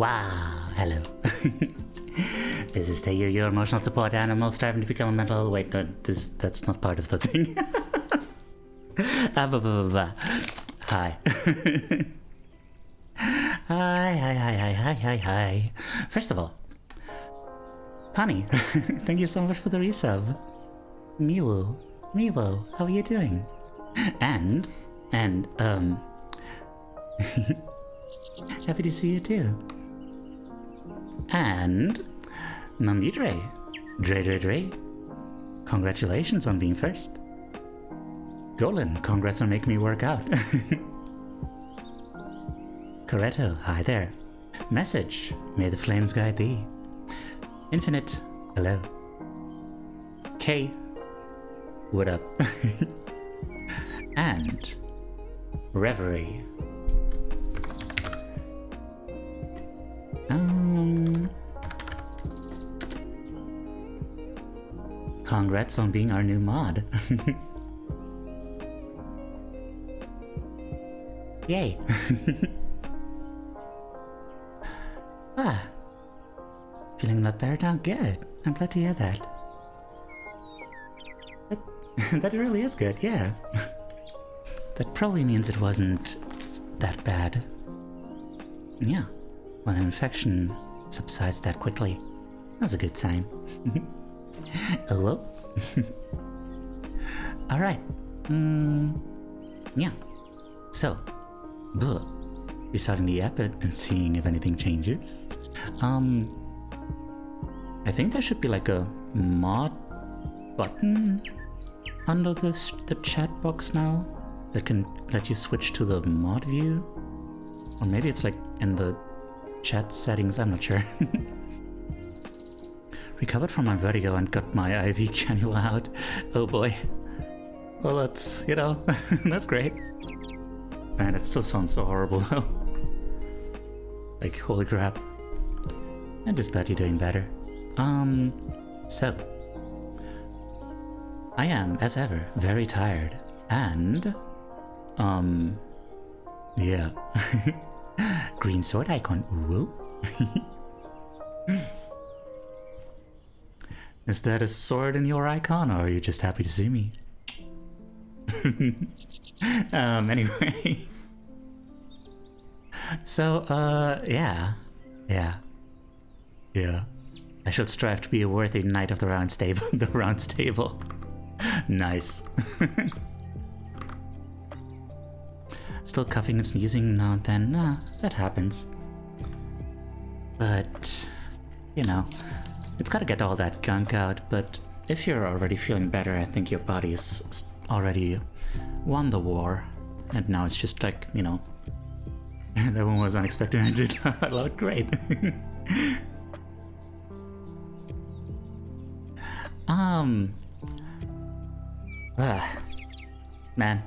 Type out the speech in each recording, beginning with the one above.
Wow, hello. This is Teiyu, your emotional support animal striving to become a mental... Wait, no, that's not part of the thing. Hi. Hi. First of all, Connie, thank you so much for the resub. Miwo, how are you doing? And, happy to see you too. And Mummy Dre, congratulations on being first. Golan, congrats on making me work out. Coretto, hi there. Message, may the flames guide thee. Infinite, hello. K, what up? And Reverie. Congrats on being our new mod. Yay. Feeling a lot better now? Good. I'm glad to hear that. That really is good, yeah. That probably means it wasn't that bad. Yeah. When an infection subsides that quickly, that's a good sign. Hello? Alright. Yeah. So, restarting the app and seeing if anything changes. I think there should be like a mod button under the chat box now that can let you switch to the mod view. Or maybe it's like in the chat settings, I'm not sure. Recovered from my vertigo and got my IV cannula out. Oh boy. Well, that's, that's great. Man, it still sounds so horrible though. Like, holy crap. I'm just glad you're doing better. So. I am, as ever, very tired. And, yeah. Green sword icon, woo. Is that a sword in your icon, or are you just happy to see me? Anyway. So, yeah. I should strive to be a worthy knight of the round stable. Nice. Still coughing and sneezing now and then. That happens. But, it's gotta get all that gunk out, but if you're already feeling better, I think your body's already won the war. And now it's just like, that one was unexpected. I did a lot great. Man.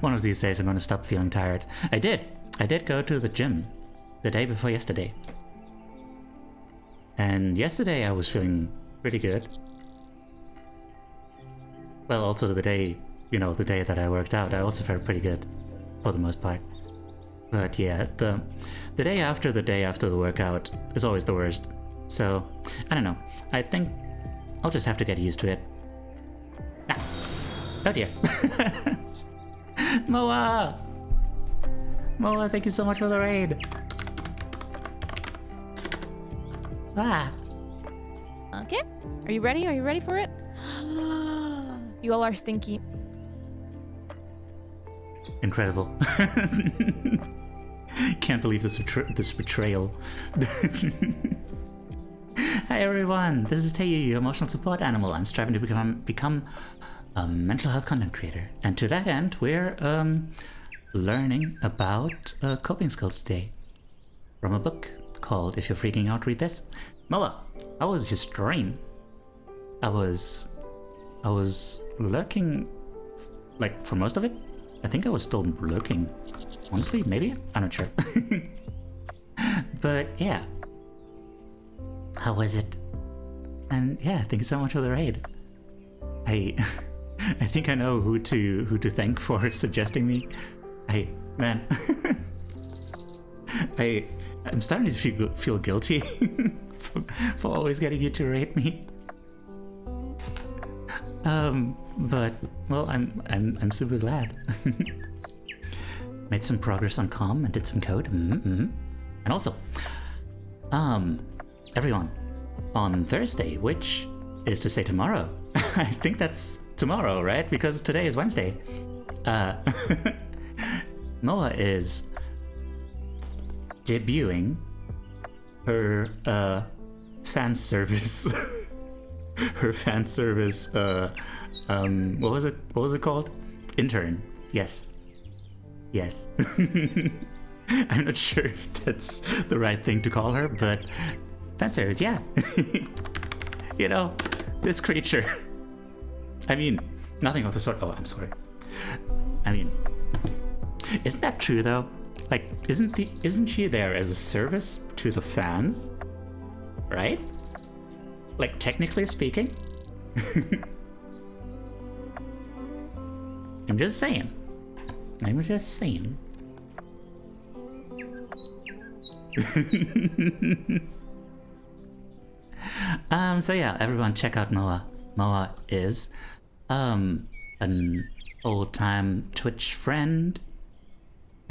One of these days I'm gonna stop feeling tired. I did go to the gym the day before yesterday. And yesterday I was feeling pretty good. Well, also the day, the day that I worked out, I also felt pretty good, for the most part. But yeah, the day after the workout is always the worst. So, I don't know. I think I'll just have to get used to it. Oh dear. Moa, thank you so much for the raid. Okay, are you ready? Are you ready for it? You all are stinky. Incredible. Can't believe this betrayal. Hi everyone, this is Teiyu, your emotional support animal. I'm striving to become a mental health content creator. And to that end, we're learning about coping skills today. From a book called If You're Freaking Out, Read This. Moa, how was your stream? I was lurking, like, for most of it. I think I was still lurking. Honestly, maybe? I'm not sure. But yeah. How was it? And yeah, thank you so much for the raid. I think I know who to thank for suggesting me. Man. I'm starting to feel guilty for always getting you to rate me. But well, I'm super glad. Made some progress on comm and did some code. And also, everyone, on Thursday, which is to say tomorrow. I think that's tomorrow, right? Because today is Wednesday. Noah is debuting her fan service. Her fan service. What was it called? Intern. Yes. I'm not sure if that's the right thing to call her, but fan service, yeah. You know, this creature. I mean, nothing of the sort. Oh, I'm sorry. I mean, isn't that true though? Like, isn't she there as a service to the fans? Right? Like, technically speaking? I'm just saying. So yeah, everyone check out Moa. Moa is an old-time Twitch friend.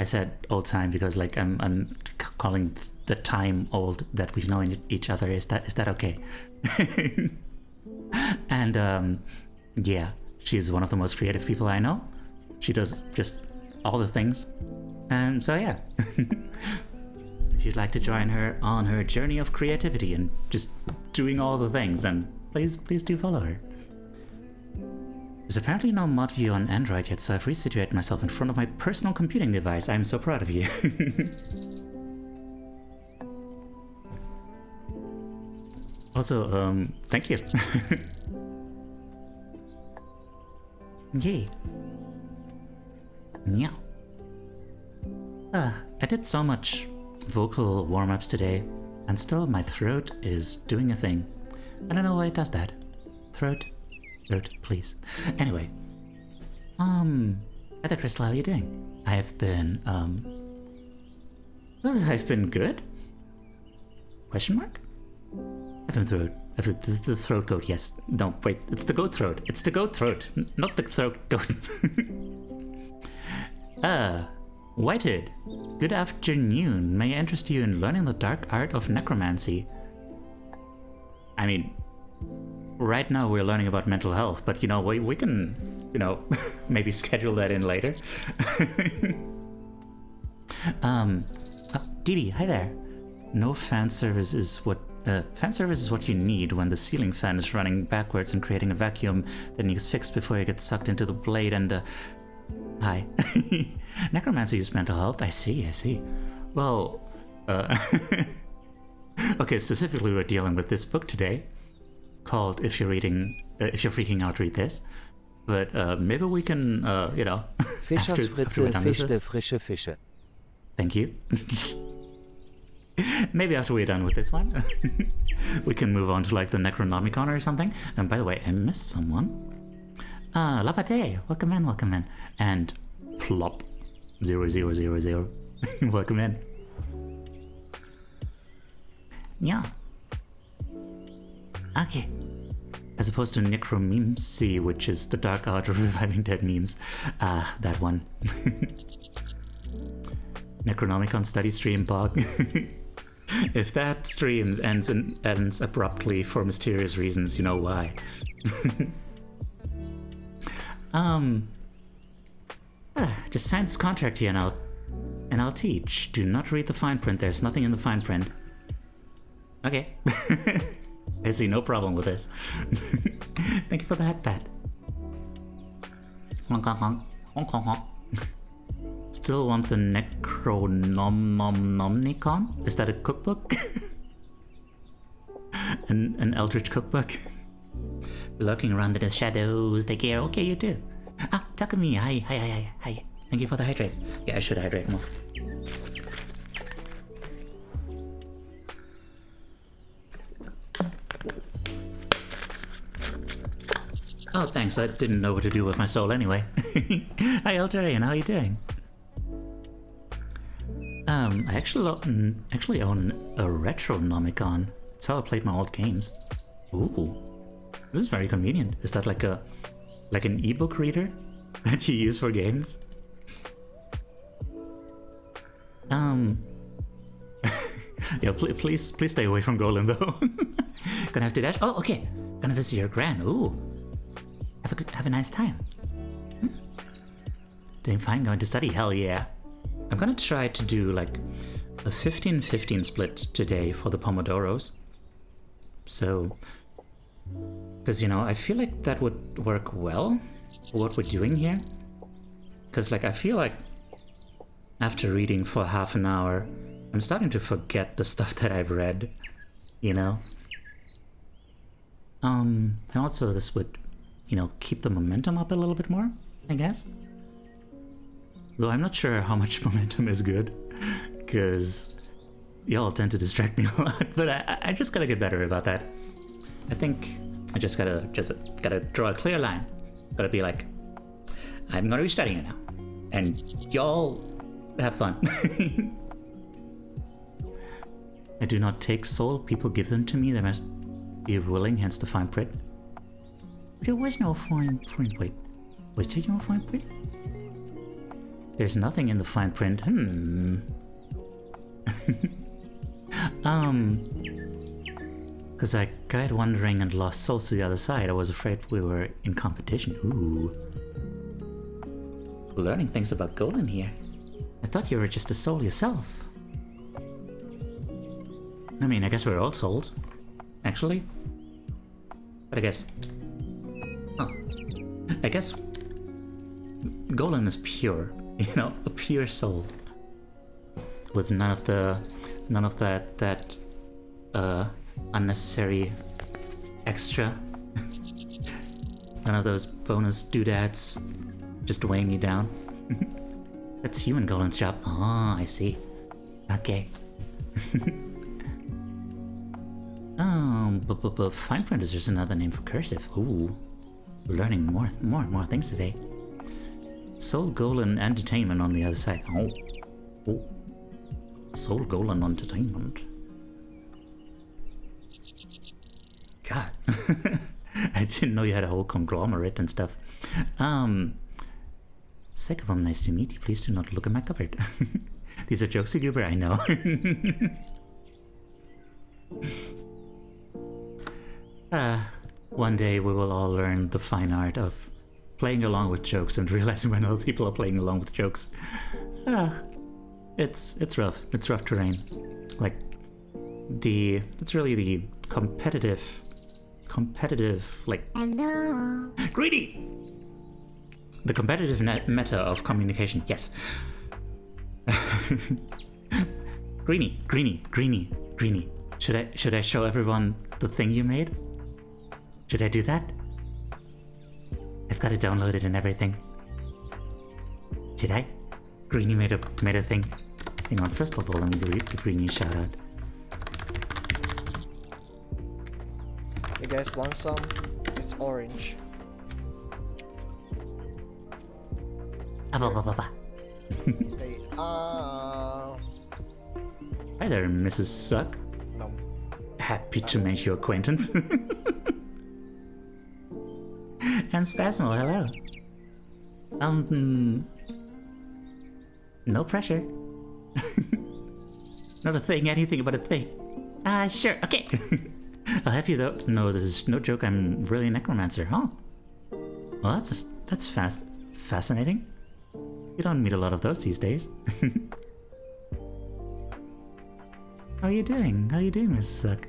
I said old-time because like I'm calling the time old that we've known each other. Is that okay? And yeah, she's one of the most creative people I know. She does just all the things. And so yeah. If you'd like to join her on her journey of creativity and just doing all the things, then please do follow her. There's apparently no mod view on Android yet, so I've resituated myself in front of my personal computing device. I'm so proud of you. Also, thank you. Yay. Yeah. I did so much vocal warm-ups today, and still my throat is doing a thing. I don't know why it does that. Throat, please. Anyway, Heather Crystal, how are you doing? I've been good? Question mark? The throat goat, yes. No, wait, it's the goat throat. It's the goat throat, not the throat goat. Whitehead, good afternoon. May I interest you in learning the dark art of necromancy? I mean, right now we're learning about mental health, but you know, we can, you know, maybe schedule that in later. DB, hi there. No fan service is what you need when the ceiling fan is running backwards and creating a vacuum that needs fixed before it gets sucked into the blade and hi. Necromancy is mental health. I see. Well, okay, specifically we're dealing with this book today called If You're Freaking Out, Read This. But maybe we can, you know, Fischers Fritze fischte frische Fische. Thank you. Maybe after we're done with this one, we can move on to like the Necronomicon or something. And by the way, I missed someone. Lapate, welcome in. And plop 0000. Welcome in. Yeah. Okay. As opposed to necromancy, which is the dark art of reviving dead memes. That one. Necronomicon study stream bug. If that stream ends abruptly for mysterious reasons, you know why. Just sign this contract here and I'll teach. Do not read the fine print. There's nothing in the fine print. Okay. I see no problem with this. Thank you for the hat pat. Honk honk honk. Honk honk honk. Still want the Necronomicon? Is that a cookbook? an eldritch cookbook? Lurking around in the shadows, they care. Okay, you do. Takumi, hi. Thank you for the hydrate. Yeah, I should hydrate more. Oh, thanks. I didn't know what to do with my soul anyway. Hi, Altarian. How are you doing? I actually own a Retronomicon. It's how I played my old games. Ooh, this is very convenient. Is that like an ebook reader that you use for games? Yeah, please stay away from Golan though. Gonna have to dash. Oh, okay. Gonna visit your gran. Ooh, have a nice time. Doing fine, going to study. Hell yeah. I'm gonna try to do like a 15-15 split today for the Pomodoros. So, because you know, I feel like that would work well for what we're doing here. Because like I feel like after reading for half an hour, I'm starting to forget the stuff that I've read, you know? And also this would, you know, keep the momentum up a little bit more, I guess. Though I'm not sure how much momentum is good, because y'all tend to distract me a lot, but I just gotta get better about that. I think I just gotta draw a clear line. Gotta be like, I'm gonna be studying now, and y'all have fun. I do not take soul, people give them to me, they must be willing, hence the fine print. There was no fine print, wait, was there no fine print? There's nothing in the fine print. Because I got wandering and lost souls to the other side. I was afraid we were in competition. Ooh. Learning things about Golan here. I thought you were just a soul yourself. I mean, I guess we're all souls. Actually. But I guess... Huh. I guess... Golan is pure. You know, a pure soul. With none of that unnecessary extra. None of those bonus doodads just weighing you down. That's human Golan's job. Oh, I see. Okay. But fine print is just another name for cursive. Ooh. We're learning more and more things today. Soul Golan Entertainment on the other side. Oh. Soul Golan Entertainment. God. I didn't know you had a whole conglomerate and stuff. Sekabum, nice to meet you. Please do not look at my cupboard. These are jokes, Goober, I know. One day we will all learn the fine art of playing along with jokes and realizing when other people are playing along with jokes. It's rough. It's rough terrain. Like it's really the competitive like hello greedy. The competitive meta of communication. Yes. Greeny. Should I show everyone the thing you made? Should I do that? I've got it downloaded and everything. Should I? Greeny made a thing. Hang on, first of all, let me give Greeny a shout out. You guys want some? It's orange. Say, Hi there, Mrs. Suck. no. Happy to make your acquaintance. And Spasmo, hello. No pressure. Not a thing, anything but a thing. Sure, okay. I'll help you though. No, this is no joke, I'm really a necromancer, huh? Well, that's fascinating. You don't meet a lot of those these days. How are you doing? How are you doing, Miss Suck?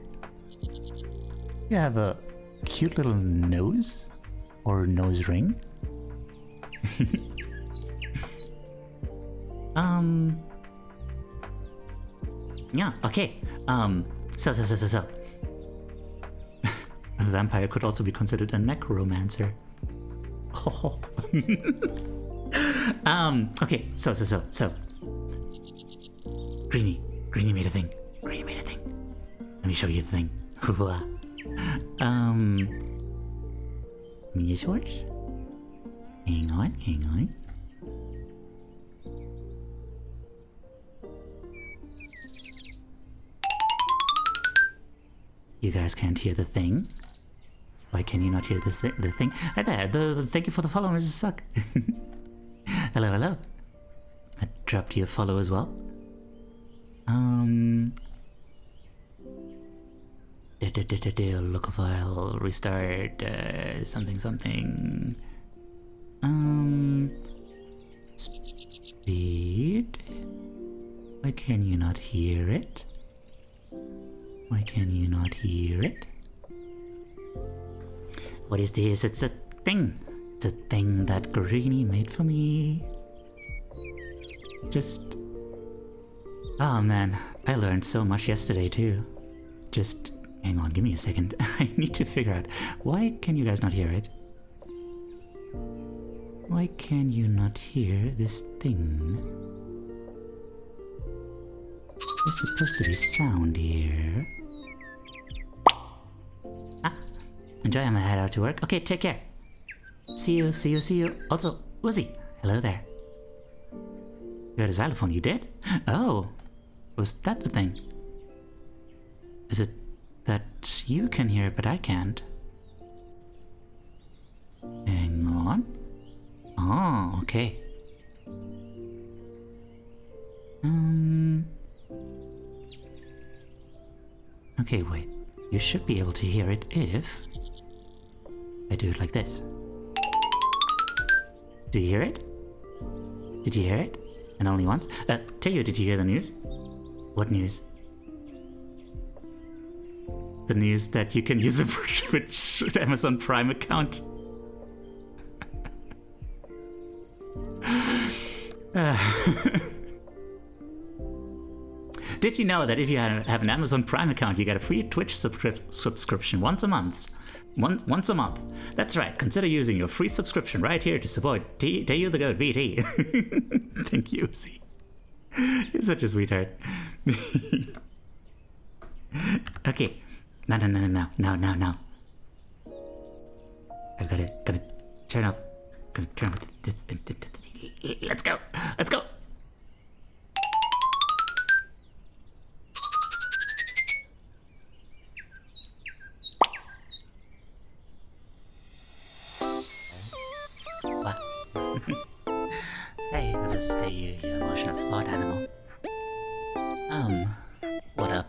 You have a cute little nose? Or nose ring? Yeah, okay. So. A vampire could also be considered a necromancer. Oh. Okay, so. Greeny made a thing. Let me show you the thing. Yes, yours? Hang on. You guys can't hear the thing? Why can you not hear the thing? Hi there, thank you for the follow, Mrs. Suck. Hello, hello. I dropped you a follow as well. Local file, restart, something. Speed? Why can you not hear it? Why can you not hear it? What is this? It's a thing. It's a thing that Greenie made for me. Just... Oh man, I learned so much yesterday too. Just... Hang on, give me a second. I need to figure out, why can you guys not hear it? Why can you not hear this thing? There's supposed to be sound here. Ah! Enjoy, I'm gonna head out to work. Okay, take care. See you. Also, Uzi, hello there. You had a xylophone, you did? Oh! Was that the thing? Is it that you can hear it, but I can't? Hang on. Oh, okay. Okay, wait. You should be able to hear it if I do it like this. Do you hear it? Did you hear it? And only once? Teiyu, did you hear the news? What news? The news that you can use a with Amazon Prime account. Did you know that if you have an Amazon Prime account, you get a free Twitch subscription once a month? Once a month. That's right. Consider using your free subscription right here to support Teiyu the Goat VT. Thank you, Z. You're such a sweetheart. Okay. Now. I've gotta turn up. Let's go. What? Hey, this is Teiyu, your emotional support animal. What up?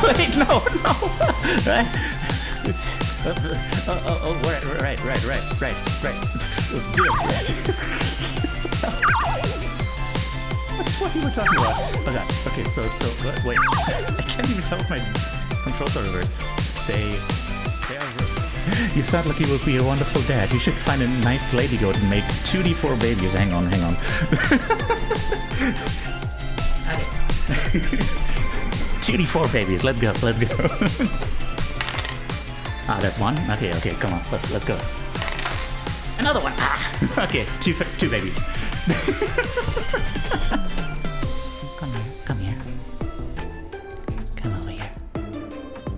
Wait, no. Right? It's, right. That's what you were talking about. Oh god. Okay, so wait. I can't even tell if my controls are reversed. They are reversed. You sound like you would be a wonderful dad. You should find a nice lady goat and make 2D4 babies. Hang on. 2D4 babies, let's go. Ah, that's one? Okay, come on, let's go. Another one! Ah! Okay, two babies. Come here. Come over here.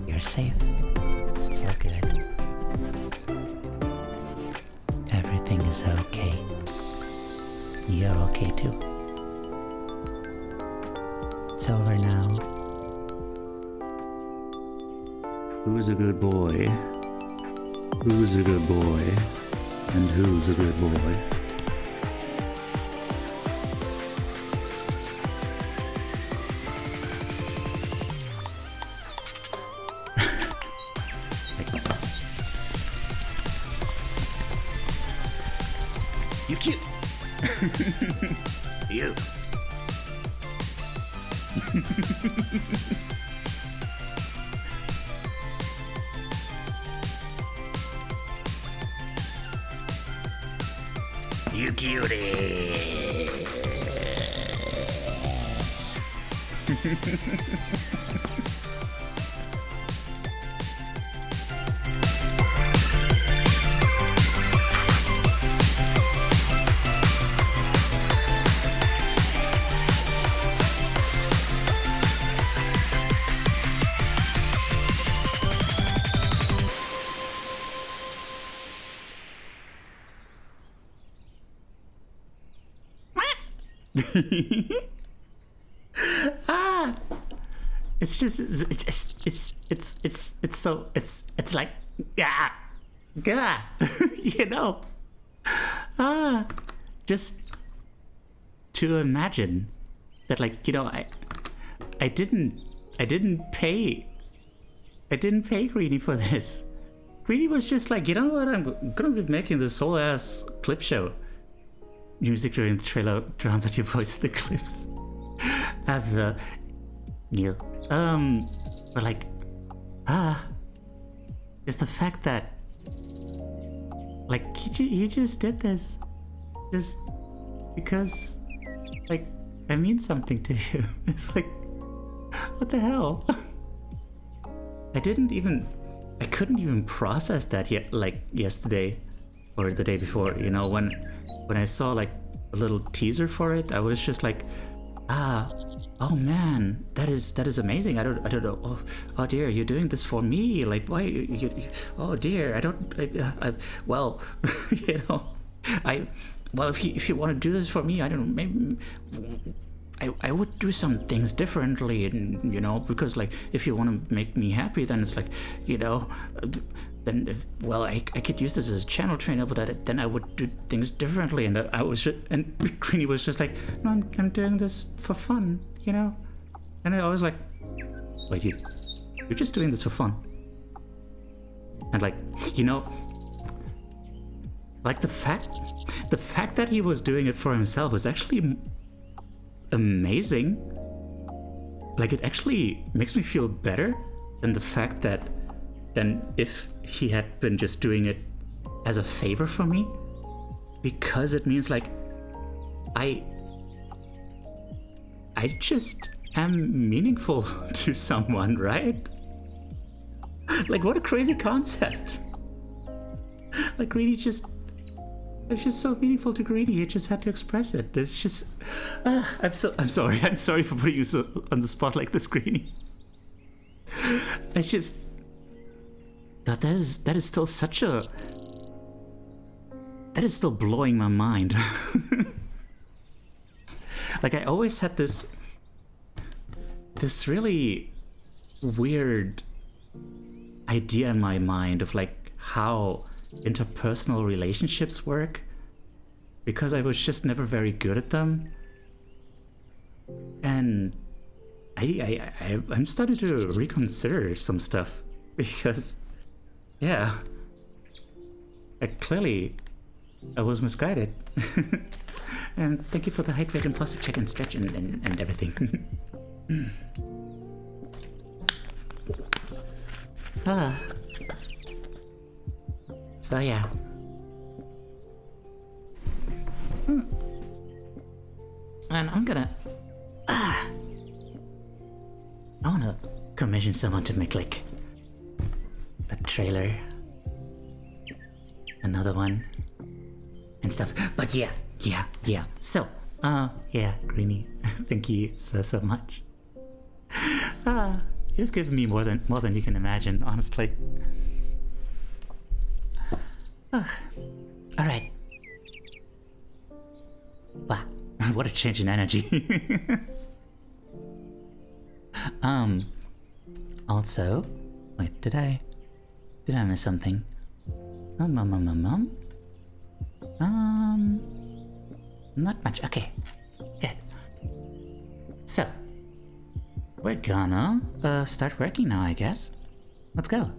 You're safe. It's all good. Everything is okay. You're okay too. It's over now. Who's a good boy? Who's a good boy? And who's a good boy? You cute! You! You cutie! Ah, it's just it's so it's like yeah, you know, just to imagine that, like, you know, I didn't pay Greeny for this. Greeny was just like, you know what, I'm gonna be making this whole ass clip show. Music during the trailer drowns out your voice in the clips. Have you but like just the fact that, like, he just did this just because, like, I mean something to you. It's like, what the hell? I couldn't even process that yet, like yesterday or the day before, you know, when I saw like a little teaser for it. I was just like, oh man, that is amazing. I don't know. Oh dear, you're doing this for me. Like, why? Oh dear, well, you know, well, if you want to do this for me, I don't know, maybe I would do some things differently, and, you know, because, like, if you want to make me happy, then it's like, you know, then, well, I could use this as a channel trainer, but then I would do things differently. And and Greeny was just like, no, I'm doing this for fun, you know. And I was like you're just doing this for fun. And, like, you know, like the fact that he was doing it for himself was actually amazing. Like, it actually makes me feel better than the fact that if he had been just doing it as a favor for me, because it means, like, I just am meaningful to someone, right? Like, what a crazy concept. Like, Greeny it's just so meaningful to Greeny. He just had to express it. It's just, I'm sorry for putting you so on the spot like this, Greeny. It's just, God, that is still such a, that is still blowing my mind. Like, I always had this really weird idea in my mind of, like, how interpersonal relationships work, because I was just never very good at them. And I'm starting to reconsider some stuff, because, yeah, I was misguided. And thank you for the hydrate and posture check and stretch and everything. So yeah. And I'm gonna I wanna commission someone to make, like, a trailer, another one, and stuff. But yeah. So, yeah, Greeny, thank you so much. You've given me more than you can imagine, honestly. All right. Wow, what a change in energy. Also, wait, did I miss something? Not much. Okay, good. So, we're gonna start working now, I guess. Let's go.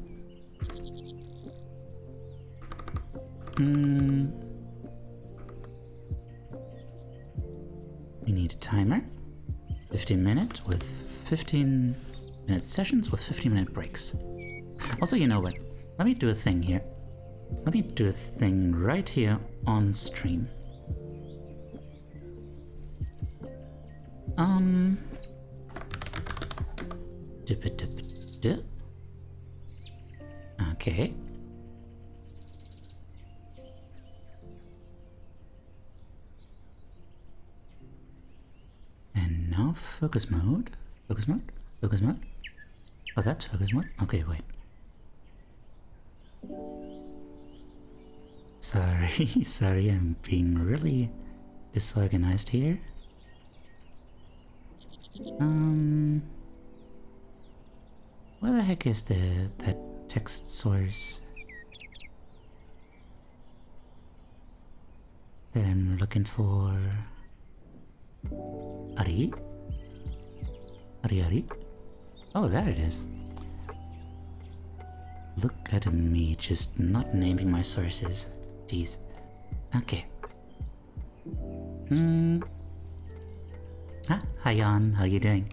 We need a timer. 15-minute with 15-minute sessions with 15-minute breaks. Also, you know what? Let me do a thing here. Let me do a thing right here on stream. Okay. And now focus mode. Focus mode. Focus mode. Oh, that's focus mode. Okay, wait. Sorry, I'm being really disorganized here. Where the heck is that text source that I'm looking for? Ari? Ari? Oh, there it is. Look at me, just not naming my sources. Jeez. Okay. Hi Jan, how you doing?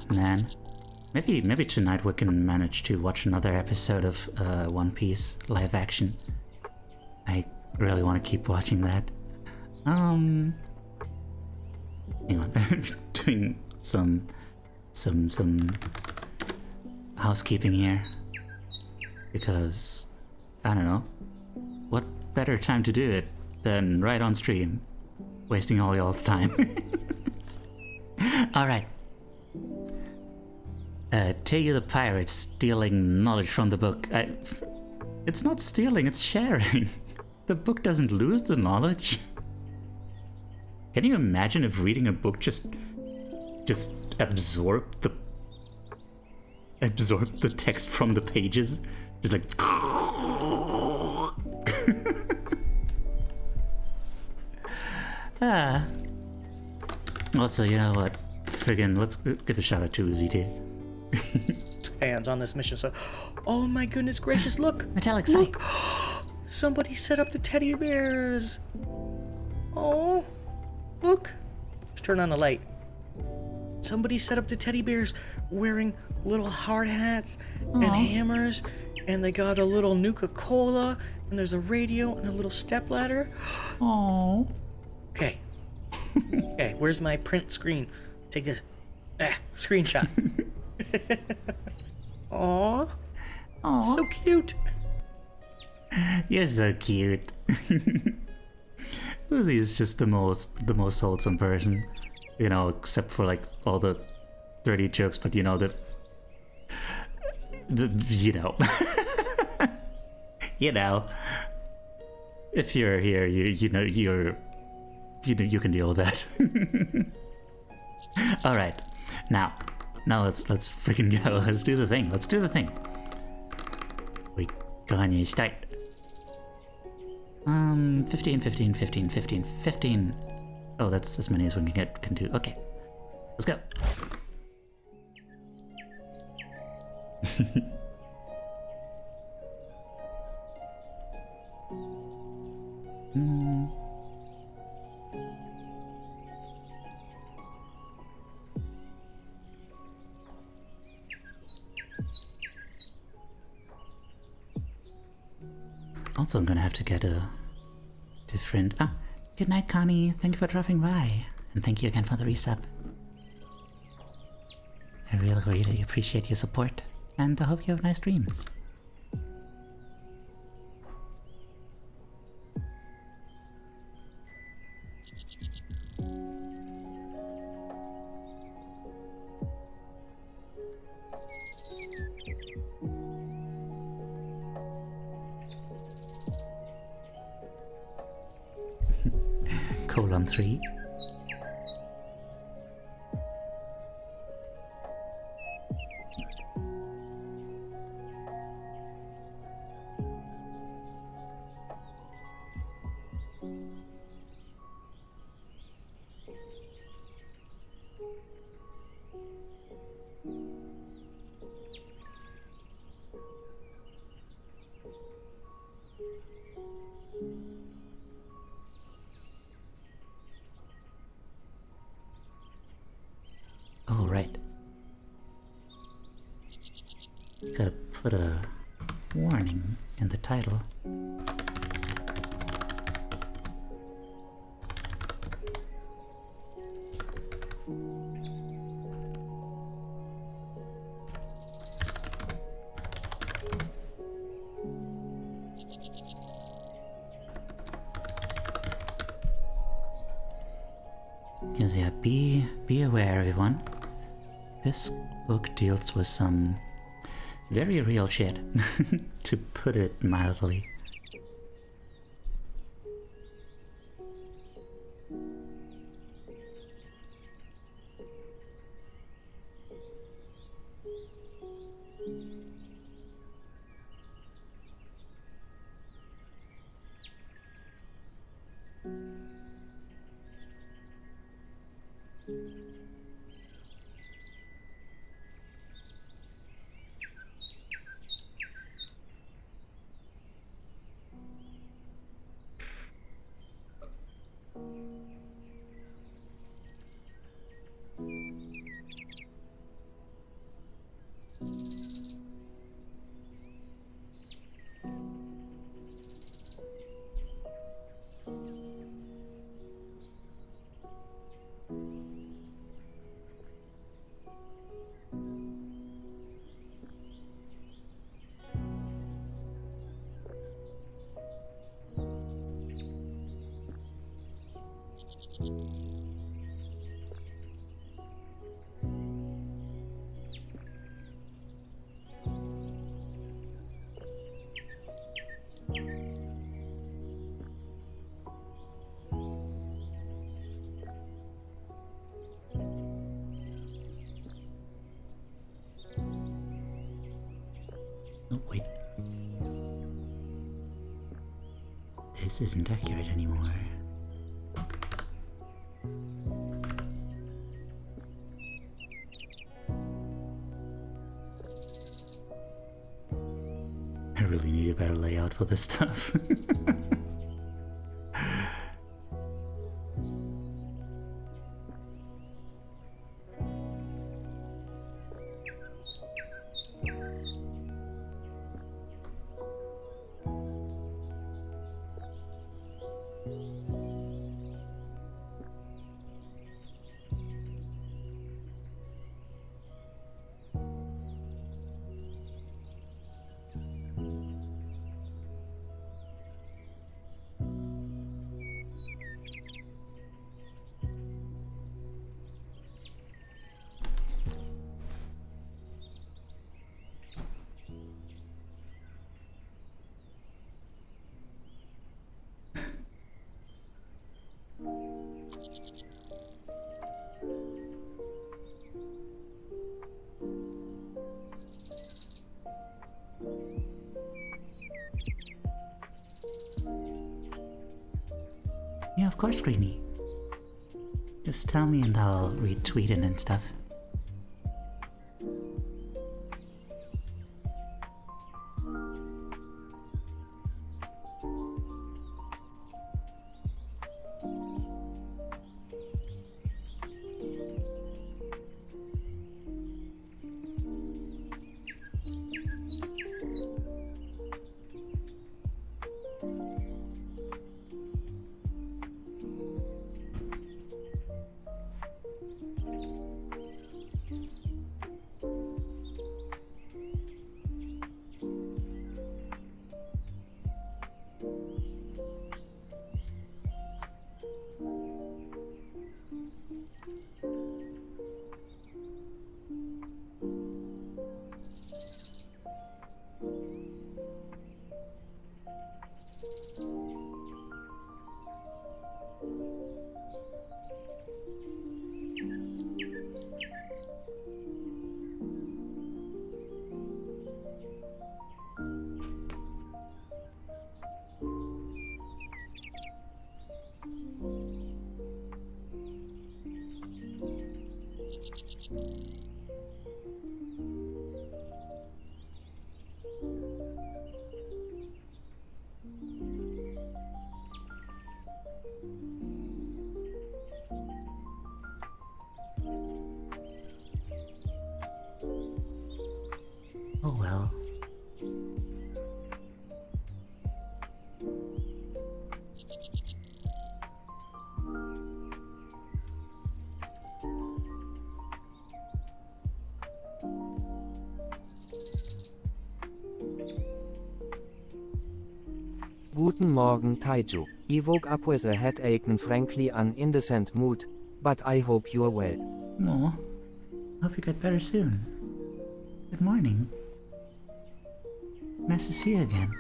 Man. Maybe tonight we can manage to watch another episode of One Piece live action. I really want to keep watching that. Hang on. Doing some housekeeping here. Because, I don't know, what better time to do it than right on stream, wasting all y'all's time. Alright. Teiyu the pirate stealing knowledge from the book. It's not stealing, it's sharing. The book doesn't lose the knowledge. Can you imagine if reading a book just absorbed the text from the pages? Just like Also, you know what? Friggin', let's give a shout out to Uzi too. Hands on this mission, so... Oh my goodness gracious, look! Metallic Look! Somebody set up the teddy bears! Oh! Look! Let's turn on the light. Somebody set up the teddy bears wearing little hard hats and hammers, and they got a little Nuka-Cola, and there's a radio and a little stepladder. Oh. Okay. Okay, where's my print screen? Take this. Screenshot. Aw. So cute. You're so cute. Uzi is just the most wholesome person, you know, except for like all the dirty jokes. But you know you know, if you're here, you can deal with that. All right, now let's freaking go. Let's do the thing. We're gonna start. 15. Oh, that's as many as we can do. Okay, let's go. Also, I'm gonna have to get a different... good night, Connie. Thank you for dropping by. And thank you again for the resub. I really appreciate your support. And I hope you have nice dreams. Colon 3. All right. Gotta put a warning in the title. Because yeah, be aware, everyone. This book deals with some very real shit, to put it mildly. Oh, wait. This isn't accurate anymore. I really need a better layout for this stuff. Yeah, of course, Greenie. Just tell me and I'll retweet it and stuff. Oh well. Guten Morgen Teiyu. I woke up with a headache and frankly an indecent mood, but I hope you're well. Aw. Hope you get better soon. Good morning. Nice to see you again.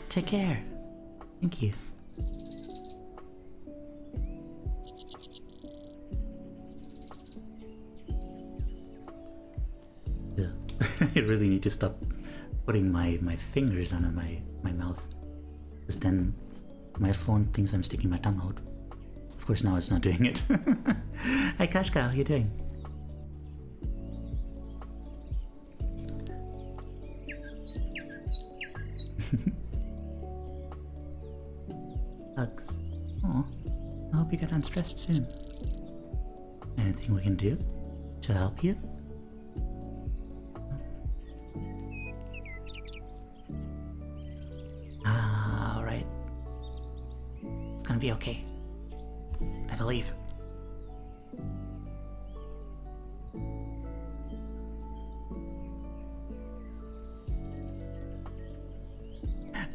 Take care. Thank you. Ugh. I really need to stop putting my fingers under my mouth, because then my phone thinks I'm sticking my tongue out. Of course now it's not doing it. Hi Kashka, how you doing? Hugs. Oh, I hope you get unstressed soon. Anything we can do to help you? Alright. It's gonna be okay. I believe.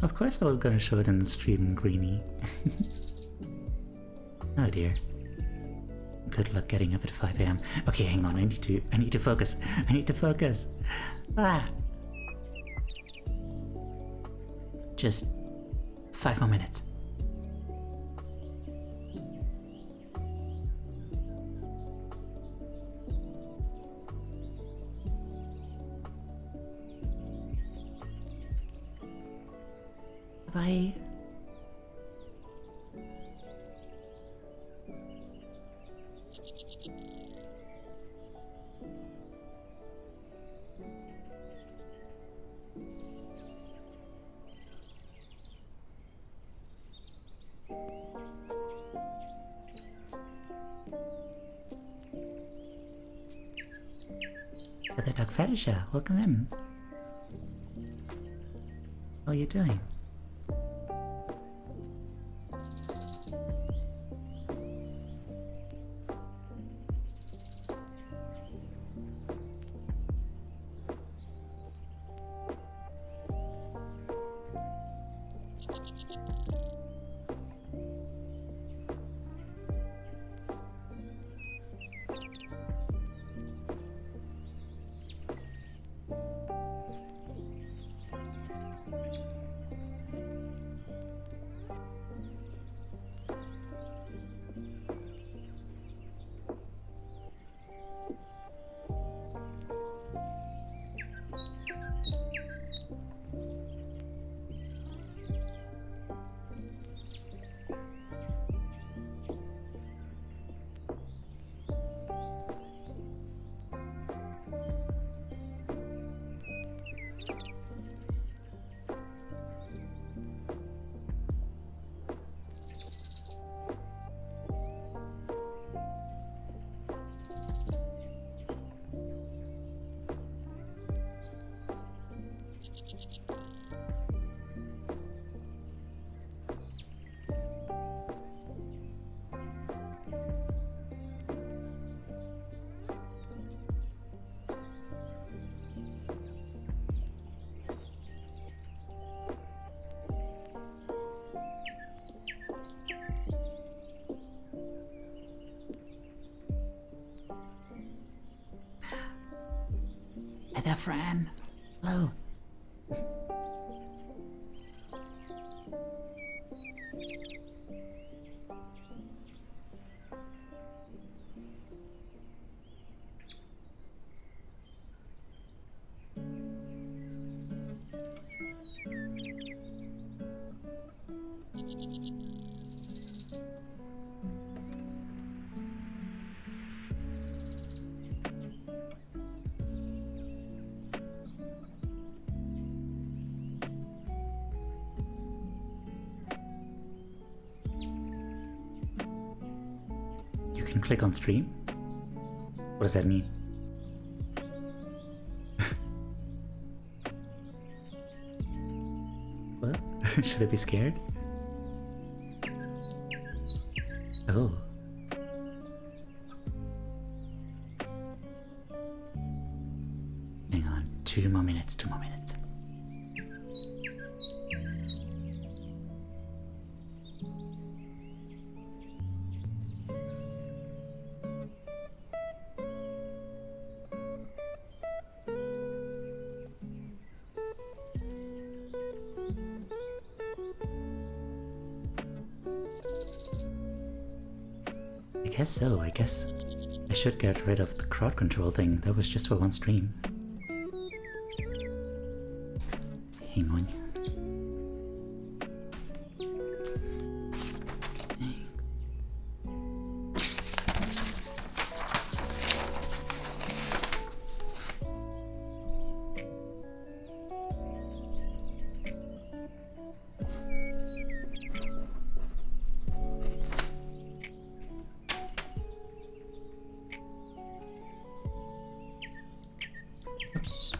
Of course I was gonna show it in the stream, Greenie. Oh dear. Good luck getting up at 5 AM. Okay, hang on, I need to focus. I need to focus. Ah. Just 5 more minutes. Bye. The Duck Fetisha, welcome in. How are you doing? Hi there, Fran. Hello. You can click on stream? What does that mean? What? Should I be scared? Oh. Hang on, 2 more minutes, 2 more minutes. I guess so, I guess I should get rid of the crowd control thing. That was just for one stream. Hang on. Oops.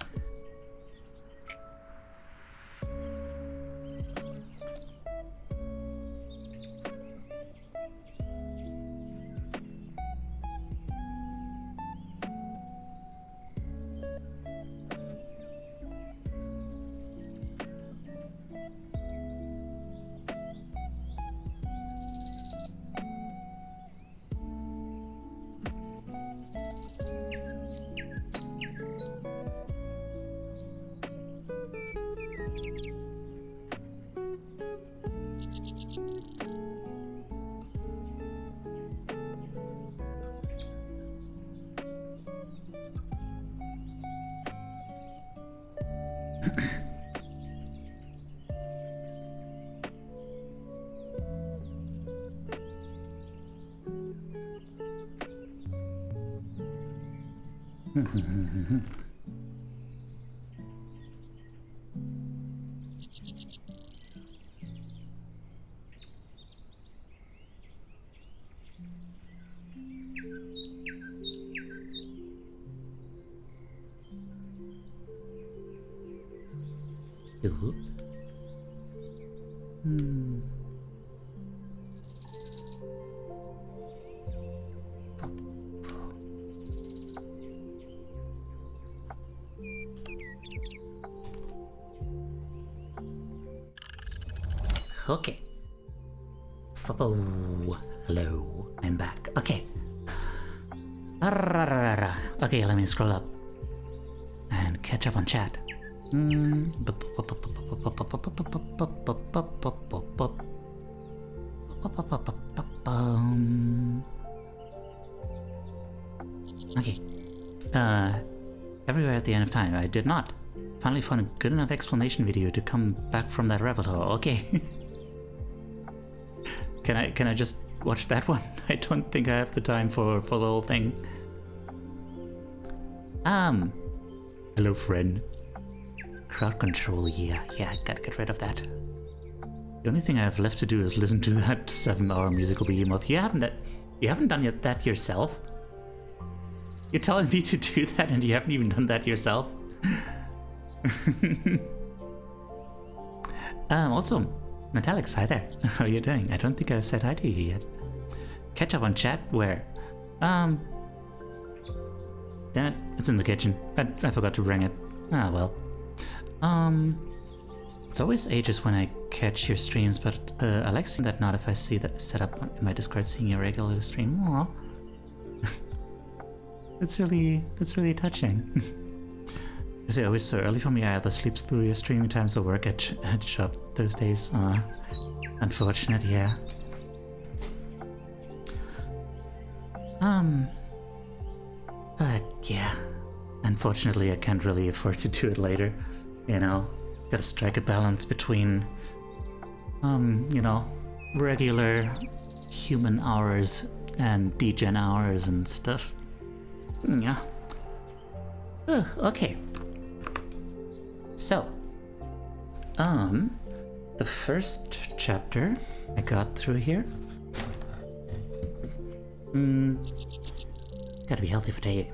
Ooh. Okay. Hello, I'm back. Okay. Okay, let me scroll up and catch up on chat. Okay. Everywhere at the end of time. I did not. Finally found a good enough explanation video to come back from that rabbit hole. Okay. Can I just watch that one? I don't think I have the time for the whole thing. Hello friend. Crowd control, yeah, gotta get rid of that. The only thing I have left to do is listen to that 7-hour musical behemoth. You haven't done that yourself? You're telling me to do that and you haven't even done that yourself? Also, Metallics, hi there. How are you doing? I don't think I've said hi to you yet. Catch up on chat, where? Damn it, it's in the kitchen. I forgot to bring it. Ah, well. It's always ages when I catch your streams, but I like seeing that not if I see that set up in my Discord, seeing your regular stream. Aww. that's really touching. Is it always so early for me? I either sleep through your streaming times or work at shop those days. Unfortunate, yeah. But yeah, unfortunately I can't really afford to do it later. You know, gotta strike a balance between, you know, regular human hours and degen hours and stuff. Yeah. Okay. So, the first chapter I got through here. Gotta be healthy for day.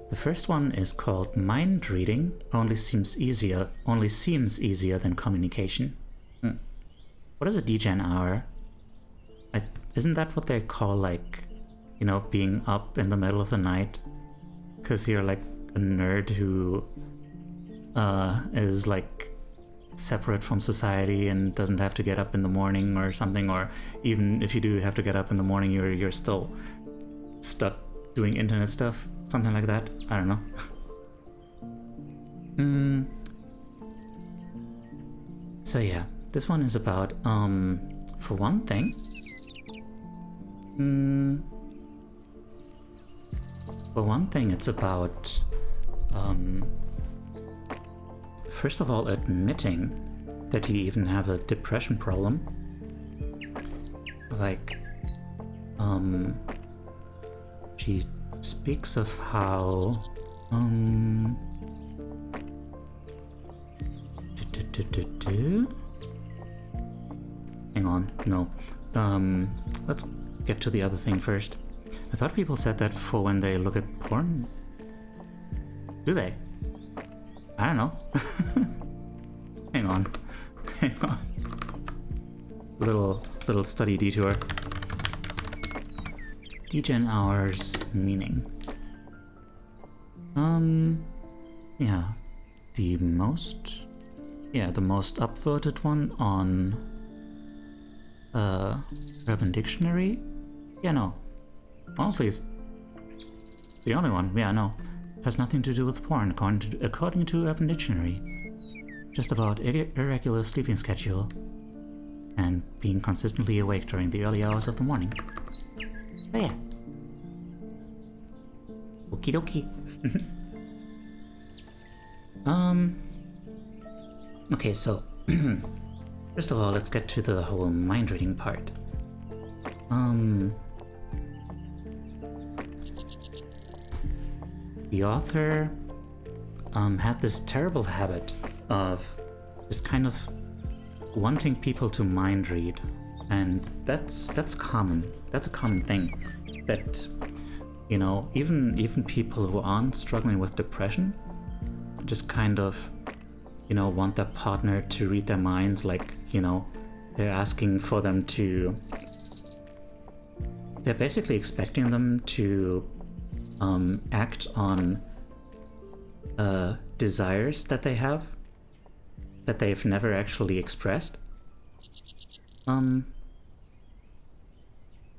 The first one is called Mind Reading. Only seems easier than communication. What is a degen hour? Isn't that what they call, like, you know, being up in the middle of the night? Because you're like a nerd who is like separate from society and doesn't have to get up in the morning or something, or even if you do have to get up in the morning, you're still stuck doing internet stuff, something like that. I don't know. So yeah, this one is about for one thing, it's about first of all admitting that you even have a depression problem. Like, she speaks of how hang on, no. Let's get to the other thing first. I thought people said that for when they look at porn. Do they? I don't know. Hang on. Little study detour. Degen hours meaning. Yeah. The most upvoted one on Urban Dictionary. Yeah, no. Honestly, it's the only one. Yeah, no. Has nothing to do with porn, according to Urban Dictionary. Just about irregular sleeping schedule and being consistently awake during the early hours of the morning. Oh yeah. Okie dokie. Okay, so first of all, let's get to the whole mind reading part. The author had this terrible habit of just kind of wanting people to mind read, and that's common. That's a common thing. That, you know, even people who aren't struggling with depression just kind of, you know, want their partner to read their minds, like, you know, they're asking for them to, they're basically expecting them to act on desires that they have, that they've never actually expressed.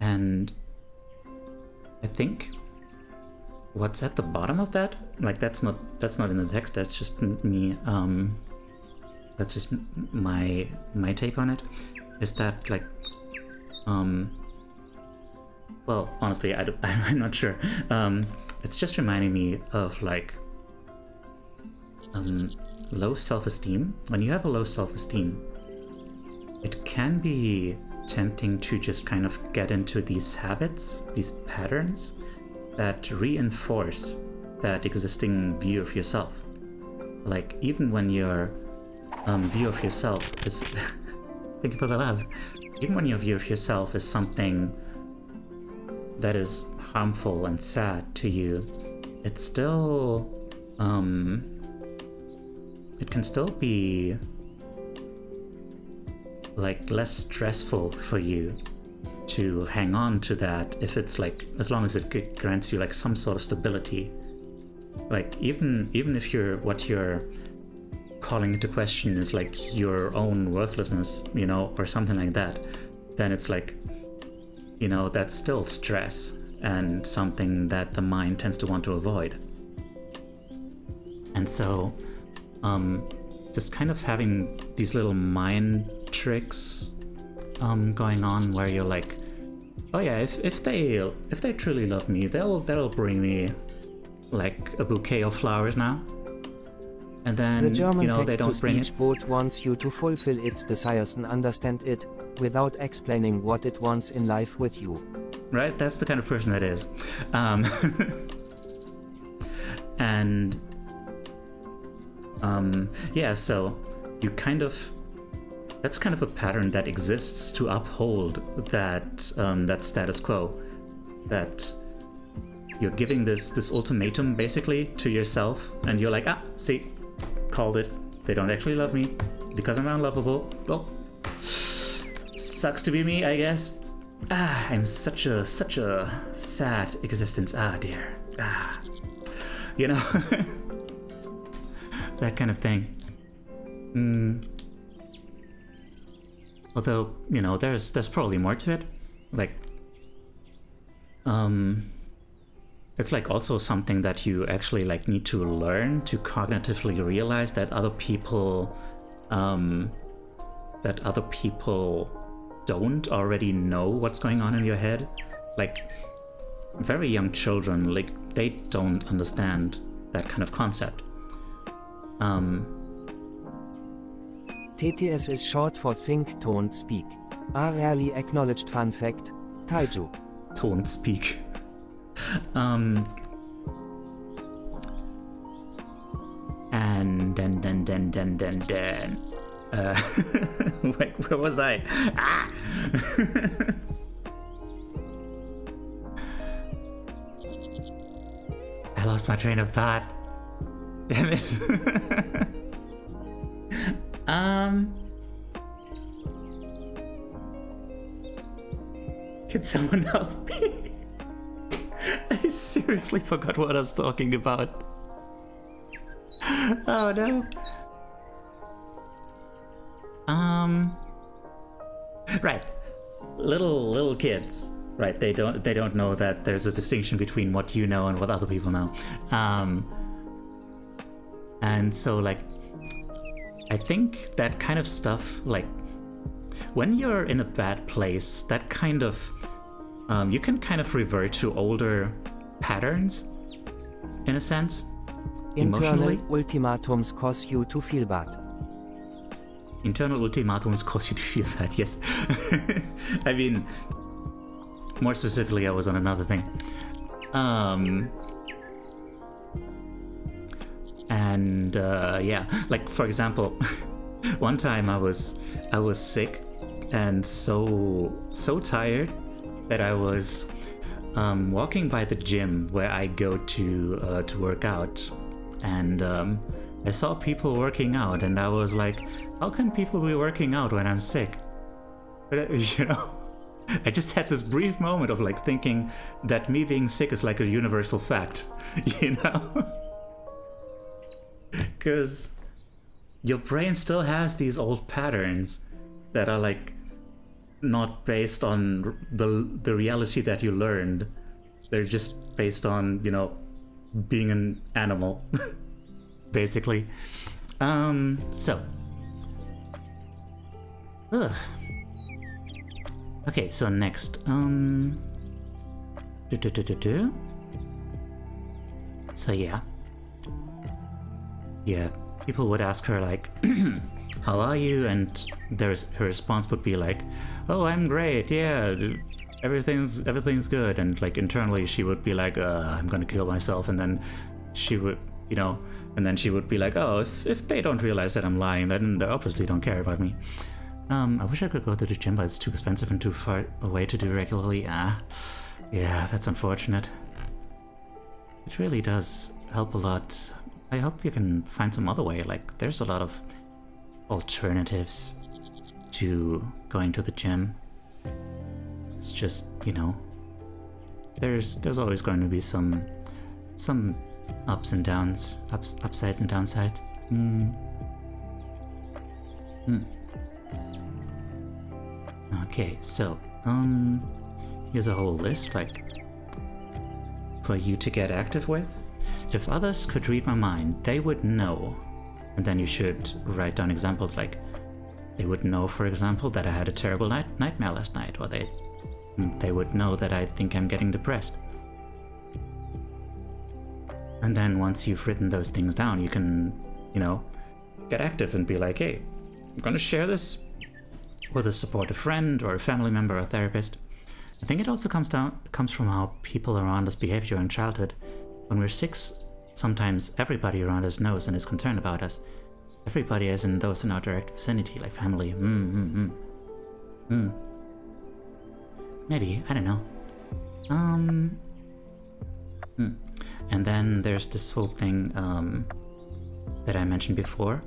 And I think what's at the bottom of that, like that's not in the text, that's just me, that's just my take on it, is that like, well, honestly, I'm not sure. It's just reminding me of like low self-esteem. When you have a low self-esteem, it can be tempting to just kind of get into these habits, these patterns that reinforce that existing view of yourself. Like, even when your view of yourself is thank you for the love. Even when your view of yourself is something that is harmful and sad to you, it's still it can still be like less stressful for you to hang on to that, if it's like, as long as it grants you like some sort of stability. Like, even if what you're calling into question is like your own worthlessness, you know, or something like that, then it's like, you know, that's still stress and something that the mind tends to want to avoid. And so just kind of having these little mind tricks going on, where you're like, oh yeah, if they truly love me, they'll bring me like a bouquet of flowers now. And then, The German you know, they don't bring text-to-speech it. bot wants you to fulfill its desires and understand it, without explaining what it wants in life with you. Right? That's the kind of person that is. And yeah, so you kind of, that's kind of a pattern that exists to uphold that that status quo, that you're giving this ultimatum basically to yourself, and you're like, see, called it. They don't actually love me because I'm unlovable. Well, sucks to be me, I guess. I'm such a sad existence. Dear. You know, that kind of thing. Although, you know, there's probably more to it. Like, it's like also something that you actually like need to learn to cognitively realize that other people don't already know what's going on in your head. Like, very young children, like, they don't understand that kind of concept. TTS is short for think, don't speak. A rarely acknowledged fun fact, Teiyu. Don't speak. And then. Wait, where was I? I lost my train of thought. Damn it. Can someone help me? I seriously forgot what I was talking about. Oh no. Right. Little kids. Right, they don't know that there's a distinction between what you know and what other people know. And so, like, I think that kind of stuff, like, when you're in a bad place, that kind of, you can kind of revert to older patterns, in a sense. Internal Emotionally? ultimatums cause you to feel bad. Internal ultimatums cause you to feel that, yes. I mean, more specifically, I was on another thing. Yeah, like for example, one time I was sick and so tired that I was walking by the gym where I go to work out, and I saw people working out, and I was like, how can people be working out when I'm sick? But, you know, I just had this brief moment of like thinking that me being sick is like a universal fact, you know? Because your brain still has these old patterns that are like not based on the reality that you learned. They're just based on, you know, being an animal, basically. So. Ugh. Okay, so next. So yeah. Yeah, people would ask her like, how are you? And her response would be like, oh, I'm great, yeah, everything's good. And like internally she would be like, I'm gonna kill myself. And then she would, you know, and then she would be like, oh, if they don't realize that I'm lying, then they obviously don't care about me. I wish I could go to the gym, but it's too expensive and too far away to do regularly. Yeah, that's unfortunate. It really does help a lot. I hope you can find some other way. Like, there's a lot of alternatives to going to the gym. It's just, you know, there's always going to be some ups and downs, upsides and downsides. Okay, so here's a whole list, like, for you to get active with. If others could read my mind, they would know. And then you should write down examples like, they would know, for example, that I had a terrible nightmare last night, or they would know that I think I'm getting depressed. And then once you've written those things down, you can, you know, get active and be like, hey, I'm gonna share this with a supportive friend or a family member or a therapist. I think it also comes from how people around us behave during childhood. When we're 6, sometimes everybody around us knows and is concerned about us. Everybody as in those in our direct vicinity, like family. Maybe, I don't know. And then there's this whole thing that I mentioned before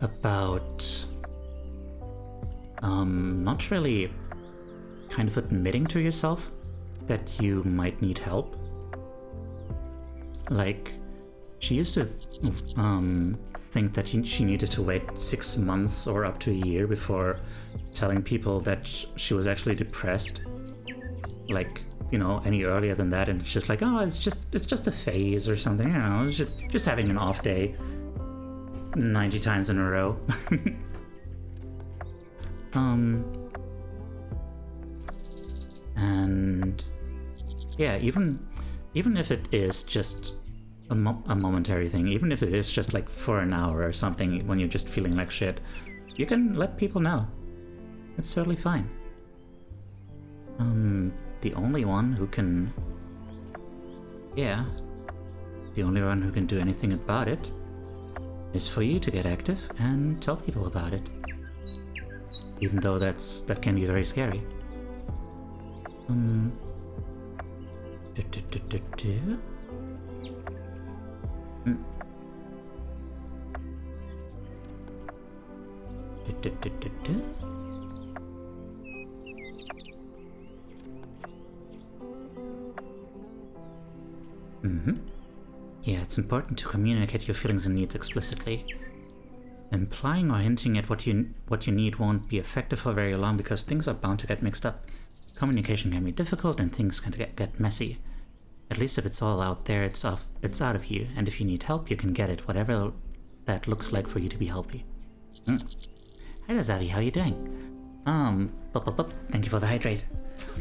about not really kind of admitting to yourself that you might need help. Like, she used to think that she needed to wait 6 months or up to a year before telling people that she was actually depressed. Like, you know, any earlier than that, and it's just like, oh, it's just a phase or something, you know, it's just having an off day 90 times in a row. And yeah, even if it is just a momentary thing, even if it is just like for an hour or something when you're just feeling like shit, you can let people know. It's totally fine. The only one who can do anything about it is for you to get active and tell people about it. Even though that can be very scary. Yeah, it's important to communicate your feelings and needs explicitly. Implying or hinting at what you need won't be effective for very long because things are bound to get mixed up. Communication can be difficult and things can get messy. At least if it's all out there, it's out of you, and if you need help, you can get it, whatever that looks like for you to be healthy. Hi there, Zavi, how are you doing? Thank you for the hydrate.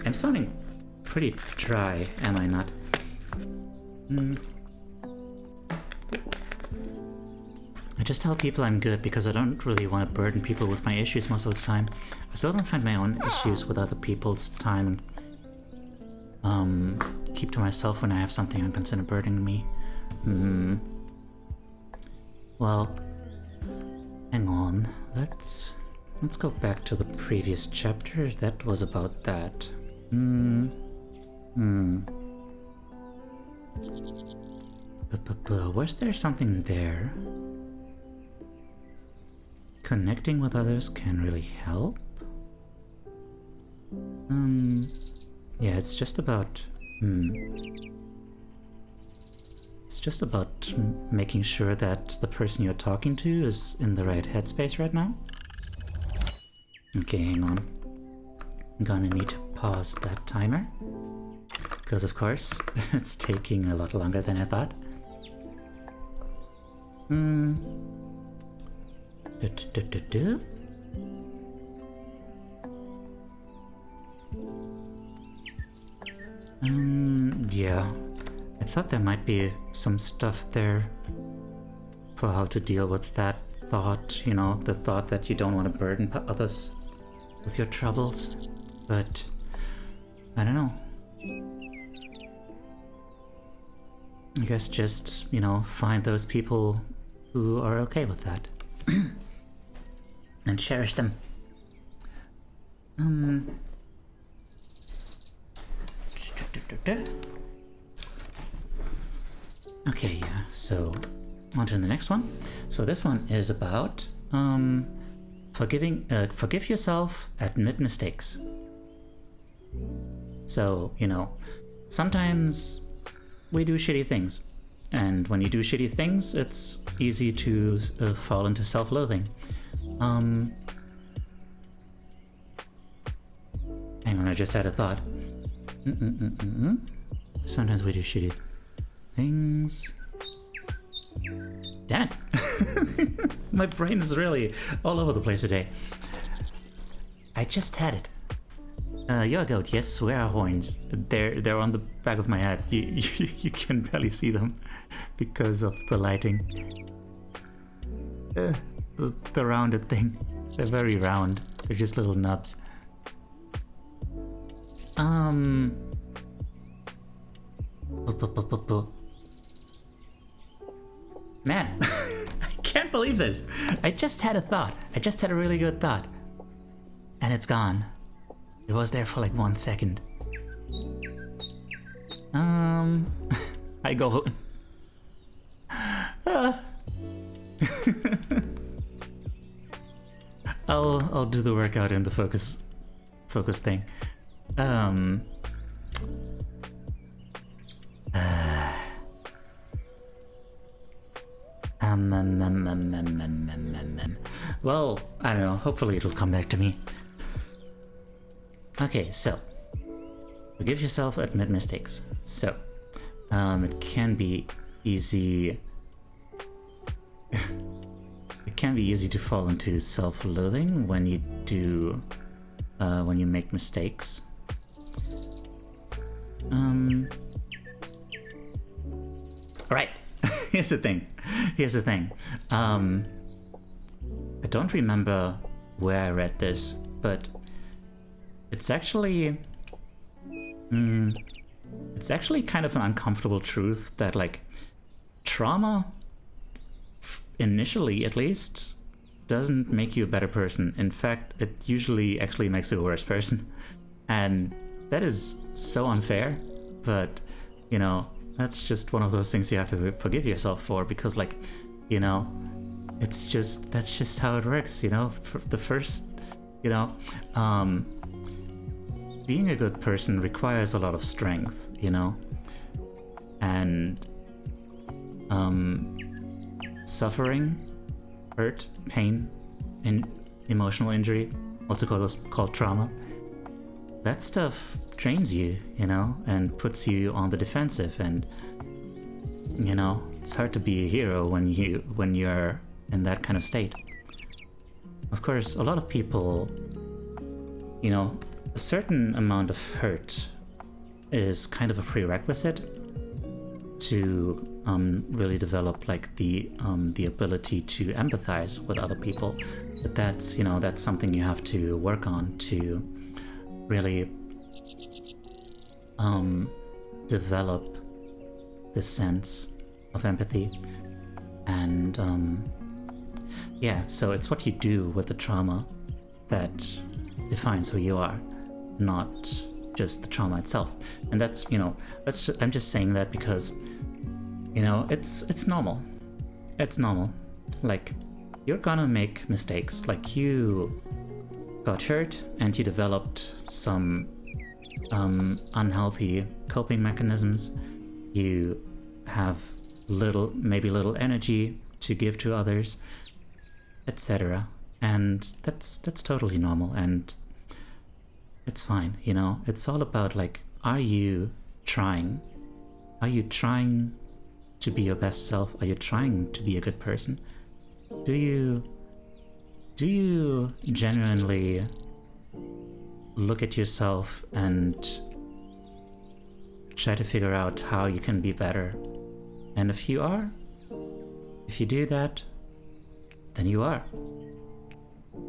I'm sounding pretty dry, am I not? I just tell people I'm good because I don't really want to burden people with my issues most of the time. I still don't find my own issues with other people's time and keep to myself when I have something I'm considered burdening me. Well, hang on. Let's go back to the previous chapter. That was about that. Was there something there? Connecting with others can really help? Yeah, it's just about... It's just about making sure that the person you're talking to is in the right headspace right now. Okay, hang on. I'm gonna need to pause that timer. Because of course, it's taking a lot longer than I thought. Yeah. I thought there might be some stuff there for how to deal with that thought, you know, the thought that you don't want to burden others with your troubles, but I don't know. I guess just, you know, find those people who are okay with that and cherish them. Okay, yeah, so on to the next one. So this one is about forgive yourself, admit mistakes. So, you know, sometimes we do shitty things, and when you do shitty things, it's easy to fall into self-loathing. Hang on, I just had a thought. Sometimes we do shitty things. Damn it! My brain is really all over the place today. I just had it. You're a goat, yes, where are horns? They're on the back of my head. You can barely see them because of the lighting. The rounded thing. They're very round. They're just little nubs. Man, I can't believe this. I just had a thought. I just had a really good thought. And it's gone. It was there for like 1 second. I go. I'll do the workout in the focus thing. Well, I don't know. Hopefully it'll come back to me. Okay, so forgive yourself, admit mistakes. So, it can be easy. It can be easy to fall into self-loathing when you do, when you make mistakes. All right. Here's the thing. I don't remember where I read this, but it's actually kind of an uncomfortable truth that, like, trauma, initially at least, doesn't make you a better person. In fact, it usually actually makes you a worse person. And that is so unfair, but, you know, that's just one of those things you have to forgive yourself for, because, like, you know, that's just how it works, you know. For the first, you know, being a good person requires a lot of strength, you know, and suffering, hurt, pain, and emotional injury, also called trauma, that stuff drains you, you know, and puts you on the defensive. And, you know, it's hard to be a hero when you're in that kind of state. Of course, a lot of people, you know, a certain amount of hurt is kind of a prerequisite to really develop like the ability to empathize with other people. But that's, you know, that's something you have to work on to really develop the sense of empathy. And yeah, so it's what you do with the trauma that defines who you are, not just the trauma itself. And that's, you know, I'm just saying that because, you know, it's normal. It's normal. Like, you're gonna make mistakes. Like, you got hurt and you developed some unhealthy coping mechanisms. You have maybe little energy to give to others, etc. And that's totally normal, and it's fine, you know. It's all about, like, are you trying to be your best self? Are you trying to be a good person? Do you genuinely look at yourself and try to figure out how you can be better? And if you do that, then you are.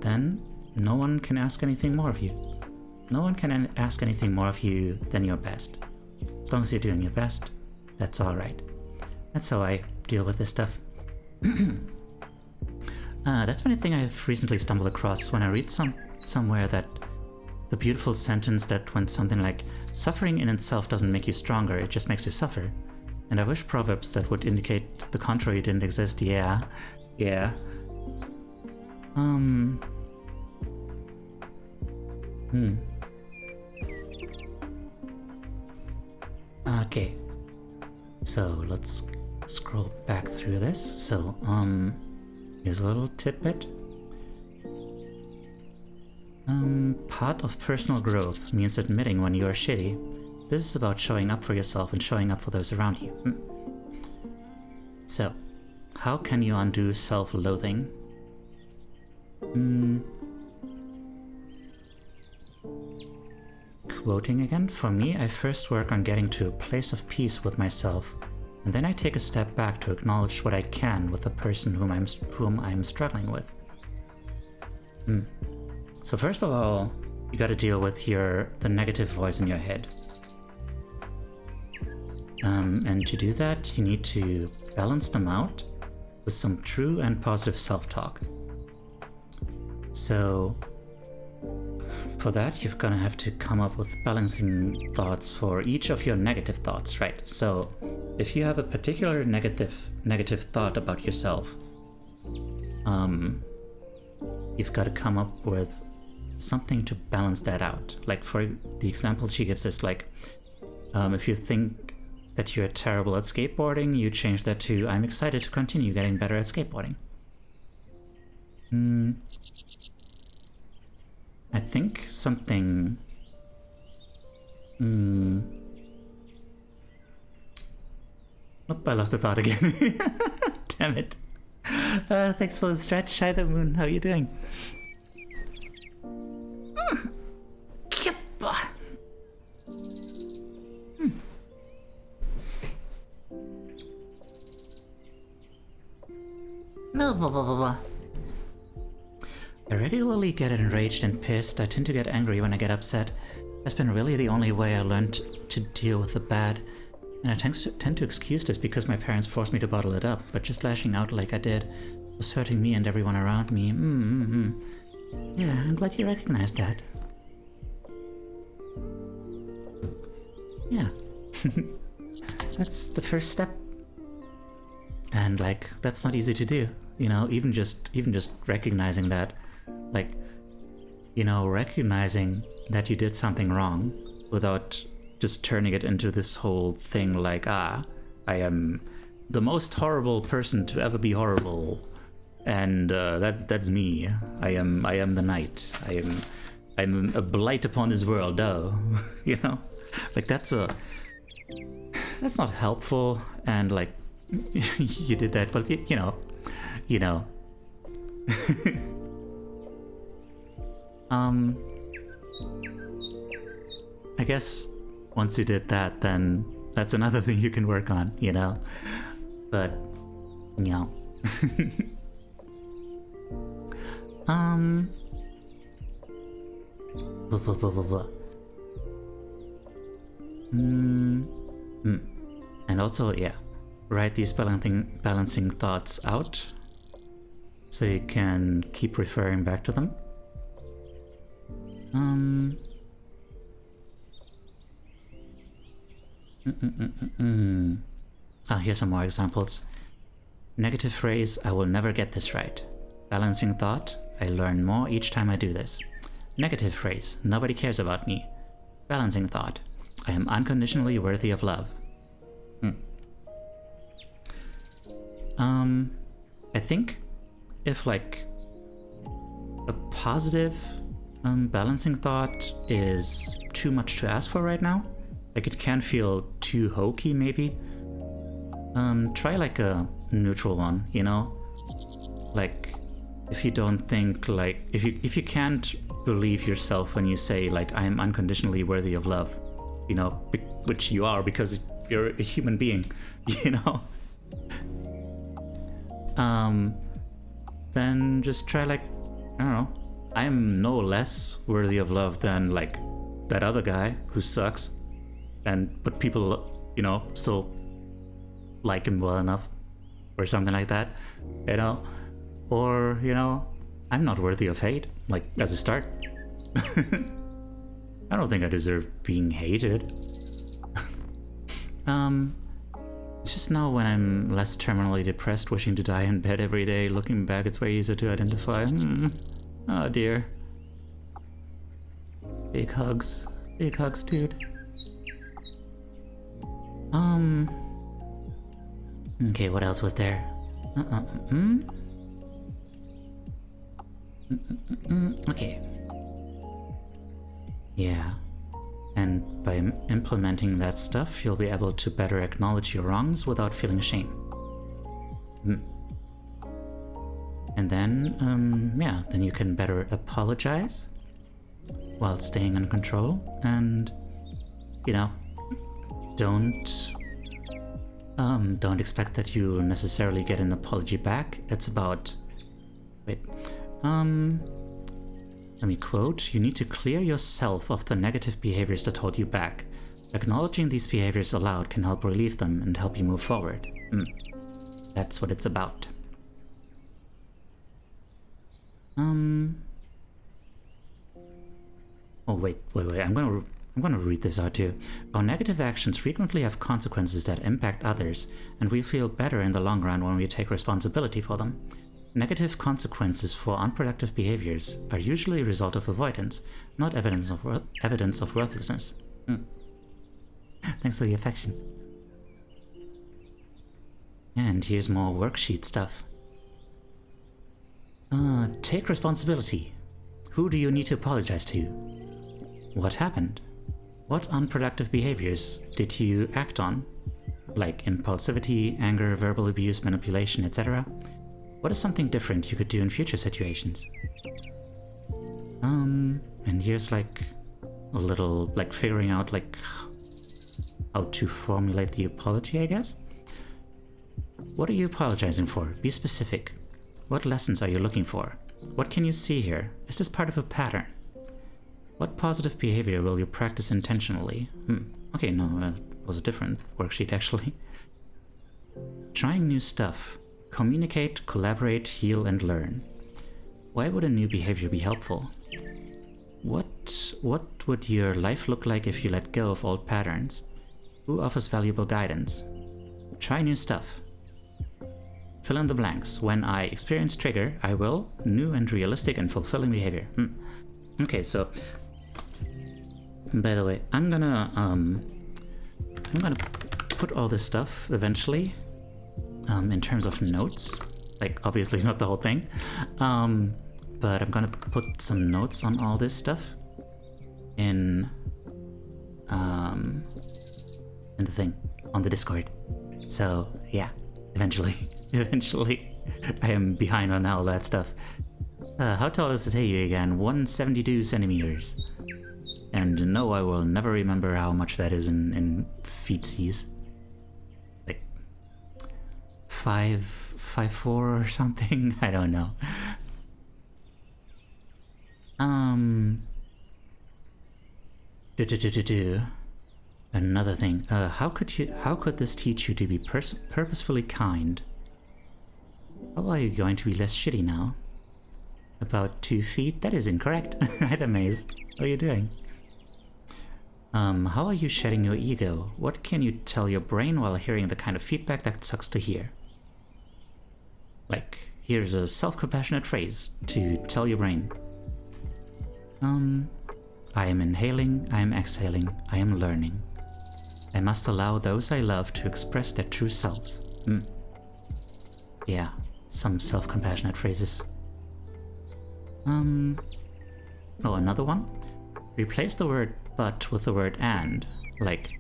Then no one can ask anything more of you. No one can ask anything more of you than your best. As long as you're doing your best, that's all right. That's how I deal with this stuff. That's been a thing I've recently stumbled across when I read somewhere that the beautiful sentence that went something like, "Suffering in itself doesn't make you stronger, it just makes you suffer." And I wish proverbs that would indicate the contrary didn't exist. Yeah. Okay. So let's scroll back through this. So, here's a little tidbit. Part of personal growth means admitting when you are shitty. This is about showing up for yourself and showing up for those around you. So, how can you undo self-loathing? Quoting again, for me, I first work on getting to a place of peace with myself, and then I take a step back to acknowledge what I can with the person whom I'm struggling with. So first of all, you gotta deal with the negative voice in your head. And to do that, you need to balance them out with some true and positive self-talk. So for that, you're gonna have to come up with balancing thoughts for each of your negative thoughts, right? So if you have a particular negative thought about yourself, you've got to come up with something to balance that out. Like, for the example she gives is like, if you think that you're terrible at skateboarding, you change that to, "I'm excited to continue getting better at skateboarding." I think something... Oop, I lost the thought again. Damn it. Thanks for the stretch, Shy the Moon. How are you doing? I regularly get enraged and pissed. I tend to get angry when I get upset. That's been really the only way I learned to deal with the bad. And I tend to excuse this because my parents forced me to bottle it up, but just lashing out like I did was hurting me and everyone around me. Yeah, I'm glad you recognized that. Yeah. That's the first step. And like, that's not easy to do, you know, even just recognizing that, like, you know, recognizing that you did something wrong without just turning it into this whole thing like, I am the most horrible person to ever be horrible, and that's me. I am the night. I'm a blight upon this world, though. You know, like that's not helpful, and like you did that, but you know. I guess once you did that, then that's another thing you can work on, you know? But, you know. Blah, blah, blah, blah, blah. And also, yeah, write these balancing thoughts out so you can keep referring back to them. Here's some more examples. Negative phrase, I will never get this right. Balancing thought, I learn more each time I do this. Negative phrase, nobody cares about me. Balancing thought, I am unconditionally worthy of love. I think if like a positive balancing thought is too much to ask for right now, like it can feel too hokey maybe, try like a neutral one, you know? Like if you don't think like, if you can't believe yourself when you say like I am unconditionally worthy of love, you know, which you are because you're a human being, you know? Then just try like, I don't know, I am no less worthy of love than like that other guy who sucks, but people, you know, still like him well enough or something like that, you know? Or, you know, I'm not worthy of hate, like as a start. I don't think I deserve being hated. It's just now when I'm less terminally depressed, wishing to die in bed every day, looking back, it's way easier to identify. Oh dear. Big hugs, dude. Okay, what else was there? Okay. Yeah. And by implementing that stuff, you'll be able to better acknowledge your wrongs without feeling shame. And then, yeah, then you can better apologize while staying in control, and, you know, don't expect that you'll necessarily get an apology back. It's about, let me quote, you need to clear yourself of the negative behaviors that hold you back. Acknowledging these behaviors aloud can help relieve them and help you move forward. That's what it's about. Oh wait, I'm gonna read this out too. Our negative actions frequently have consequences that impact others, and we feel better in the long run when we take responsibility for them. Negative consequences for unproductive behaviors are usually a result of avoidance, not evidence of worthlessness. Thanks for the affection. And here's more worksheet stuff. Take responsibility. Who do you need to apologize to? What happened? What unproductive behaviors did you act on? Like impulsivity, anger, verbal abuse, manipulation, etc. What is something different you could do in future situations? And here's like a little, like figuring out like how to formulate the apology, I guess? What are you apologizing for? Be specific. What lessons are you looking for? What can you see here? Is this part of a pattern? What positive behavior will you practice intentionally? Okay, no, that was a different worksheet actually. Trying new stuff. Communicate, collaborate, heal, and learn. Why would a new behavior be helpful? What would your life look like if you let go of old patterns? Who offers valuable guidance? Try new stuff. Fill in the blanks. When I experience trigger, I will. New and realistic and fulfilling behavior. Okay, so by the way, I'm gonna put all this stuff eventually in terms of notes. Like obviously not the whole thing, but I'm gonna put some notes on all this stuff in the thing on the Discord. So yeah, eventually I am behind on all that stuff. How tall is the Teiyu again? 172 centimeters. And no, I will never remember how much that is in feetsies. Like 5'4" or something. I don't know. Another thing. How could this teach you to be purposefully kind? How are you going to be less shitty now? About 2 feet? That is incorrect. Right, Amaze? What are you doing? How are you shedding your ego? What can you tell your brain while hearing the kind of feedback that sucks to hear? Like, here's a self-compassionate phrase to tell your brain. I am inhaling, I am exhaling, I am learning. I must allow those I love to express their true selves. Yeah, some self-compassionate phrases. Oh, another one? Replace the word but with the word and. Like,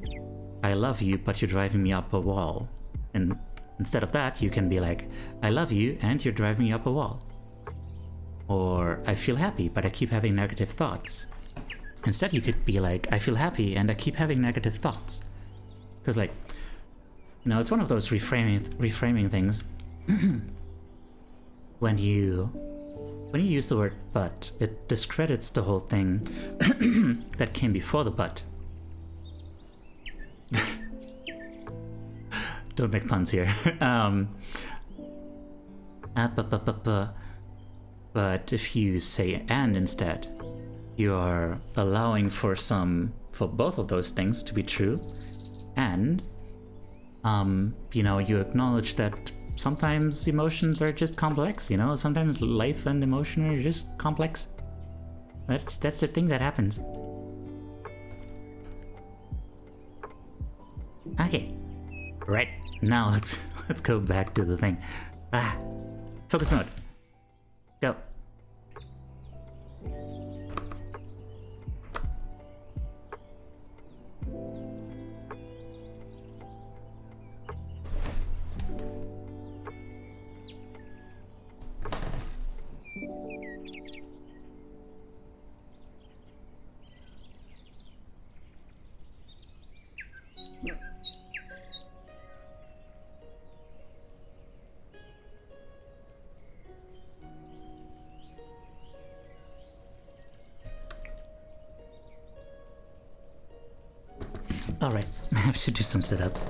I love you, but you're driving me up a wall. And instead of that, you can be like, I love you, and you're driving me up a wall. Or, I feel happy, but I keep having negative thoughts. Instead, you could be like, I feel happy, and I keep having negative thoughts. Because, like, you know, it's one of those reframing things. When you use the word but, it discredits the whole thing that came before the but. Don't make puns here. But if you say and instead, you are allowing for both of those things to be true, and you know, you acknowledge that sometimes emotions are just complex, you know? Sometimes life and emotion are just complex. That's the thing that happens. Okay. Right. Now let's go back to the thing. Focus mode. Go. Alright, I have to do some sit-ups.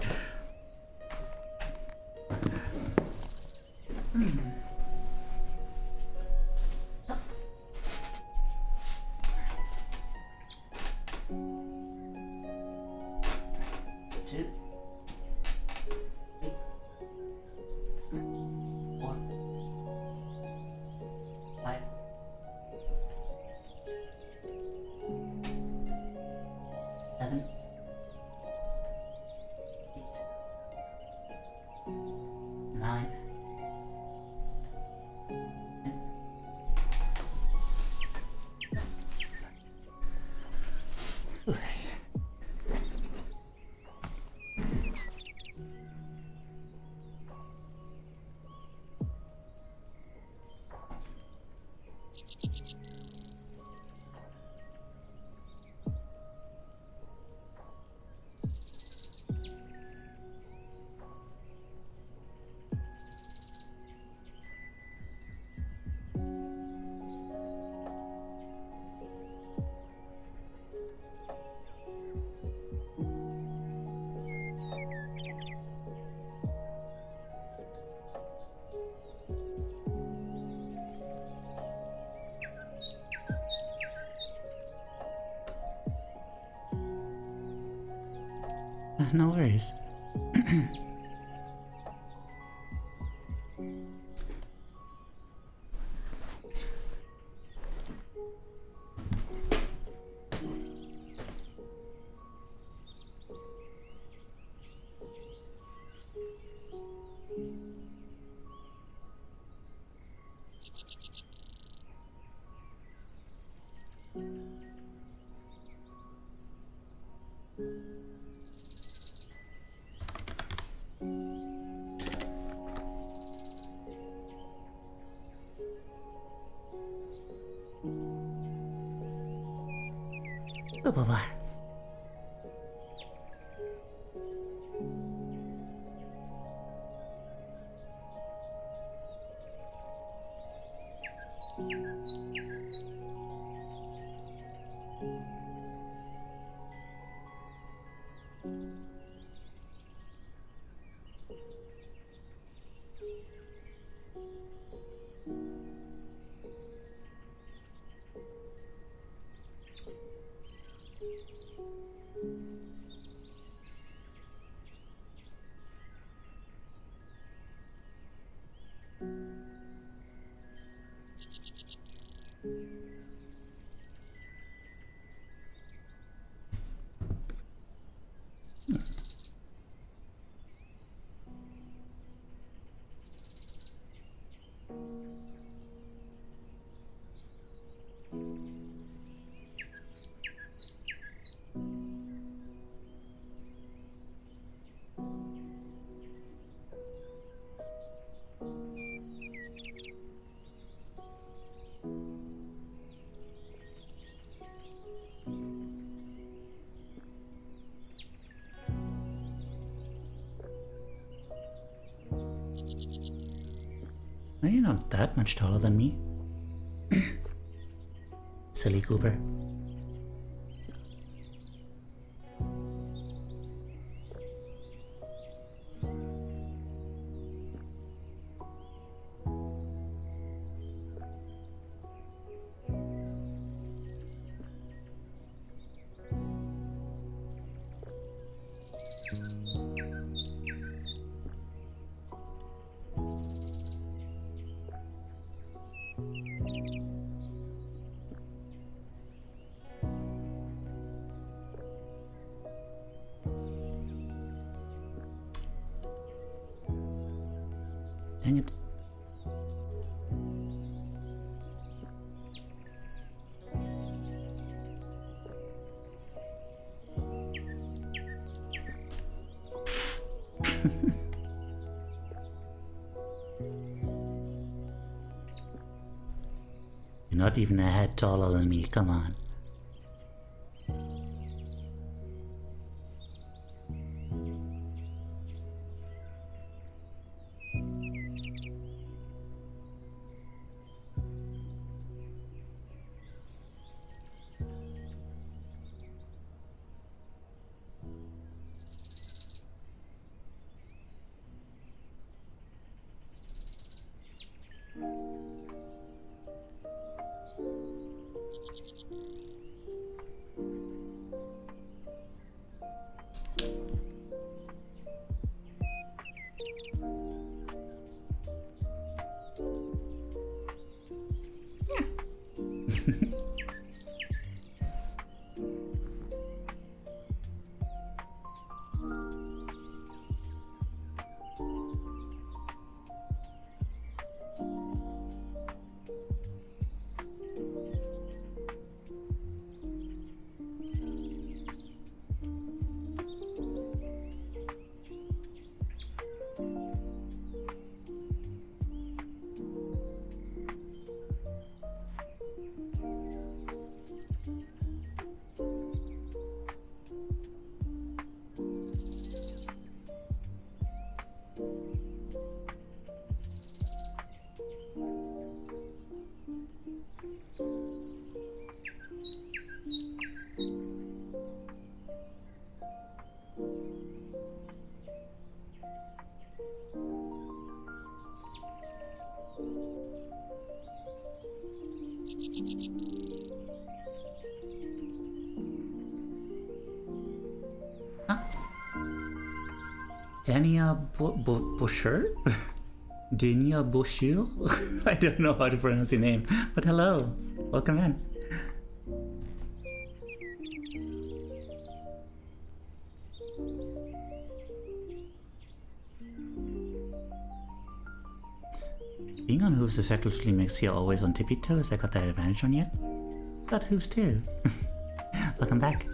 No worries. Bye-bye. Well, you're not that much taller than me. Silly Cooper. Dang it. You're not even a head taller than me, come on. Dania Boucher? Dania Boucher? I don't know how to pronounce your name, but hello. Welcome in. Being on hooves effectively makes you always on tippy toes. I got that advantage on you. Got hooves too. Welcome back.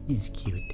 He's cute.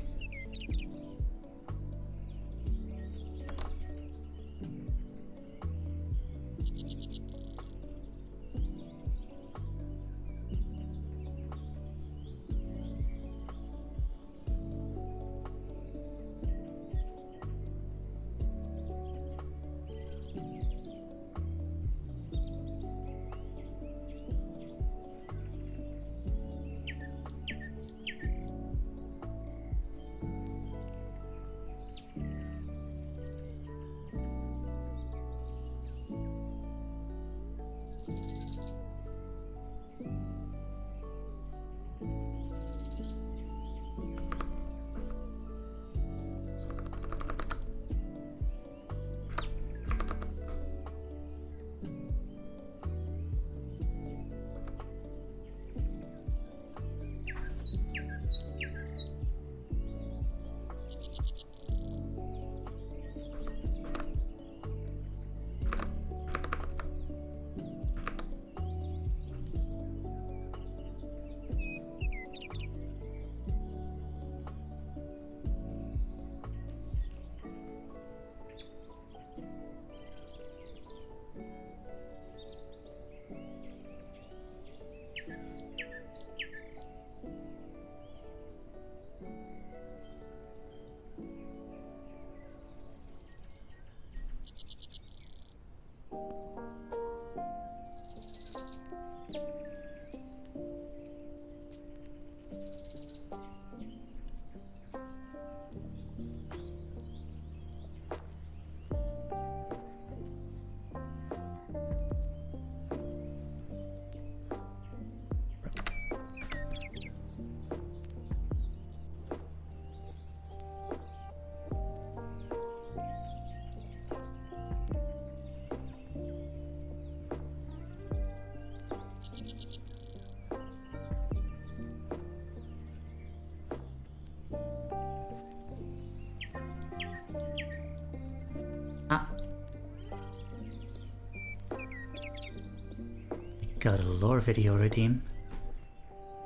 Got a lore video redeem.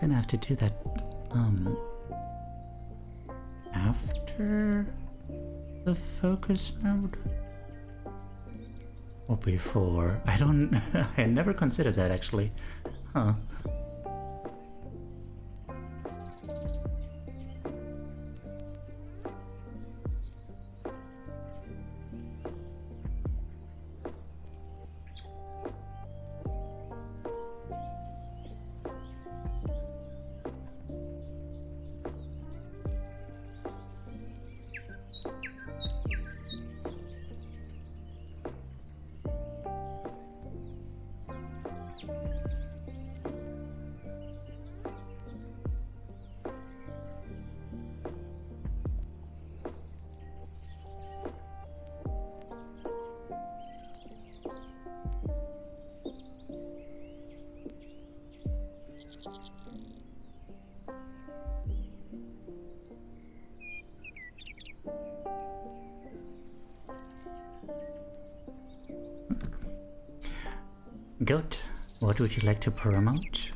Gonna have to do that, after the focus mode? Or before? I don't... I never considered that, actually. Huh. Goat, what would you like to promote?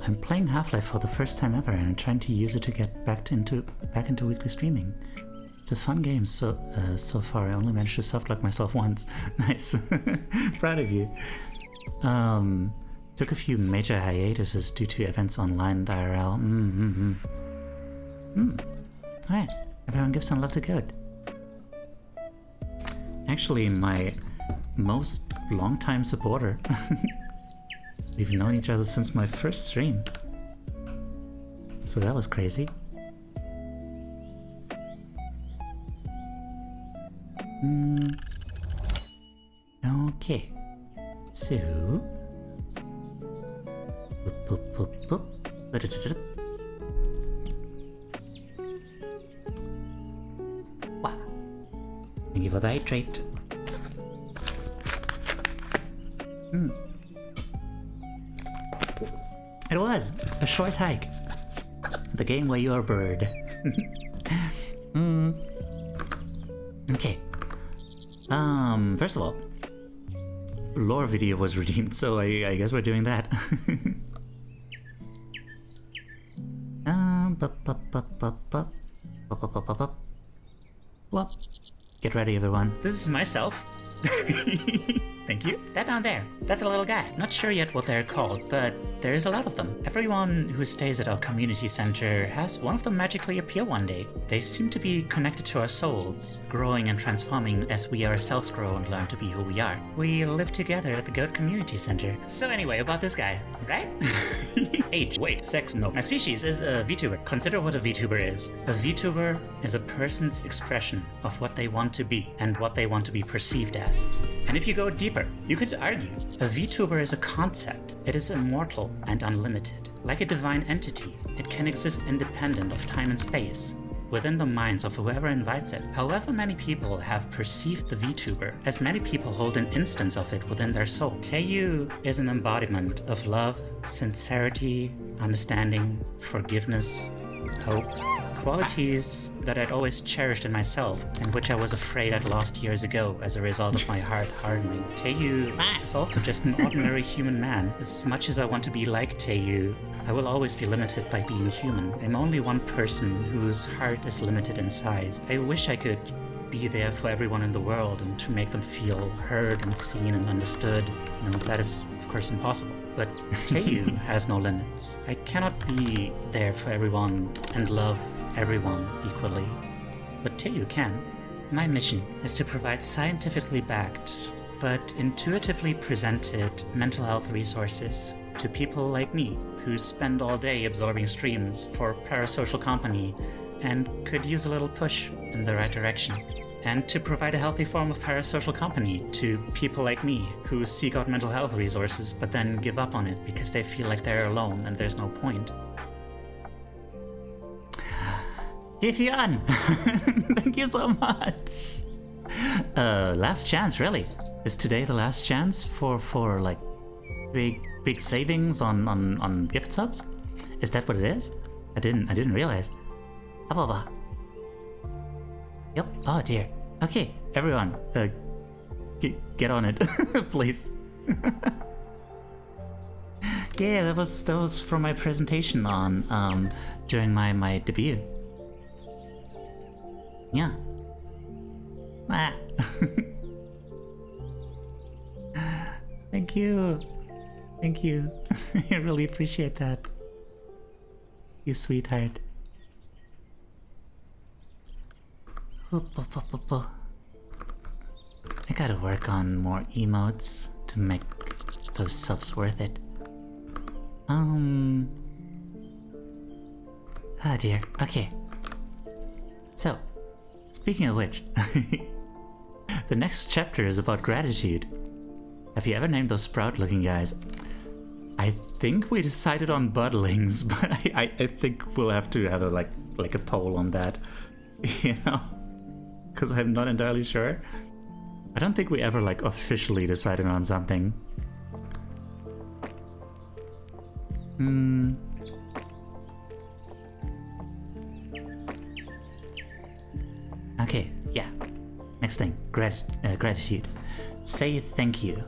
I'm playing Half-Life for the first time ever, and I'm trying to use it to get back into weekly streaming. It's a fun game. So far I only managed to softlock myself once. Nice. Proud of you. Took a few major hiatuses due to events online and IRL. Alright, everyone give some love to Goat. Actually, my most long-time supporter. We've known each other since my first stream. So that was crazy. Okay. So... Wow. Thank you for the hydrate. It was a short hike. The game where you're a bird. Okay. First of all, lore video was redeemed, so I guess we're doing that. Well, get ready, everyone. This is myself. Thank you. That down there, that's a little guy. Not sure yet what they're called, but there's a lot of them. Everyone who stays at our community center has one of them magically appear one day. They seem to be connected to our souls, growing and transforming as we ourselves grow and learn to be who we are. We live together at the Goat Community Center. So anyway, about this guy, right? Age, weight, sex, no. My species is a VTuber. Consider what a VTuber is. A VTuber is a person's expression of what they want to be and what they want to be perceived as. And if you go deeper, you could argue a VTuber is a concept. It is immortal and unlimited. Like a divine entity, it can exist independent of time and space, within the minds of whoever invites it. However many people have perceived the VTuber, as many people hold an instance of it within their soul. Teiyu is an embodiment of love, sincerity, understanding, forgiveness, hope. Qualities that I'd always cherished in myself, and which I was afraid I'd lost years ago as a result of my heart hardening. Teiyu is also just an ordinary human man. As much as I want to be like Teiyu, I will always be limited by being human. I'm only one person whose heart is limited in size. I wish I could be there for everyone in the world and to make them feel heard and seen and understood. You know, that is, of course, impossible. But Teiyu has no limits. I cannot be there for everyone and love everyone equally, but Teiyu can. My mission is to provide scientifically backed, but intuitively presented mental health resources to people like me, who spend all day absorbing streams for parasocial company and could use a little push in the right direction. And to provide a healthy form of parasocial company to people like me who seek out mental health resources but then give up on it because they feel like they're alone and there's no point. Gifyan! Thank you so much! Last chance, really. Is today the last chance for like big savings on gift subs? Is that what it is? I didn't realize. Ababa. Yep. Oh dear. Okay, everyone, get on it, please. Yeah, that was from my presentation on during my debut. Yeah. Ah. Thank you. Thank you. I really appreciate that. You sweetheart. I gotta work on more emotes to make those subs worth it. Ah dear. Okay. So, speaking of which, The next chapter is about gratitude. Have you ever named those sprout-looking guys? I think we decided on buddlings, but I think we'll have to have a like a poll on that, you know, because I'm not entirely sure. I don't think we ever like officially decided on something. Okay, yeah. Next thing, gratitude. Say thank you.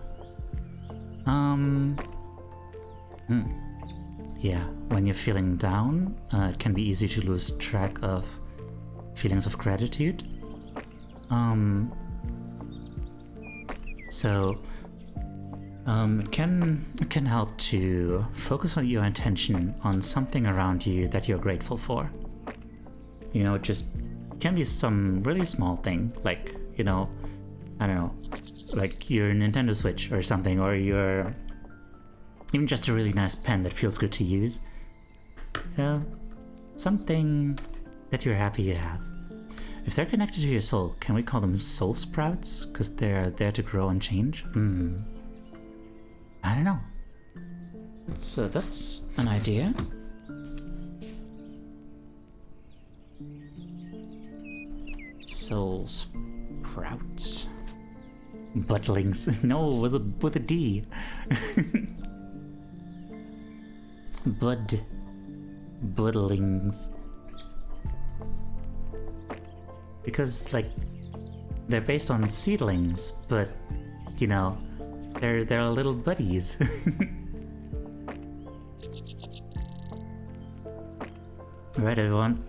Yeah, when you're feeling down, it can be easy to lose track of feelings of gratitude. So it can help to focus on your attention on something around you that you're grateful for. You know, just can be some really small thing, like, you know, I don't know, like your Nintendo Switch or something, or your even just a really nice pen that feels good to use. Something that you're happy you have. If they're connected to your soul, can we call them soul sprouts? Because they're there to grow and change? I don't know. So that's an idea. Soul sprouts. Buddlings. No, with a D. Buddlings. Because like they're based on seedlings, but you know, they're little buddies. Alright everyone,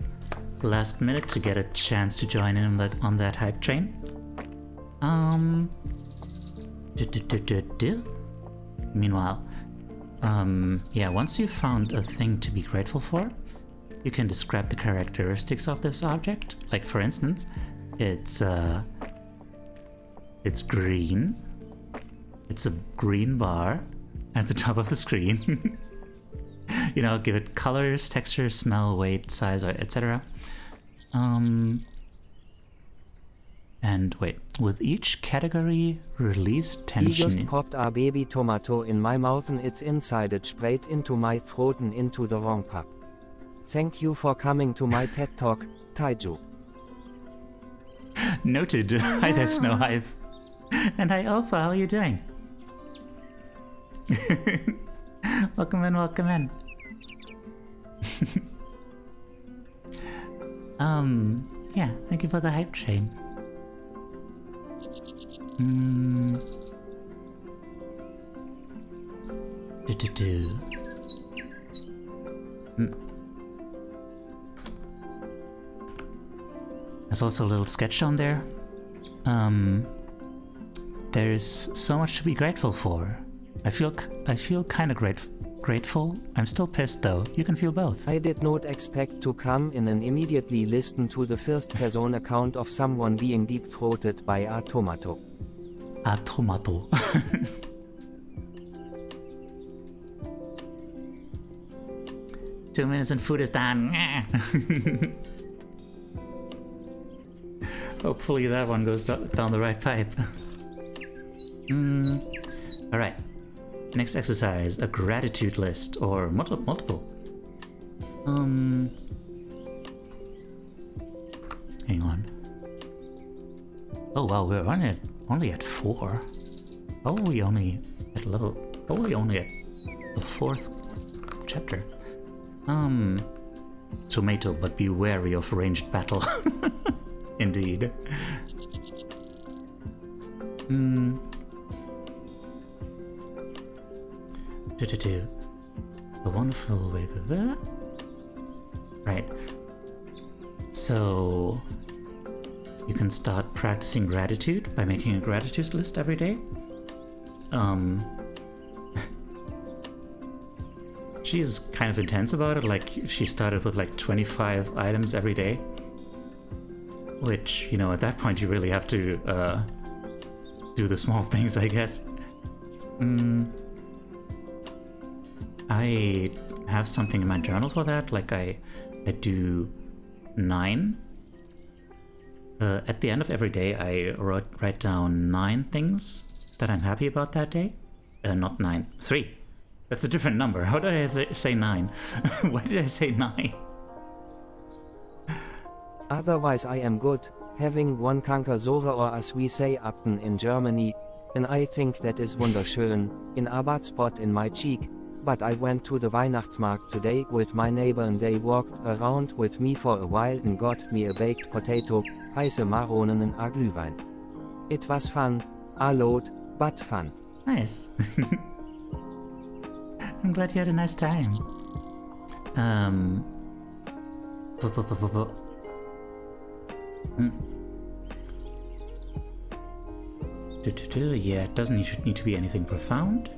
last minute to get a chance to join in on that hype train. Meanwhile, yeah, once you've found a thing to be grateful for, you can describe the characteristics of this object. Like for instance, it's green. It's a green bar at the top of the screen. You know, give it colors, texture, smell, weight, size, etc. And wait, with each category, release I tension. just popped a baby tomato in my mouth and it's inside it sprayed into my throat and into the wrong pub. Thank you for coming to my TED Talk, Teiyu. Noted. Hi there, Snowhive. And hi, Alpha, how are you doing? Welcome in, welcome in. Yeah, thank you for the hype train. There's also a little sketch on there. There's so much to be grateful for. I feel kind of grateful. I'm still pissed though. You can feel both. I did not expect to come in and immediately listen to the first person account of someone being deep-throated by a tomato. A tomato. 2 minutes and food is done. Hopefully that one goes down the right pipe. Alright. Next exercise, a gratitude list, or multiple. Hang on. Oh wow, we're only at 4. Oh, we only at level. Oh, we only at the 4th chapter. Tomato, but be wary of ranged battle. Indeed. A wonderful way. Right. So you can start practicing gratitude by making a gratitude list every day. She's kind of intense about it. Like she started with like 25 items every day, which, you know, at that point you really have to do the small things, I guess. I have something in my journal for that. Like I do 9 At the end of every day, I write down 9 things that I'm happy about that day. Not 9, 3. That's a different number. How did I say 9? Why did I say 9? Otherwise I am good, having one Kankersäure or as we say Apten in Germany, and I think that is wunderschön, in Arbeitsspot in my cheek, but I went to the Weihnachtsmarkt today with my neighbor and they walked around with me for a while and got me a baked potato, heiße Maronen and a Glühwein. It was fun, a lot, but fun. Nice. I'm glad you had a nice time. Yeah, it doesn't need to be anything profound.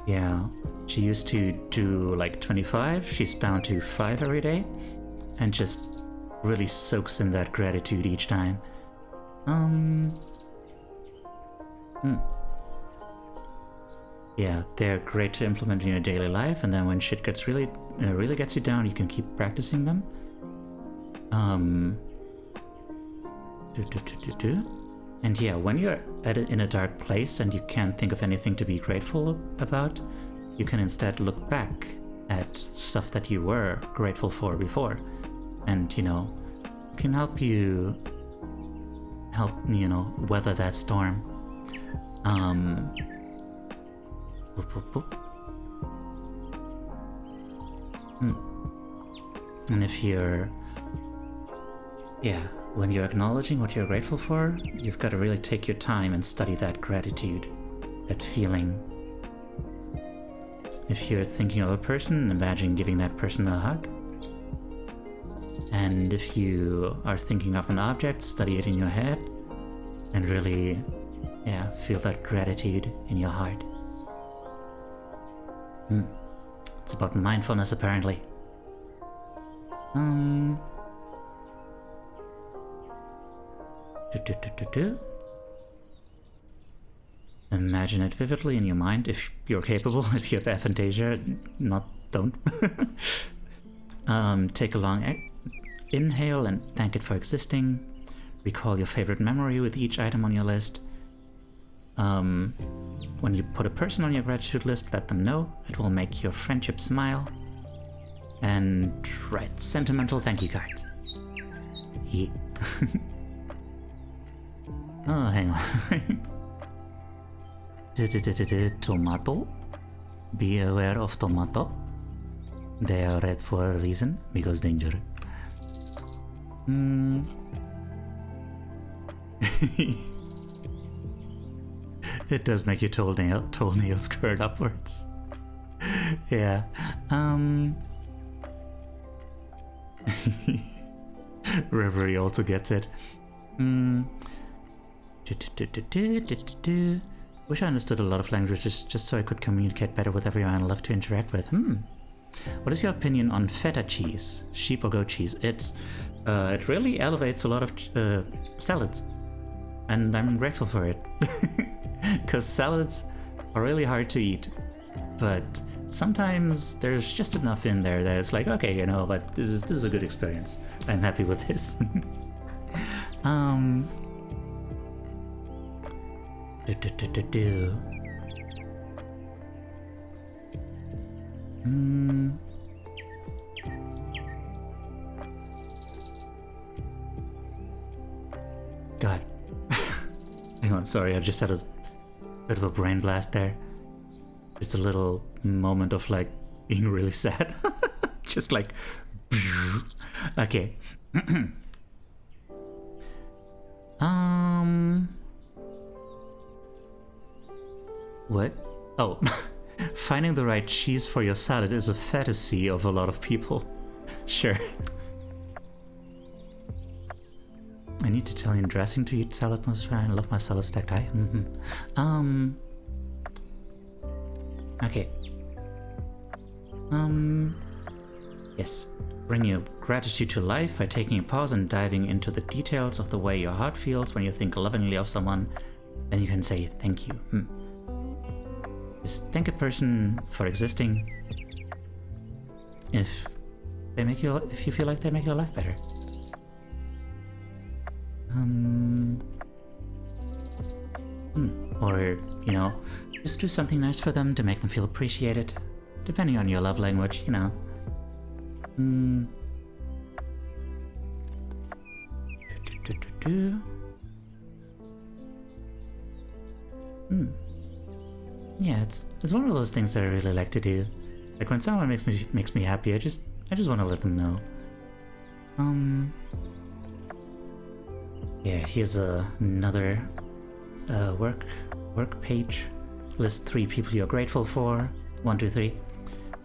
Yeah, she used to do like 25, she's down to 5 every day, and just really soaks in that gratitude each time. Yeah, they're great to implement in your daily life, and then when shit gets really gets you down, you can keep practicing them. And yeah, when you're in a dark place and you can't think of anything to be grateful about, you can instead look back at stuff that you were grateful for before, and can help you weather that storm. And if when you're acknowledging what you're grateful for, you've got to really take your time and study that gratitude, that feeling. If you're thinking of a person, imagine giving that person a hug. And if you are thinking of an object, study it in your head and really, feel that gratitude in your heart. It's about mindfulness, apparently. Imagine it vividly in your mind, if you're capable. If you have aphantasia, don't. Take a long inhale and thank it for existing. Recall your favorite memory with each item on your list. When you put a person on your gratitude list, let them know. It will make your friendship smile. And write sentimental thank you cards. Yeah. Oh, hang on. Tomato. Be aware of tomato. They are red for a reason, because danger. It does make your toenails curl upwards. Yeah. Reverie also gets it. Wish I understood a lot of languages just so I could communicate better with everyone I love to interact with. What is your opinion on feta cheese? Sheep or goat cheese? It really elevates a lot of salads. And I'm grateful for it. Because salads are really hard to eat. But sometimes there's just enough in there that it's like, okay, but this is a good experience. I'm happy with this. God. Hang on, sorry, I just had a bit of a brain blast there. Just a little moment of being really sad. Just okay. What? Oh, finding the right cheese for your salad is a fantasy of a lot of people. Sure. I need Italian dressing to eat salad most of the time. I love my salad stacked high. Okay. Yes. Bring your gratitude to life by taking a pause and diving into the details of the way your heart feels when you think lovingly of someone. Then you can say thank you. Just thank a person for existing. if you feel like they make your life better. Or, you know, just do something nice for them to make them feel appreciated, depending on your love language, you know. Yeah, it's one of those things that I really like to do. Like when someone makes me happy, I just want to let them know. Yeah, here's another work page. List 3 people you're grateful for. 1, 2, 3.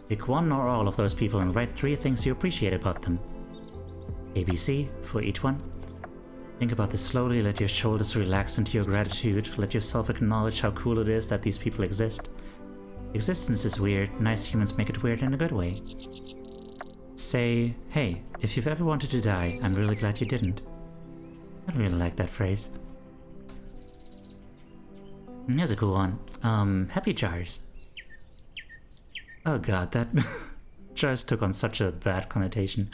Pick one or all of those people and write 3 things you appreciate about them. ABC for each one. Think about this slowly, let your shoulders relax into your gratitude, let yourself acknowledge how cool it is that these people exist. Existence is weird, nice humans make it weird in a good way. Say, hey, if you've ever wanted to die, I'm really glad you didn't. I really like that phrase. Here's a cool one. Happy jars. Oh god, that jars took on such a bad connotation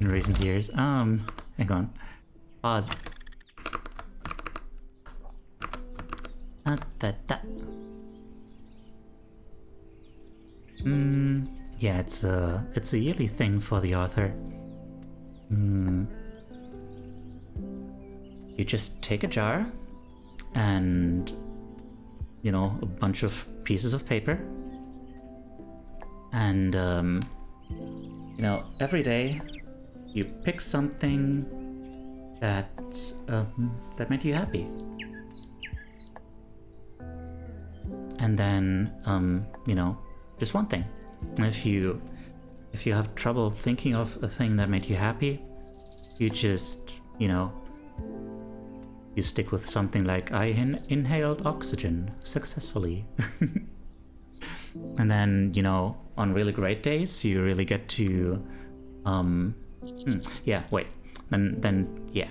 in recent years. Hang on. Pause. Yeah, it's a yearly thing for the author. You just take a jar and, you know, a bunch of pieces of paper, and you know, every day you pick something that made you happy, and then you know, just one thing. If you have trouble thinking of a thing that made you happy, you just, you know, you stick with something like I inhaled oxygen successfully. And then, you know, on really great days you really get to yeah, wait. Then yeah.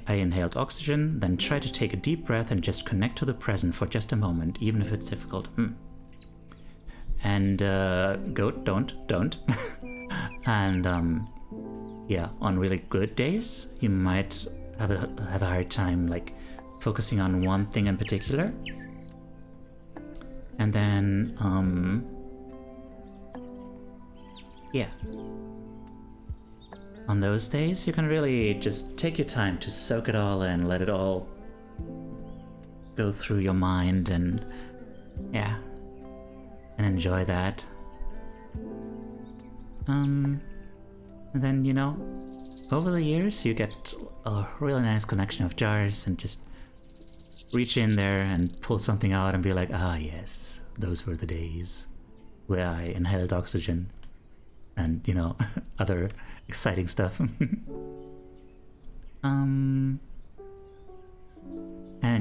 I inhaled oxygen, then try to take a deep breath and just connect to the present for just a moment, even if it's difficult. And don't. And yeah, on really good days, you might have a hard time like focusing on one thing in particular. And then yeah. On those days, you can really just take your time to soak it all in, let it all go through your mind, and yeah, and enjoy that. And then, you know, over the years, you get a really nice collection of jars and just reach in there and pull something out and be like, ah, yes, those were the days where I inhaled oxygen and, you know, other exciting stuff. And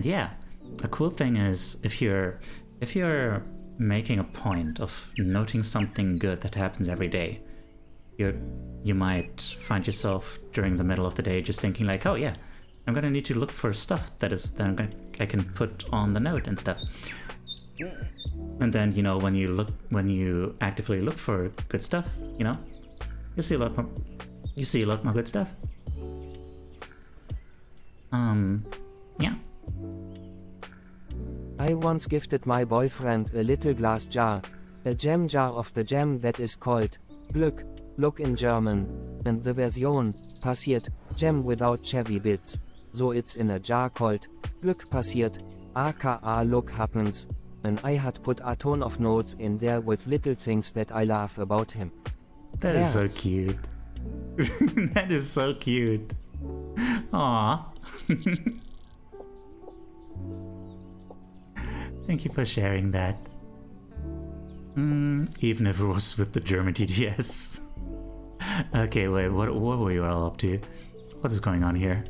yeah, a cool thing is if you're making a point of noting something good that happens every day, you might find yourself during the middle of the day just thinking like, oh yeah, I'm gonna need to look for stuff that I can put on the note and stuff. And then, you know, when you actively look for good stuff, you know, you see a lot more good stuff. Yeah. I once gifted my boyfriend a little glass jar, a jam jar of the jam that is called Glück, look in German, and the version passiert, jam without cherry bits, so it's in a jar called Glück passiert, aka look happens, and I had put a ton of notes in there with little things that I love about him. That is so cute. That is so cute. Aww. Thank you for sharing that. Even if it was with the German TDS. Okay, wait, what were you all up to? What is going on here?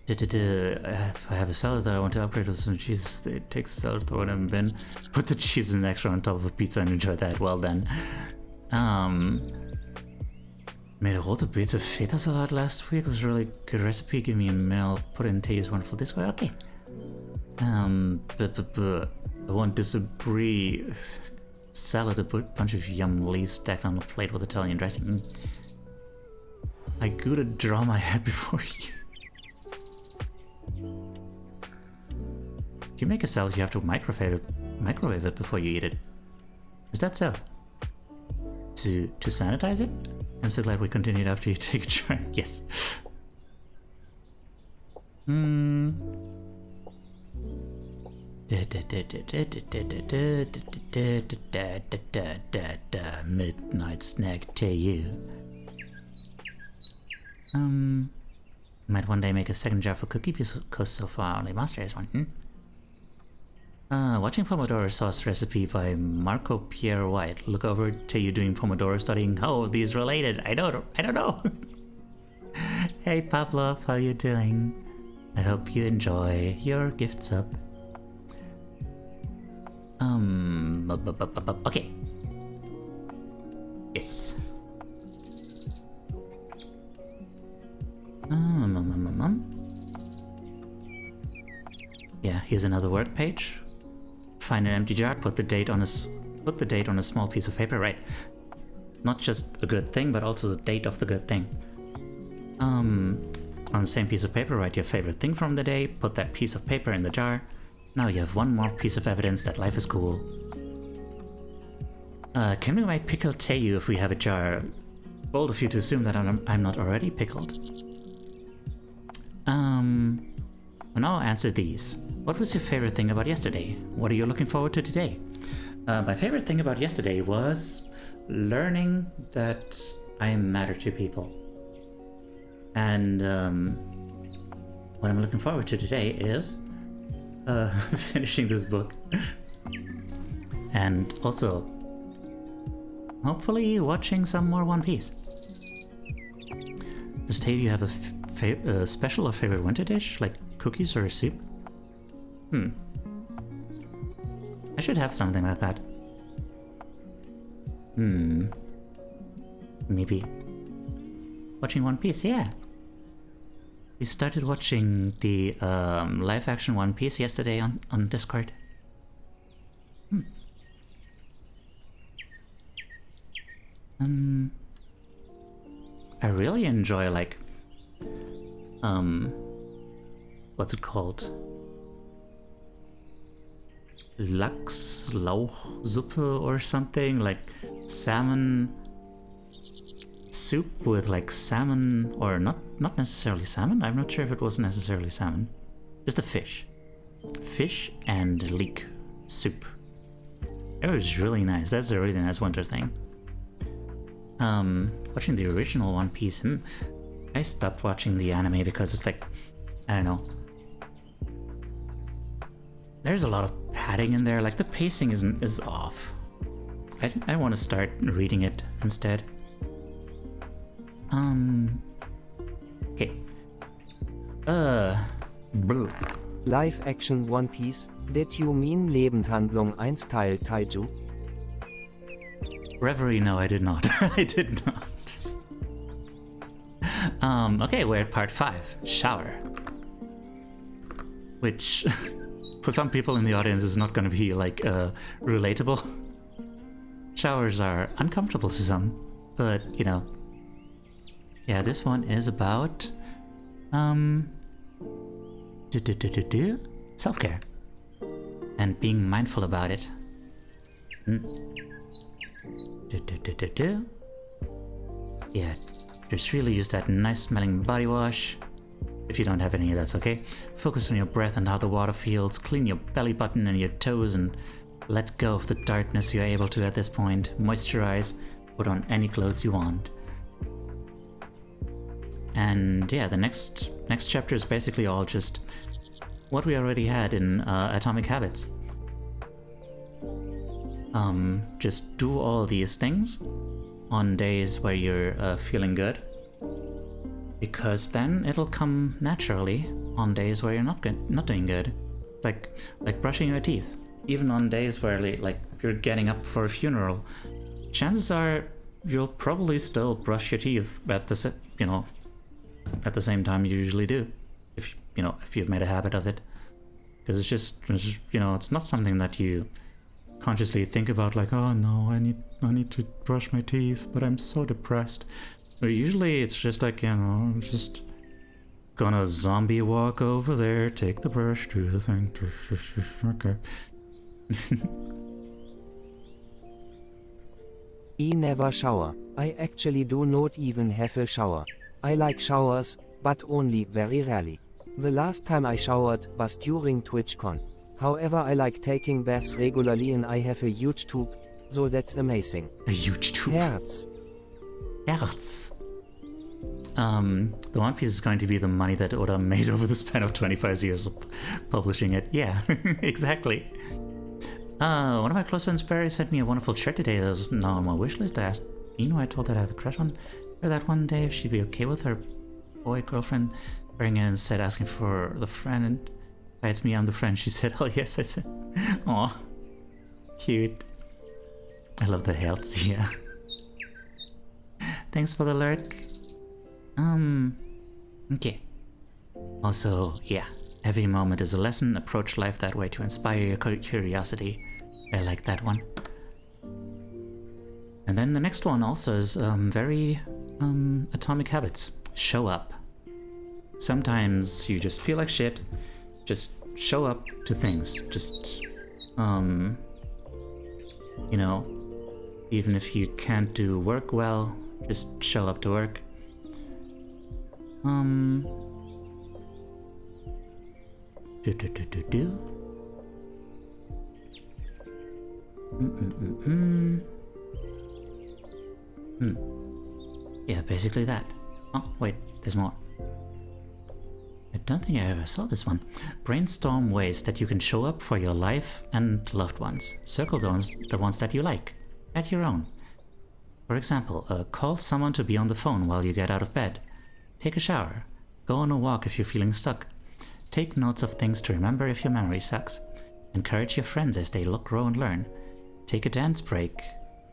If I have a salad that I want to upgrade with some cheese, take the salad, throw it in a bin, put the cheese and extra on top of a pizza and enjoy that. Well then. Made a rote beete feta salad last week. It was a really good recipe. Give me a mail, put it in Teiju's wonderful this way. Okay. I won't disagree. salad, a bunch of yum leaves stacked on a plate with Italian dressing. I gotta draw my head before you. If you make a salad, you have to microwave it before you eat it. Is that so? To sanitize it? I'm so glad we continued after you take a try. Yes. Midnight snack Teiyu. Might one day make a second jar for cookie because so far only master has one. Watching Pomodoro sauce recipe by Marco Pierre White. Look over to you doing Pomodoro studying how these related. I don't know. Hey Pavlov, how you doing? I hope you enjoy your gift sub. Okay. Yes. Yeah, here's another work page. Find an empty jar, put the date on a small piece of paper, right? Not just a good thing, but also the date of the good thing. On the same piece of paper, write your favorite thing from the day, put that piece of paper in the jar. Now you have one more piece of evidence that life is cool. Can we make pickled Teiyu if we have a jar? Bold of you to assume that I'm not already pickled. Well, now answer these. What was your favorite thing about yesterday? What are you looking forward to today? My favorite thing about yesterday was learning that I matter to people. And what I'm looking forward to today is finishing this book. And also, hopefully watching some more One Piece. Does Teiyu have a special or favorite winter dish, like cookies or soup? I should have something like that. Maybe. Watching One Piece, yeah. We started watching the live action One Piece yesterday on Discord. I really enjoy, like, what's it called? Lachs-Lauchsuppe or something, like salmon soup with like salmon, or not necessarily salmon. I'm not sure if it was necessarily salmon. Just a fish and leek soup. It was really nice. That's a really nice winter thing. Watching the original One Piece, I stopped watching the anime because it's like, I don't know, there's a lot of padding in there, like the pacing is off. I want to start reading it instead. Okay. Live Action One Piece, did you mean Lebendhandlung 1 Teil Teiyu? Reverie, no, I did not. I did not. Okay, we're at part 5, shower. Which, for some people in the audience, is not gonna be, like, relatable. Showers are uncomfortable to some, but, you know. Yeah, this one is about, self-care. And being mindful about it. Yeah, just really use that nice smelling body wash. If you don't have any, that's okay. Focus on your breath and how the water feels. Clean your belly button and your toes and let go of the darkness you're able to at this point. Moisturize, put on any clothes you want. And yeah, the next chapter is basically all just what we already had in Atomic Habits. Just do all these things on days where you're feeling good, because then it'll come naturally on days where you're not doing good. Like brushing your teeth. Even on days where like you're getting up for a funeral, chances are you'll probably still brush your teeth at the same time you usually do, if you've made a habit of it, because it's just it's not something that you consciously think about like, oh no, I need to brush my teeth, but I'm so depressed. But usually it's just like, you know, I'm just gonna zombie walk over there, take the brush, do the thing. Okay. I never shower. I actually do not even have a shower. I like showers, but only very rarely. The last time I showered was during TwitchCon. However, I like taking baths regularly and I have a huge tube, so that's amazing. A huge tube. Herz. Herz. The One Piece is going to be the money that Oda made over the span of 25 years of publishing it. Yeah, exactly. One of my close friends, Barry, sent me a wonderful shirt today that was not on my wish list. I asked, I told her I have a crush on her that one day, if she'd be okay with her girlfriend wearing it, and said, asking for the friend, and it's me, I'm the friend. She said, oh yes. I said, aw, cute. I love the hearts, yeah. Thanks for the lurk. Okay. Also, yeah, every moment is a lesson. Approach life that way to inspire your curiosity. I like that one. And then the next one also is very Atomic Habits. Show up. Sometimes you just feel like shit. Just show up to things. Just, you know, even if you can't do work well, just show up to work. Yeah, basically that. Oh, wait, there's more. I don't think I ever saw this one. Brainstorm ways that you can show up for your life and loved ones. Circle the ones that you like. Add your own. For example, call someone to be on the phone while you get out of bed. Take a shower. Go on a walk if you're feeling stuck. Take notes of things to remember if your memory sucks. Encourage your friends as they grow and learn. Take a dance break.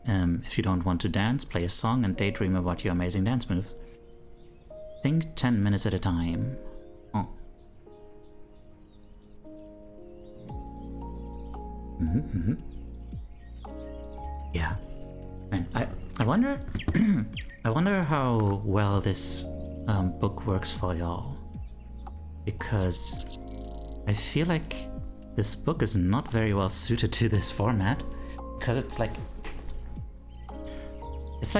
If you don't want to dance, play a song and daydream about your amazing dance moves. Think 10 minutes at a time. Oh. Yeah. And I wonder I wonder how well this book works for y'all, because I feel like this book is not very well suited to this format, because it's like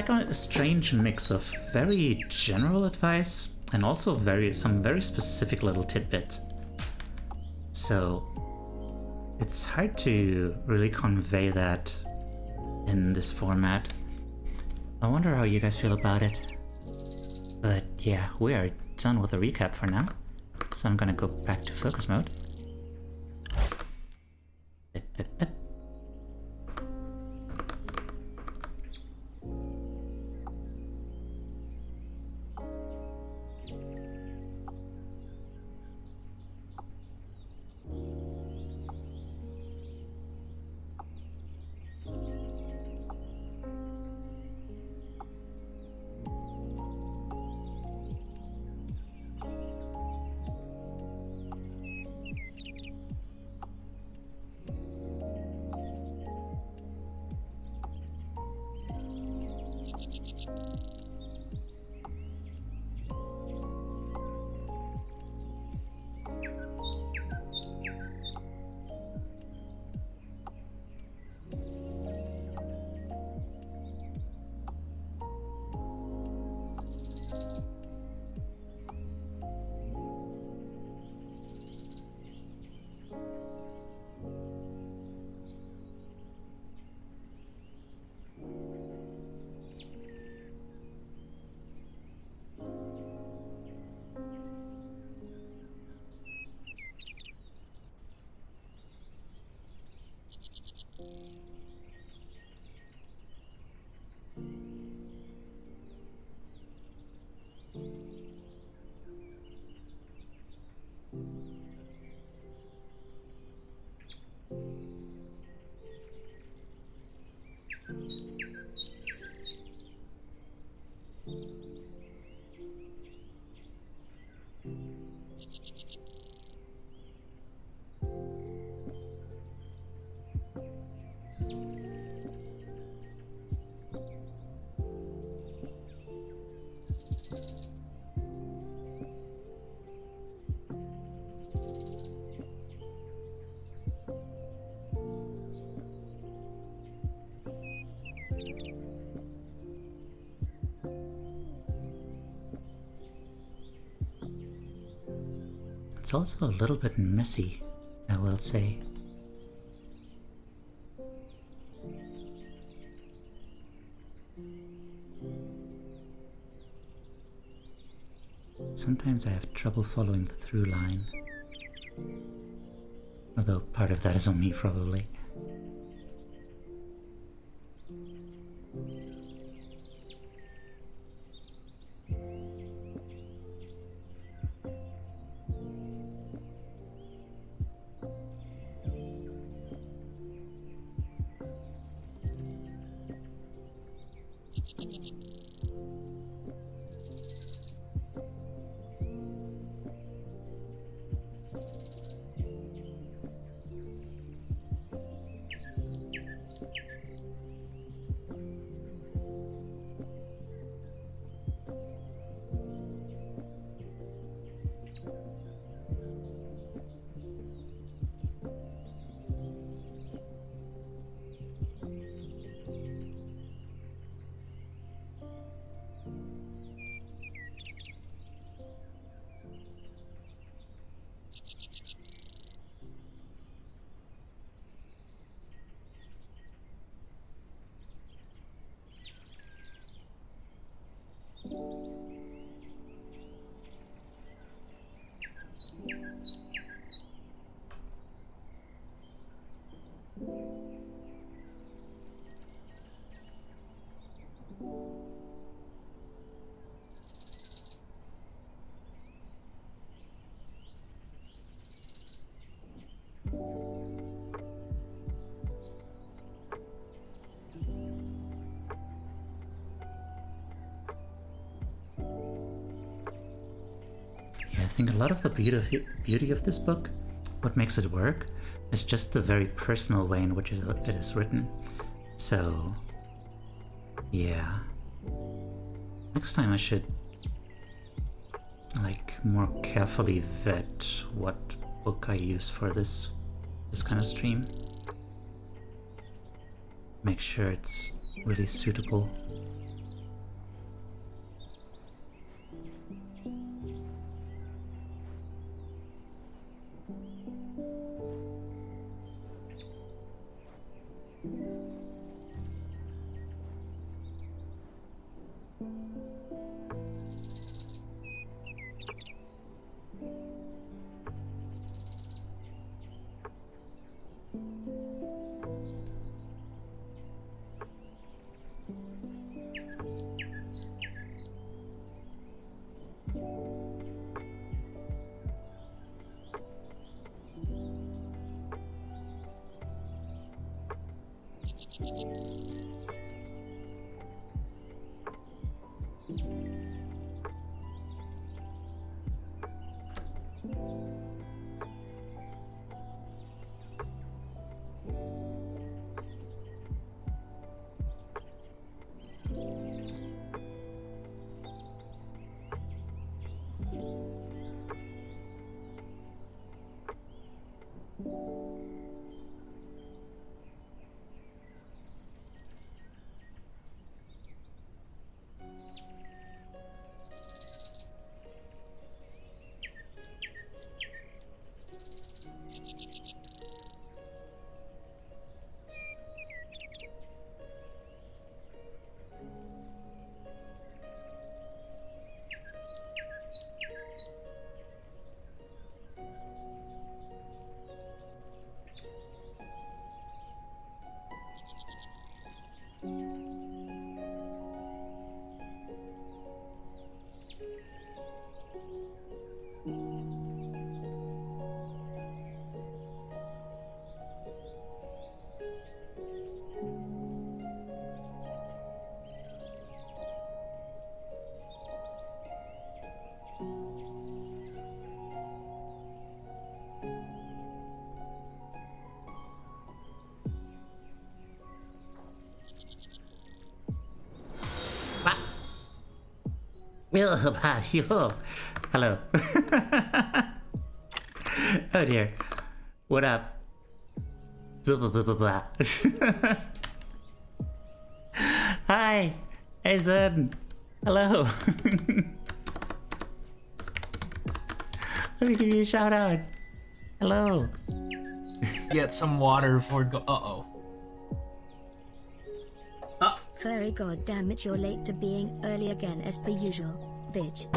a strange mix of very general advice and also some very specific little tidbits. So it's hard to really convey that in this format. I wonder how you guys feel about it. But yeah, we are done with the recap for now. So I'm gonna go back to focus mode. It's also a little bit messy, I will say. Sometimes I have trouble following the through line. Although part of that is on me, probably. I think a lot of the beauty of this book, what makes it work, is just the very personal way in which it is written. So, yeah. Next time I should, like, more carefully vet what book I use for this kind of stream. Make sure it's really suitable. Hello. Oh dear. What up? Blah, blah, blah, blah, blah. Hi. Hey, Zen. Hello. Let me give you a shout out. Hello. Get some water for uh-oh. Furry goddamn it, you're late to being early again as per usual, bitch.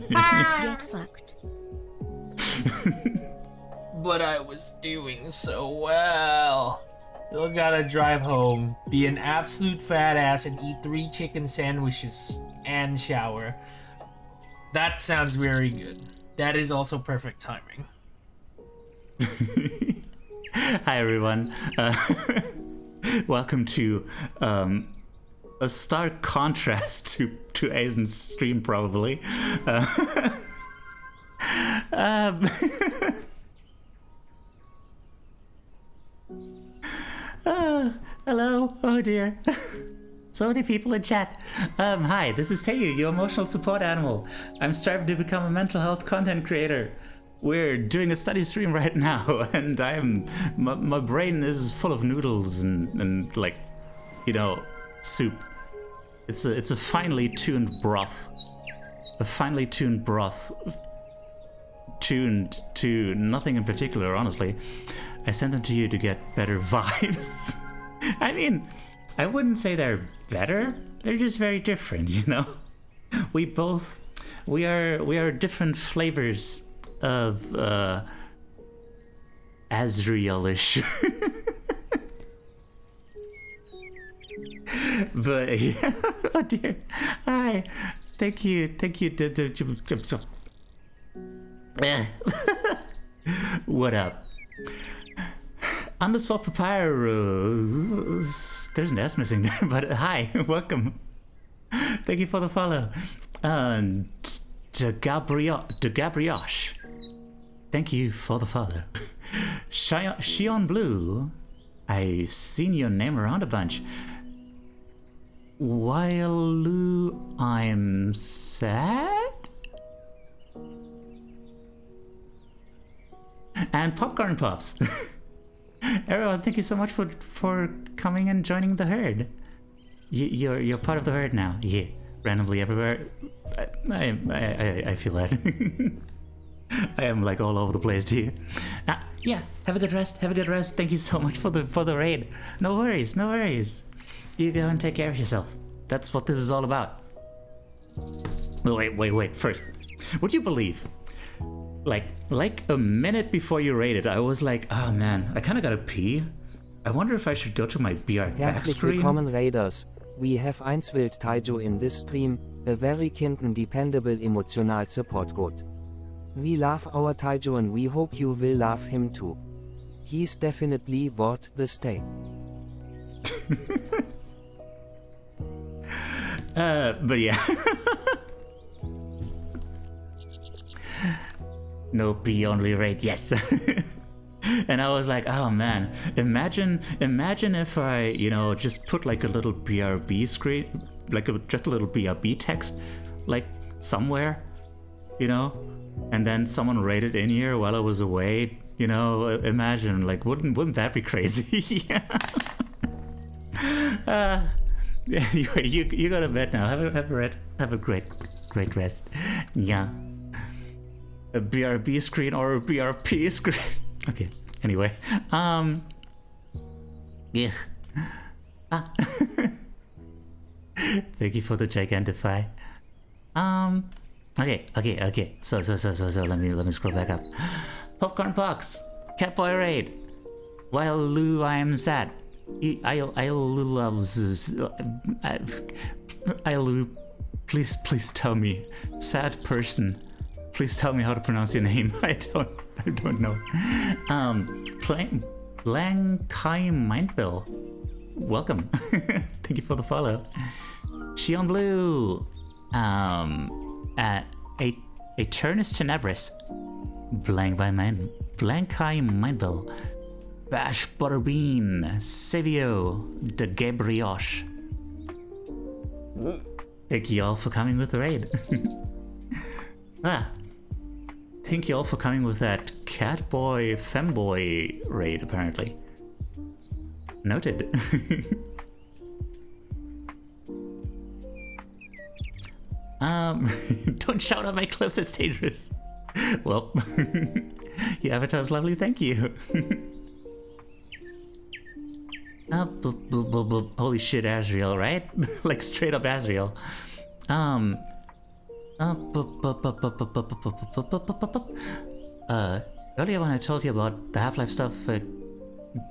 Get fucked. But I was doing so well. Still gotta drive home, be an absolute fat ass, and eat 3 chicken sandwiches and shower. That sounds very good. That is also perfect timing. Hi everyone. Welcome to a stark contrast to Aizen's stream, probably. Hello. Oh dear. So many people in chat. Hi, this is Teiyu, your emotional support animal. I'm striving to become a mental health content creator. We're doing a study stream right now, and my brain is full of noodles and like, you know, soup. It's a finely tuned broth. A finely tuned broth, tuned to nothing in particular, honestly. I sent them to you to get better vibes. I mean, I wouldn't say they're better. They're just very different, you know. We are different flavors of Azraelish. But yeah, oh dear. Hi, thank you. What up? Underscore Papyrus. There's an S missing there, but hi, welcome. Thank you for the follow. De Gabrioche. Thank you for the follow. Shion Blue. I've seen your name around a bunch. While I'm sad? And Popcorn Pops. Everyone, thank you so much for coming and joining the herd. You're part of the herd now. Yeah, randomly everywhere. I feel that. I am like all over the place here. Yeah, have a good rest. Have a good rest. Thank you so much for the raid. No worries, no worries. You go and take care of yourself. That's what this is all about. Wait. First, would you believe? Like a minute before you raided, I was like, oh man, I kind of gotta pee. I wonder if I should go to my BR back Herzlich screen. willkommen Raiders. We have Einswild Taiyu in this stream, a very kind and dependable emotional support god. We love our Taiyu and we hope you will love him too. He's definitely worth the stay. But yeah. No P only raid, yes. And I was like, oh man, imagine if I, you know, just put like a little BRB screen, like just a little BRB text, like somewhere, you know, and then someone raided in here while I was away, you know. Imagine, like, wouldn't that be crazy? Anyway, you go to bed now. Have a great rest. Yeah. A BRB screen or a BRP screen. Okay. Anyway, yeah. Thank you for the gigantify. Okay. So let me scroll back up. Popcorn Pox, Catboy Raid. While Lou, I am sad. Lou, please tell me, sad person. Please tell me how to pronounce your name. I don't know. Blankai Mindbill. Welcome. Thank you for the follow. Shion Blue. Eternus Tenebris. Blankai Mindbill. Bash Butterbean. Savio. De Gabrioche. Thank you all for coming with the raid. Thank you all for coming with that Catboy Femboy raid, apparently. Noted. Don't shout at my clips, it's dangerous. Well, your avatar's lovely, thank you. Holy shit, Asriel, right? Like straight up Asriel. Earlier when I told you about the Half-Life stuff,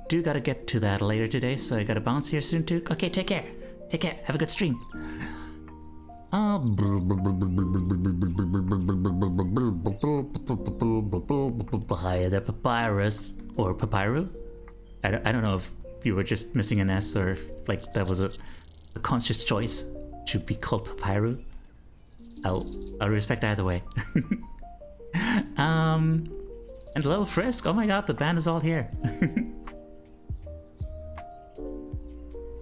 do gotta get to that later today, so I gotta bounce here soon too. Okay, take care. Take care. Have a good stream. Hi there, Papyrus. Or Papyru? I don't know if you were just missing an S or if, like, that was a conscious choice to be called Papyru. I'll respect either way. And hello, Frisk. Oh my god, the band is all here.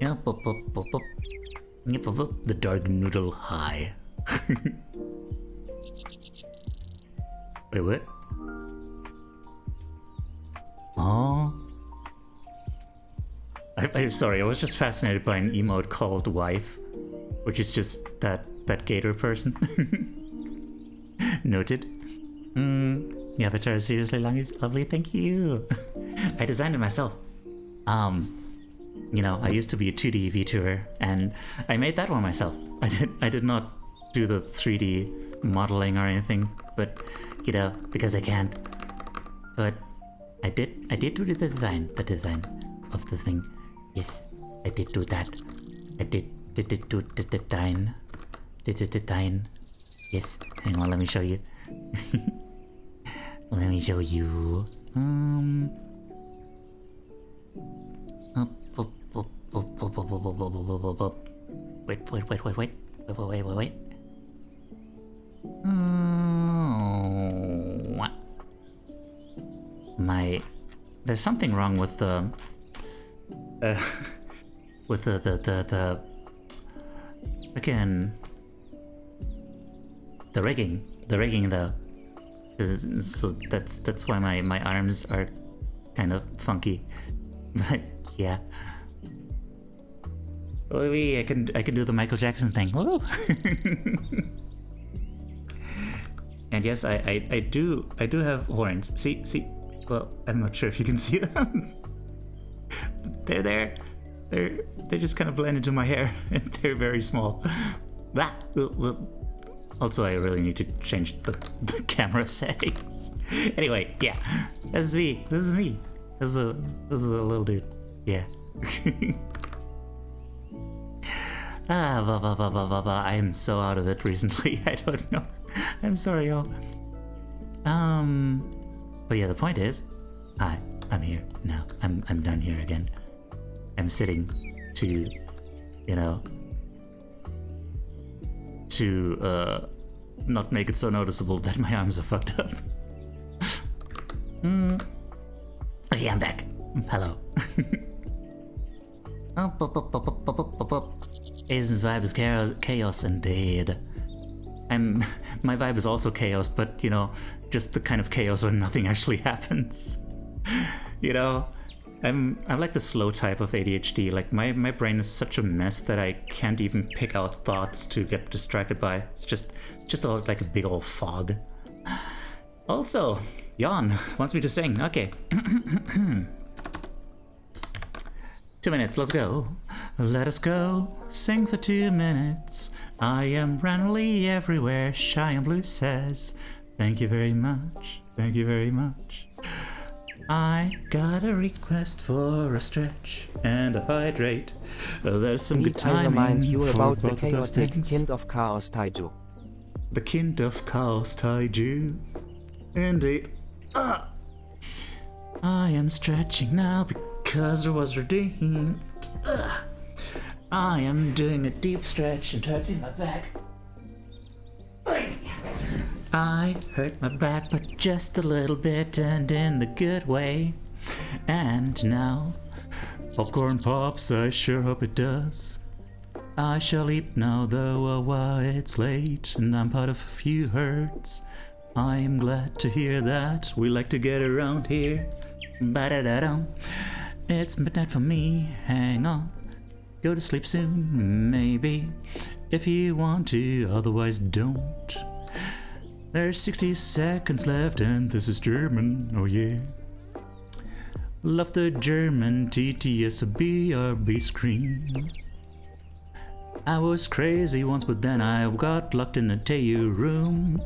Yeah, the dark noodle high. Wait, what? Oh. I'm sorry, I was just fascinated by an emote called Wife, which is just that gator person. Noted. The avatar is seriously lovely, thank you. I designed it myself. You know, I used to be a 2D VTuber, and I made that one myself. I did not do the 3D modeling or anything, but you know, because I can't. But I did do the design of the thing. Yes, I did do that. I did do the design. Did the design. Yes, hang on, let me show you. Let me show you. Wait. There's something wrong with the again, the rigging though. So that's why my arms are kind of funky. But yeah. Maybe I can do the Michael Jackson thing. Woo! And yes, I do have horns. See. Well, I'm not sure if you can see them. They're there. They just kind of blend into my hair, and they're very small. Also, I really need to change the camera settings. Anyway, yeah, this is me. This is a little dude. Yeah. I am so out of it recently. I don't know. I'm sorry, y'all. But yeah, the point is, hi, I'm here now. I'm done here again. I'm sitting to, you know, to not make it so noticeable that my arms are fucked up. Okay, I'm back. Hello. Aizen's vibe is chaos indeed. My vibe is also chaos, but you know, just the kind of chaos where nothing actually happens. You know, I'm like the slow type of ADHD. Like my brain is such a mess that I can't even pick out thoughts to get distracted by. It's just like a big old fog. Also, Jan wants me to sing. Okay. 2 minutes, let's go. Let us go, sing for 2 minutes. I am randomly everywhere, Shy and Blue says. Thank you very much, thank you very much. I got a request for a stretch and a hydrate. There's some good timing. I remind you for about the both of those chaotic things. kind of chaos Teiyu. The kind of chaos Teiyu. Indeed. I am stretching now because I was redeemed. I am doing a deep stretch and touching my back. I hurt my back, but just a little bit and in the good way. And now, popcorn pops, I sure hope it does. I shall eat now, though it's late, and I'm part of a few herds. I am glad to hear that we like to get around here. Ba-da-da-dum. It's midnight for me, hang on. Go to sleep soon, maybe, if you want to, otherwise don't. There's 60 seconds left and this is German, oh yeah. Love the German TTSBRB screen. I was crazy once, but then I got locked in a Teiyu room.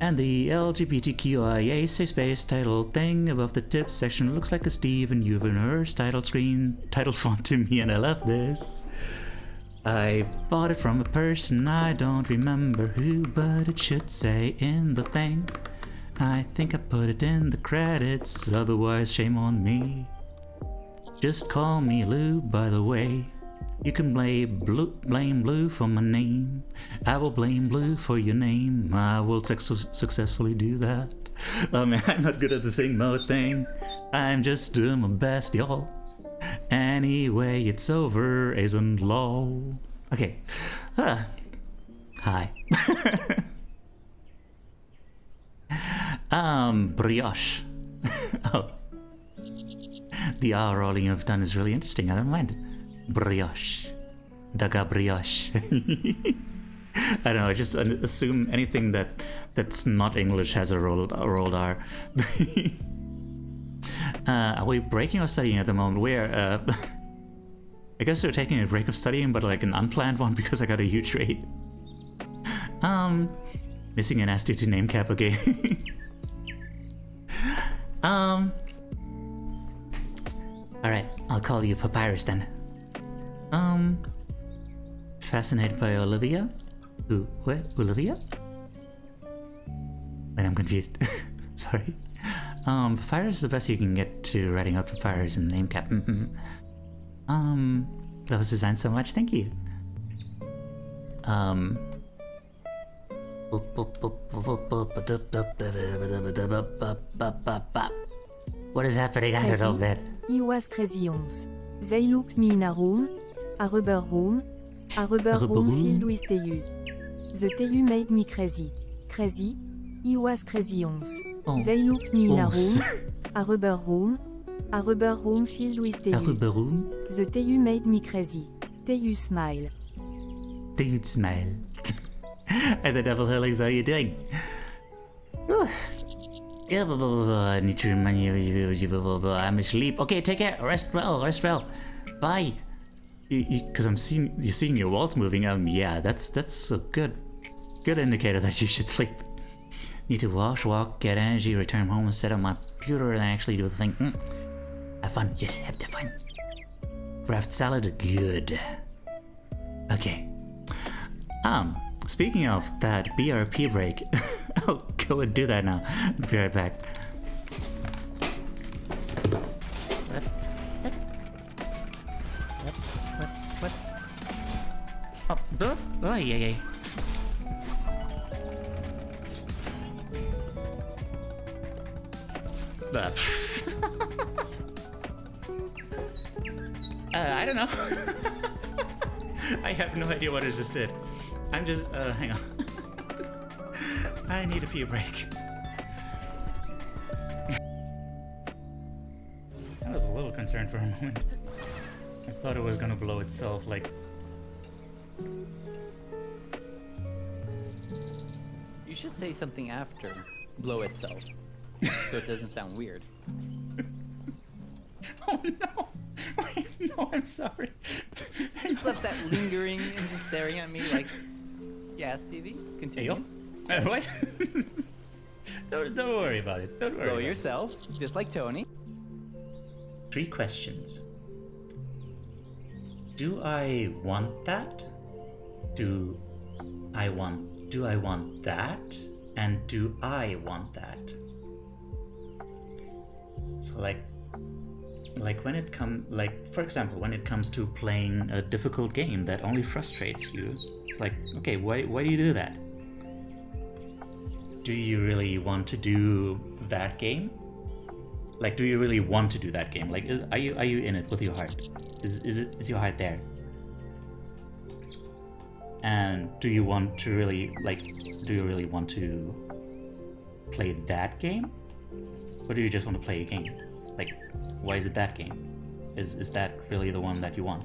And the LGBTQIA safe space title thing above the tip section looks like a Steven Universe title screen, title font to me, and I love this. I bought it from a person, I don't remember who, but it should say in the thing. I think I put it in the credits, otherwise shame on me. Just call me Lou, by the way. You can blame Blue for my name. I will blame Blue for your name. I will successfully do that. Oh man, I'm not good at the sing mode thing. I'm just doing my best, y'all. Anyway, it's over, isn't lol. Okay. Hi. Brioche. Oh. The R rolling you've done is really interesting, I don't mind. Brioche. Daga brioche. I don't know, I just assume anything that's not English has a rolled R. Are we breaking or studying at the moment? We're, I guess we're taking a break of studying, but like an unplanned one because I got a huge rate. Missing an S2 to name cap, okay. Alright, I'll call you Papyrus then. Fascinated by Olivia? Who? What? Olivia? Wait, I'm confused. Sorry. Papyrus is the best you can get to writing out Papyrus in the name cap. That was designed so much, thank you. What is happening? I don't know, man. He was crazy ons. They looked me in a room, a rubber room filled with Teiyu. The Teiyu made me crazy. Crazy? He was crazy ons. Oh. They looked me in a room, a rubber room filled with Teiyu. A rubber room? The Teiyu made me crazy. Teiyu smile. Teiyu smile. And the devil hurlings, how are you doing? I need to remind you, I'm asleep. Okay, take care. Rest well. Bye. Because you're seeing your walls moving. Yeah, that's a good indicator that you should sleep. Need to wash, walk, get energy, return home, and set up my computer, and actually do the thing. Have fun. Yes, have the fun. Craft salad, good. Okay. Speaking of that BRP break, I'll go and do that now. I'll be right back. What? Oh, yeah. I don't know. I have no idea what I just did. I'm just, hang on. I need a pee break. I was a little concerned for a moment. I thought it was gonna blow itself, like... You should say something after blow itself, so it doesn't sound weird. Oh no! Wait, no, I'm sorry. Just left that lingering and just staring at me like... Yeah, Stevie, continue. Hey, what? don't worry about it. Don't worry. Blow yourself, just like Tony. 3 questions. Do I want that? Do I want that? And do I want that? So like when it for example, when it comes to playing a difficult game that only frustrates you, it's like, okay, why do you do that? Do you really want to do that game? Like, do you really want to do that game? Like, are you in it with your heart? Is your heart there? And do you want to really want to play that game? Or do you just want to play a game? Like, why is it that game? Is that really the one that you want?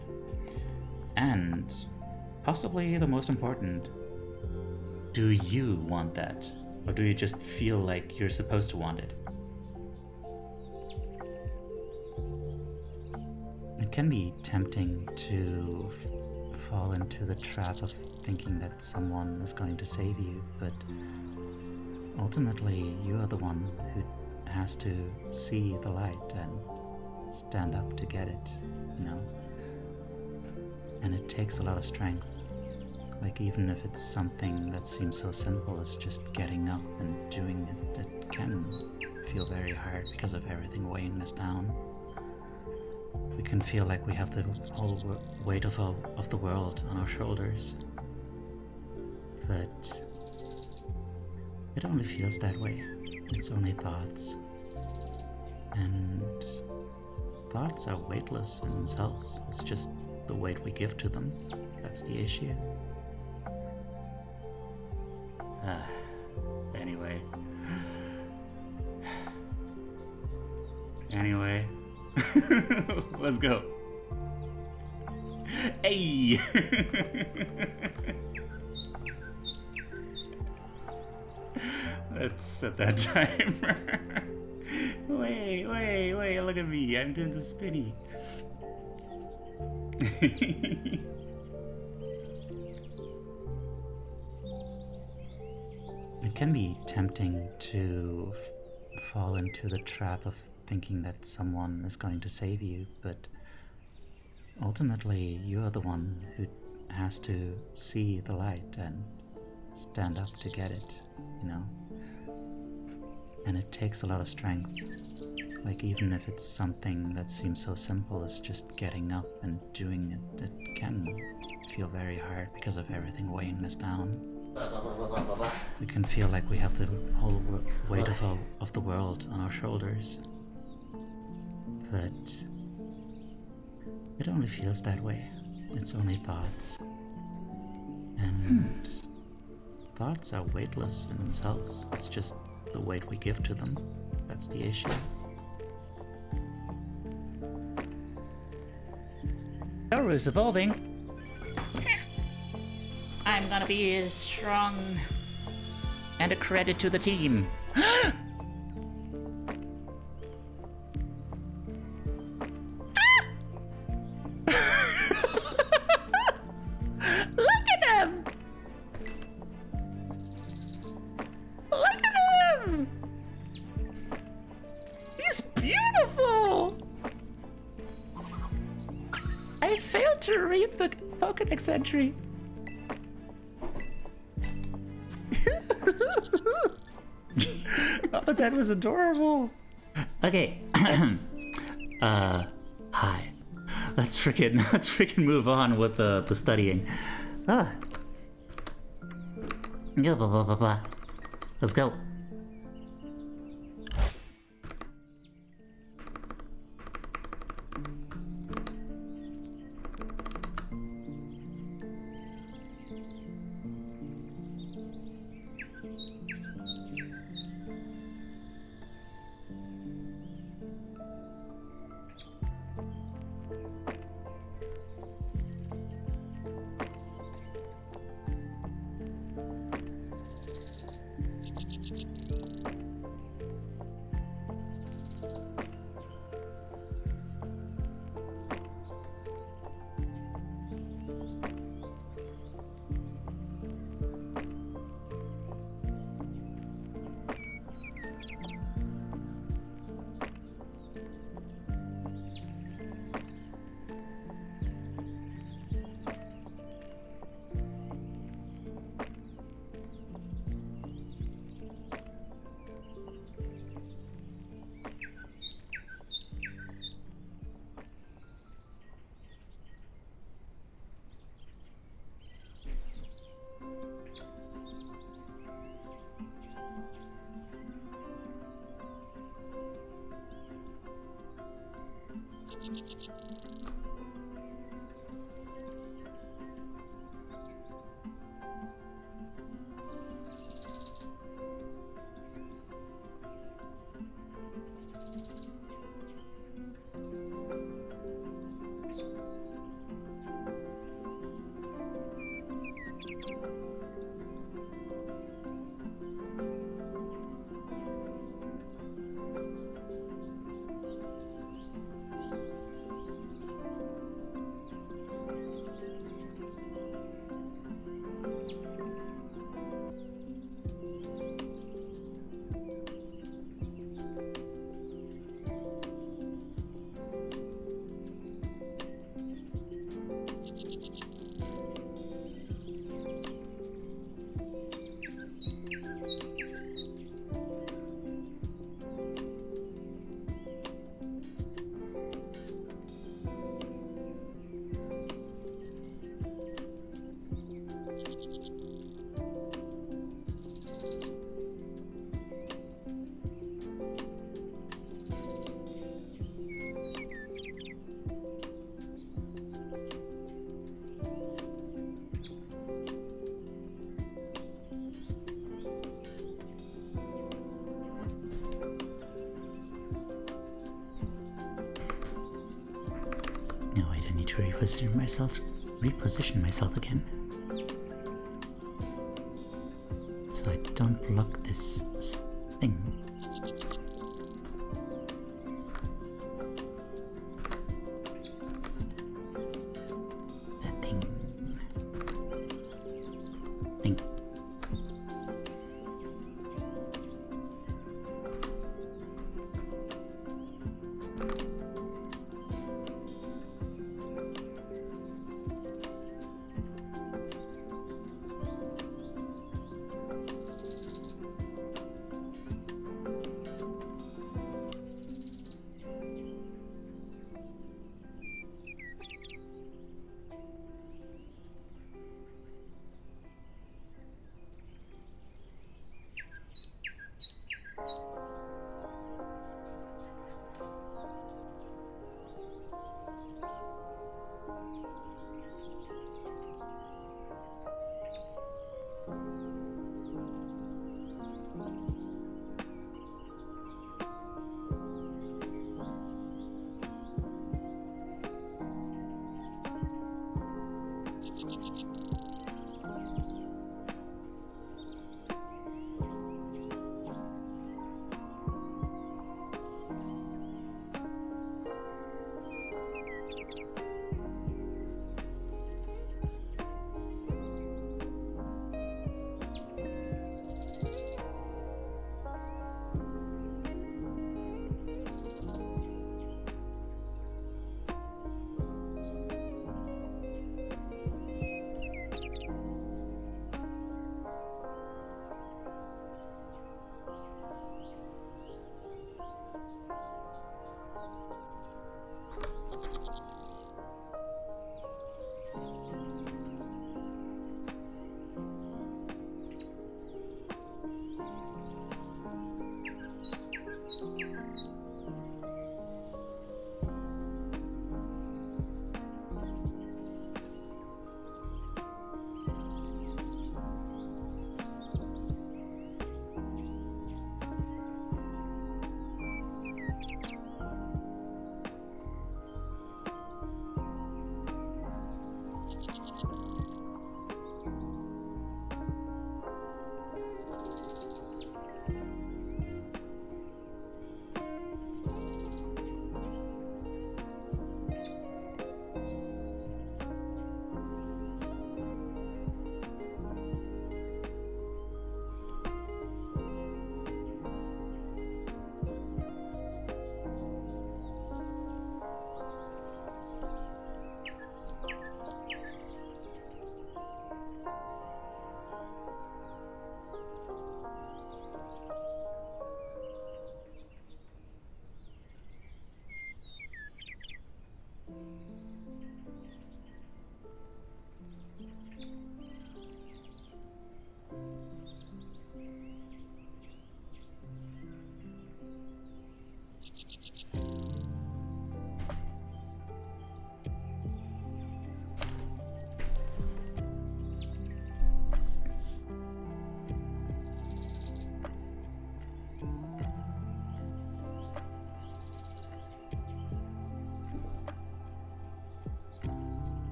And possibly the most important, do you want that? Or do you just feel like you're supposed to want it? It can be tempting to fall into the trap of thinking that someone is going to save you, but ultimately you are the one who has to see the light and stand up to get it, you know? And it takes a lot of strength. Like, even if it's something that seems so simple as just getting up and doing it, it can feel very hard because of everything weighing us down. We can feel like we have the whole weight of the world on our shoulders. But it only feels that way. It's only thoughts. And thoughts are weightless in themselves. It's just the weight we give to them. That's the issue. Anyway, let's go. Hey! Let's set that timer. Wait, look at me. I'm doing the spinny. It can be tempting to fall into the trap of thinking that someone is going to save you, but ultimately you are the one who has to see the light and stand up to get it, you know? And it takes a lot of strength. Like, even if it's something that seems so simple as just getting up and doing it, it can feel very hard because of everything weighing us down. We can feel like we have the whole weight of the world on our shoulders. But it only feels that way. It's only thoughts. And thoughts are weightless in themselves. It's just the weight we give to them. That's the issue. Yoru's evolving. I'm gonna be strong and a credit to the team. Look at him! Look at him! He's beautiful! I failed to read the Pokédex entry. Oh, that was adorable. Okay. Hi. Let's freaking move on with the studying. Blah blah blah blah blah. Let's go. to reposition myself again. So I don't block this thing. That thing. Thing.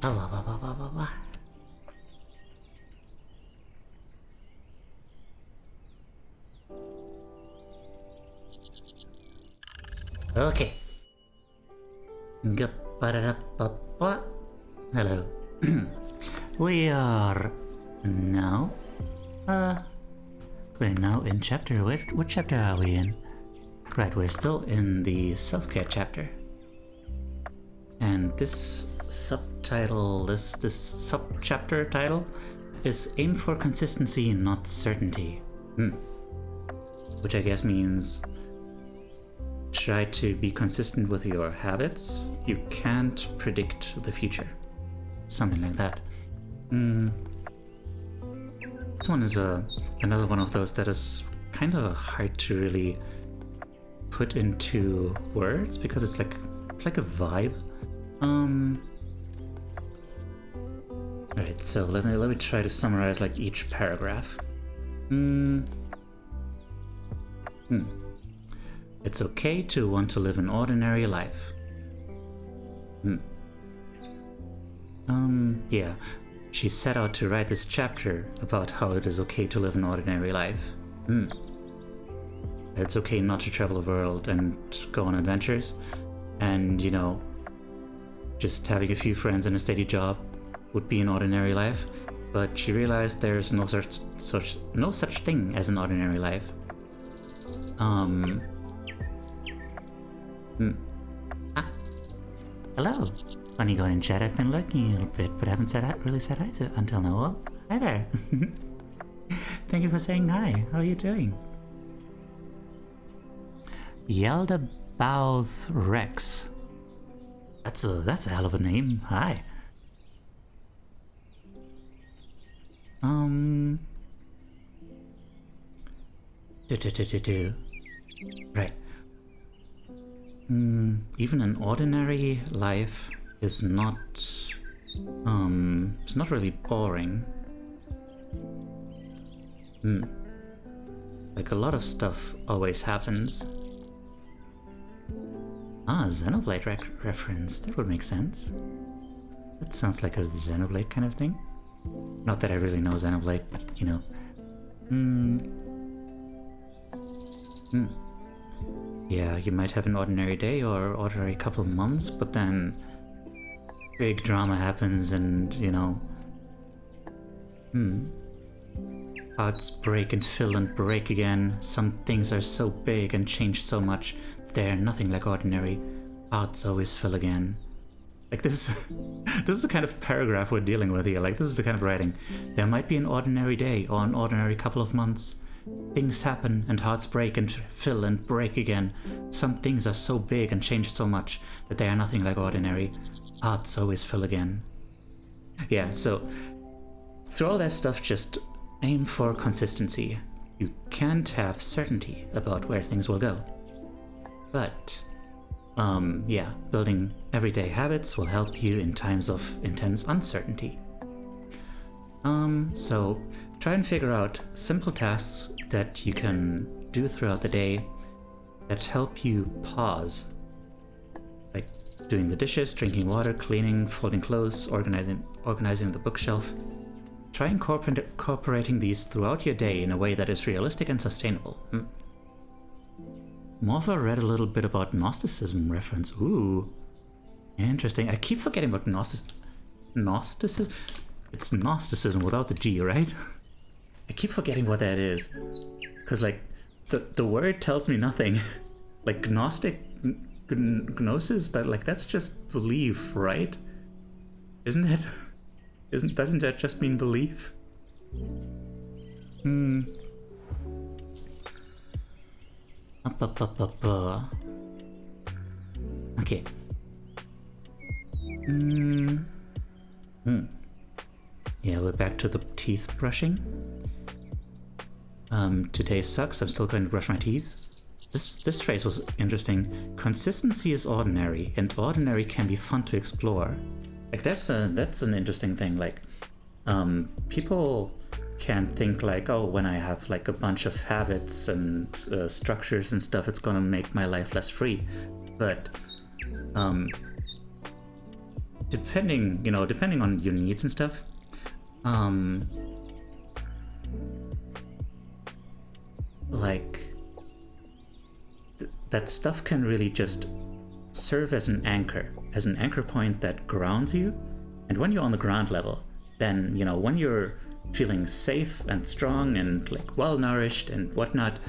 Blah, blah, blah, blah, blah, blah, blah. Okay. Ga-ba-da-da-ba-ba. Hello. We are now we're now in chapter, what chapter are we in? Right, we're still in the self-care chapter. And this subtitle, this sub-chapter title is Aim for Consistency, Not Certainty. Which I guess means try to be consistent with your habits. You can't predict the future. Something like that. This one is another one of those that is kind of hard to really put into words because it's like a vibe. Right, so let me try to summarize like each paragraph. It's okay to want to live an ordinary life. Yeah. She set out to write this chapter about how it is okay to live an ordinary life. It's okay not to travel the world and go on adventures. And, you know, just having a few friends and a steady job would be an ordinary life. But she realized there's no such thing as an ordinary life. Hello. Funny going in chat. I've been lurking a little bit, but I haven't really said hi to until now. Oh, hi there. Thank you for saying hi. How are you doing? Yeldabaoth Rex. That's a hell of a name. Hi. Right. Even an ordinary life is not it's not really boring. Like a lot of stuff always happens. Xenoblade reference. That would make sense. That sounds like a Xenoblade kind of thing. Not that I really know Xenoblade, but you know. Yeah, you might have an ordinary day or ordinary couple of months, but then big drama happens and, you know, hearts break and fill and break again. Some things are so big and change so much that they are nothing like ordinary. Hearts always fill again. Like this is the kind of paragraph we're dealing with here. Like this is the kind of writing. There might be an ordinary day or an ordinary couple of months. Things happen and hearts break and fill and break again. Some things are so big and change so much that they are nothing like ordinary. Hearts always fill again. Yeah, so through all that stuff, just aim for consistency. You can't have certainty about where things will go. But, yeah, building everyday habits will help you in times of intense uncertainty. So try and figure out simple tasks that you can do throughout the day that help you pause. Like doing the dishes, drinking water, cleaning, folding clothes, organizing the bookshelf. Try incorporating these throughout your day in a way that is realistic and sustainable. Morpha read a little bit about Gnosticism reference. Ooh, interesting. I keep forgetting about Gnosticism. It's Gnosticism without the G, right? I keep forgetting what that is. Because, like, the word tells me nothing. Like, gnosis, that's just belief, right? Isn't it? Doesn't that just mean belief? Okay. Yeah, we're back to the teeth brushing. Today sucks, I'm still going to brush my teeth. This phrase was interesting. Consistency is ordinary, and ordinary can be fun to explore. Like that's an interesting thing. Like, people can think like, oh, when I have like a bunch of habits and structures and stuff, it's gonna make my life less free. But depending on your needs and stuff, like that stuff can really just serve as an anchor point that grounds you. And when you're on the ground level, then, when you're feeling safe and strong and like well nourished and whatnot,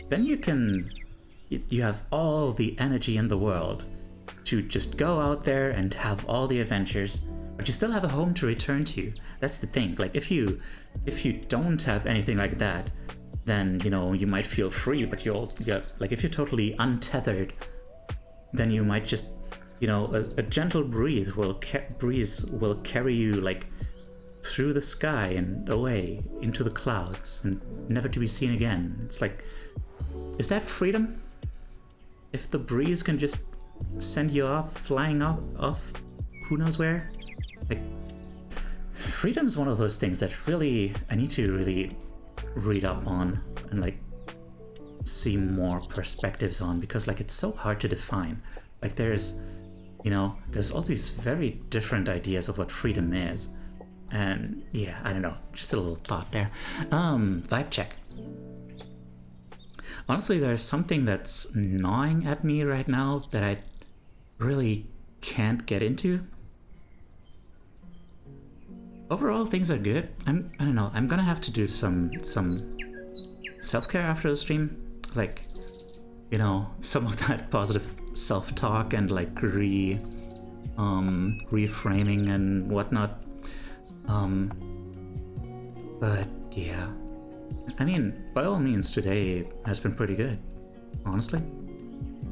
then you have all the energy in the world to just go out there and have all the adventures, but you still have a home to return to. That's the thing. Like if you don't have anything like that, then you might feel free, but like if you're totally untethered, then you might just a gentle breeze will carry you like through the sky and away into the clouds and never to be seen again. It's like, is that freedom? If the breeze can just send you off, flying off who knows where? Like, freedom is one of those things that really I need to really read up on and like see more perspectives on, because like it's so hard to define. Like there's all these very different ideas of what freedom is. And yeah, I don't know, just a little thought there. Vibe check. Honestly, there's something that's gnawing at me right now that I really can't get into. Overall, things are good. I don't know, I'm gonna have to do some self-care after the stream. Like, some of that positive self-talk and like reframing and whatnot. But yeah, I mean, by all means, today has been pretty good, honestly.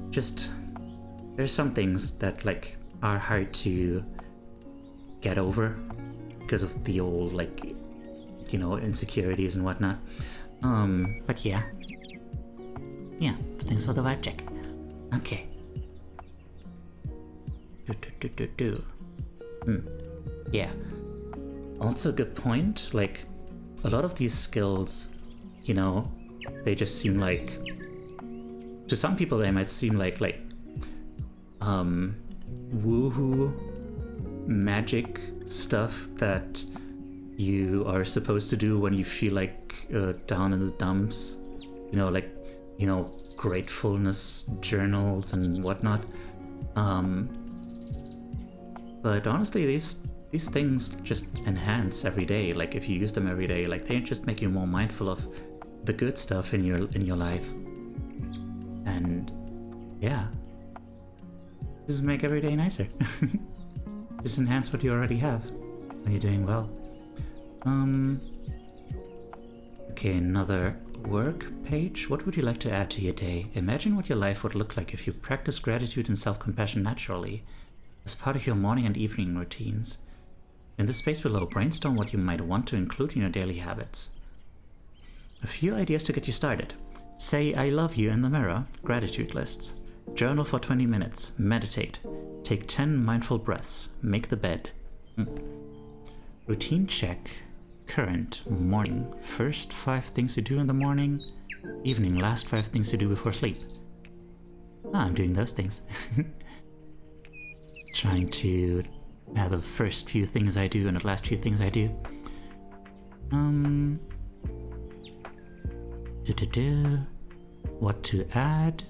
Just, there's some things that like are hard to get over because of the old like, insecurities and whatnot. But yeah, thanks for the vibe check. Okay. Yeah. Also, good point. Like, a lot of these skills, they just seem like, to some people they might seem like woohoo magic stuff that you are supposed to do when you feel like down in the dumps. Gratefulness journals and whatnot. But honestly, these things just enhance every day. Like if you use them every day, like they just make you more mindful of the good stuff in your life. And yeah, just make every day nicer. Just enhance what you already have when you're doing well. Okay, another work page. What would you like to add to your day? Imagine what your life would look like if you practice gratitude and self-compassion naturally as part of your morning and evening routines. In the space below, brainstorm what you might want to include in your daily habits. A few ideas to get you started. Say I love you in the mirror, gratitude lists. Journal for 20 minutes, meditate. Take 10 mindful breaths, make the bed. Routine check. Current, morning, first 5 things you do in the morning. Evening, last 5 things you do before sleep. I'm doing those things. Trying to have the first few things I do and the last few things I do. What to add?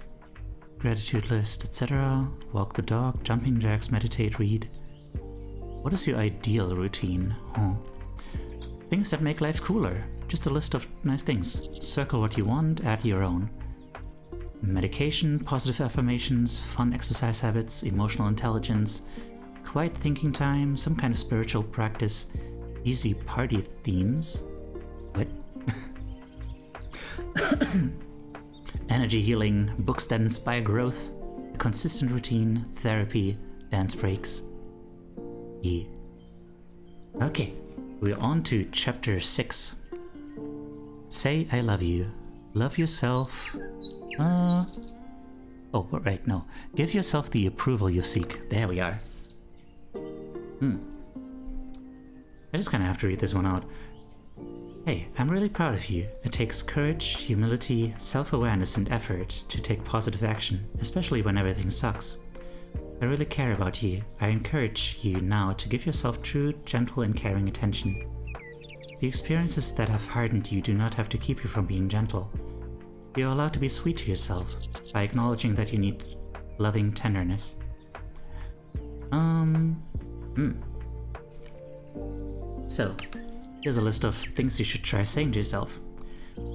Gratitude list, etc. Walk the dog, jumping jacks, meditate, read. What is your ideal routine? Things that make life cooler. Just a list of nice things. Circle what you want, add your own. Medication, positive affirmations, fun exercise habits, emotional intelligence, quiet thinking time, some kind of spiritual practice, easy party themes. What? Energy healing, books that inspire growth, a consistent routine, therapy, dance breaks. Yeah. Okay, we're on to chapter 6. Say I love you. Love yourself. Oh, right, no. Give yourself the approval you seek. There we are. I just kind of have to read this one out. Hey, I'm really proud of you. It takes courage, humility, self-awareness, and effort to take positive action, especially when everything sucks. I really care about you. I encourage you now to give yourself true, gentle, and caring attention. The experiences that have hardened you do not have to keep you from being gentle. You are allowed to be sweet to yourself by acknowledging that you need loving tenderness. So, here's a list of things you should try saying to yourself.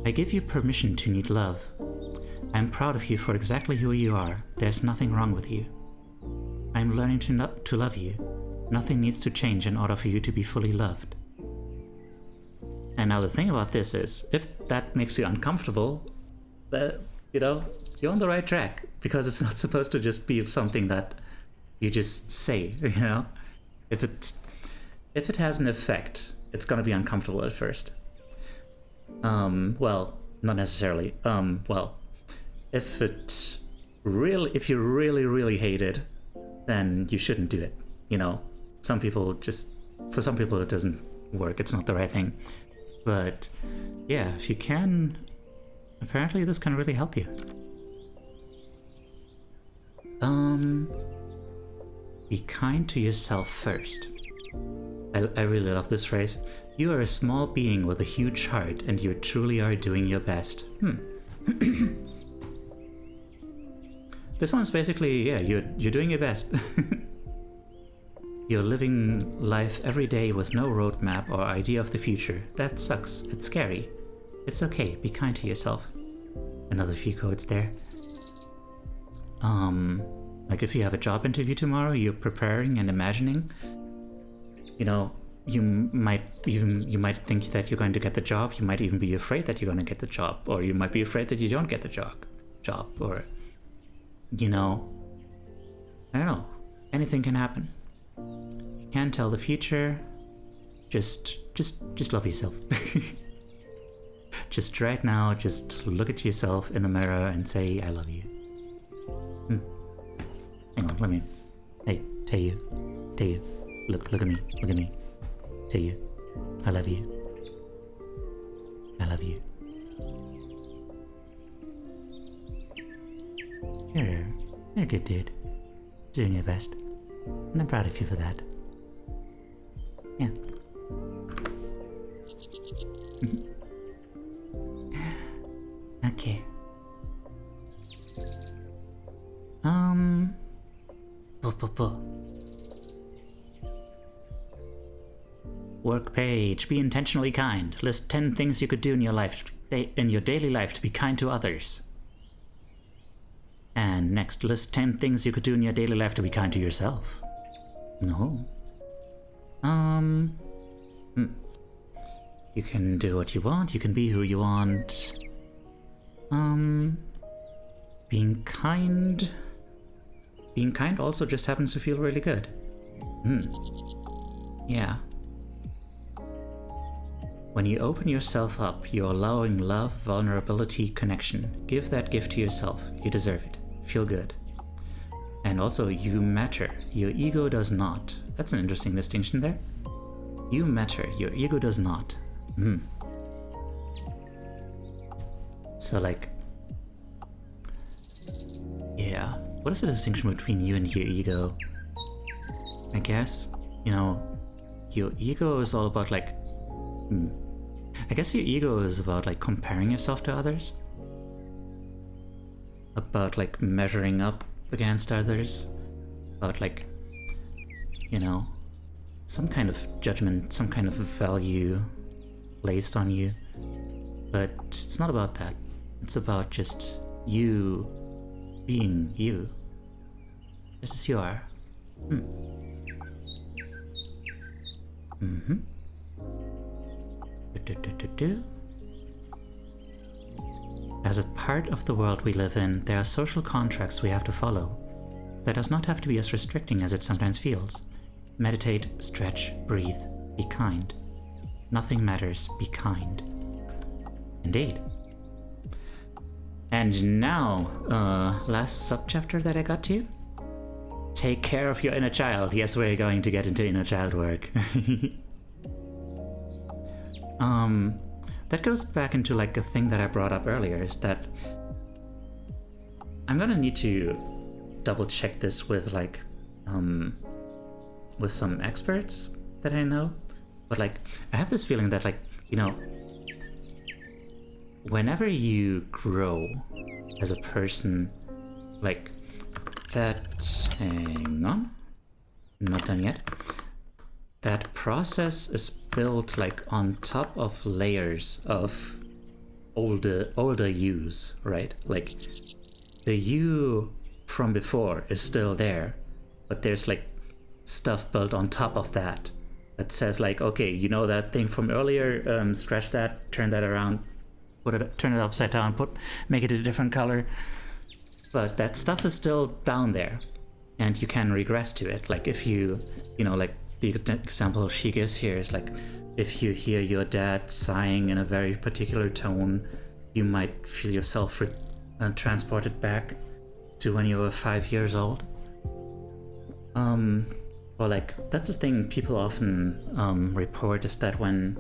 I give you permission to need love. I'm proud of you for exactly who you are. There's nothing wrong with you. I'm learning to love you. Nothing needs to change in order for you to be fully loved. And now the thing about this is, if that makes you uncomfortable, you're on the right track, because it's not supposed to just be something that you just say, If it has an effect, it's gonna be uncomfortable at first. Well, not necessarily. If you really hate it, then you shouldn't do it. For some people it doesn't work. It's not the right thing. But yeah, if you can, apparently this can really help you. Be kind to yourself first. I really love this phrase. You are a small being with a huge heart, and you truly are doing your best. This one's basically, you're doing your best. You're living life every day with no roadmap or idea of the future. That sucks. It's scary. It's okay. Be kind to yourself. Another few quotes there. Like if you have a job interview tomorrow, you're preparing and imagining. You might think that you're going to get the job. You might even be afraid that you're going to get the job, or you might be afraid that you don't get the job, or I don't know. Anything can happen. You can't tell the future. Just love yourself. Just right now, just look at yourself in the mirror and say, I love you. Hang on, hey, Teiyu, look at me, Teiyu, I love you. I love you. You're a good dude. Doing your best. And I'm proud of you for that. Yeah. Okay. Work page. Be intentionally kind. List 10 things you could do in your daily life to be kind to others. And next, list 10 things you could do in your daily life to be kind to yourself. No. You can do what you want. You can be who you want. Being kind also just happens to feel really good. Yeah. When you open yourself up, you're allowing love, vulnerability, connection. Give that gift to yourself. You deserve it. Feel good. And also, you matter. Your ego does not. That's an interesting distinction there. You matter. Your ego does not. So, yeah. What is the distinction between you and your ego? I guess, your ego is all about, I guess your ego is about, comparing yourself to others. About, measuring up against others. About, some kind of judgment, some kind of value placed on you. But it's not about that. It's about just you being you. Just as you are. As a part of the world we live in, there are social contracts we have to follow. That does not have to be as restricting as it sometimes feels. Meditate, stretch, breathe, be kind. Nothing matters, be kind. Indeed. And now, last subchapter that I got to. Take care of your inner child. Yes, we're going to get into inner child work. That goes back into a thing that I brought up earlier, is that I'm gonna need to double check this with with some experts that I know, but like I have this feeling that, like, you know, whenever you grow as a person, like that, hang on, not done yet, that process is built like on top of layers of older yous, right? Like the you from before is still there, but there's like stuff built on top of that that says like, okay, you know that thing from earlier, scratch that, turn that around, turn it upside down, make it a different color. But that stuff is still down there, and you can regress to it. Like if you know, like the example she gives here is like, if you hear your dad sighing in a very particular tone, you might feel yourself transported back to when you were 5 years old. Or like, that's the thing people often report, is that when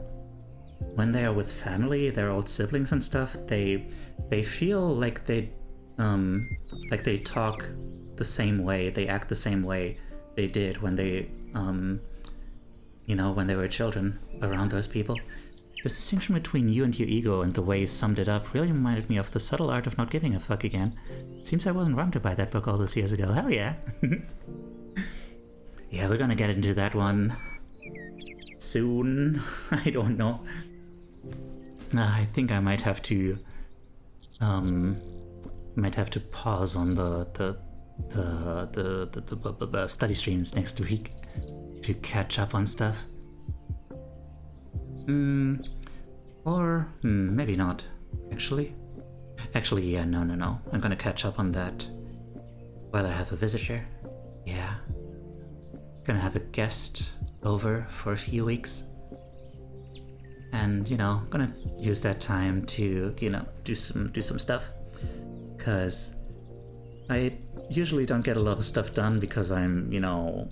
they are with family, their old siblings and stuff, they feel like they talk the same way, they act the same way they did when they you know, when they were children around those people. This distinction between you and your ego and the way you summed it up really reminded me of The Subtle Art of Not Giving a Fuck again. Seems I wasn't wrong to buy that book all those years ago. Hell yeah. Yeah, we're gonna get into that one soon. I don't know. I think I might have to pause on the study streams next week to catch up on stuff. Or maybe not, actually. Actually, yeah, no. I'm gonna catch up on that while I have a visitor. Yeah. Gonna have a guest over for a few weeks. And, you know, gonna use that time to, you know, do some stuff. 'Cause I usually don't get a lot of stuff done because I'm, you know,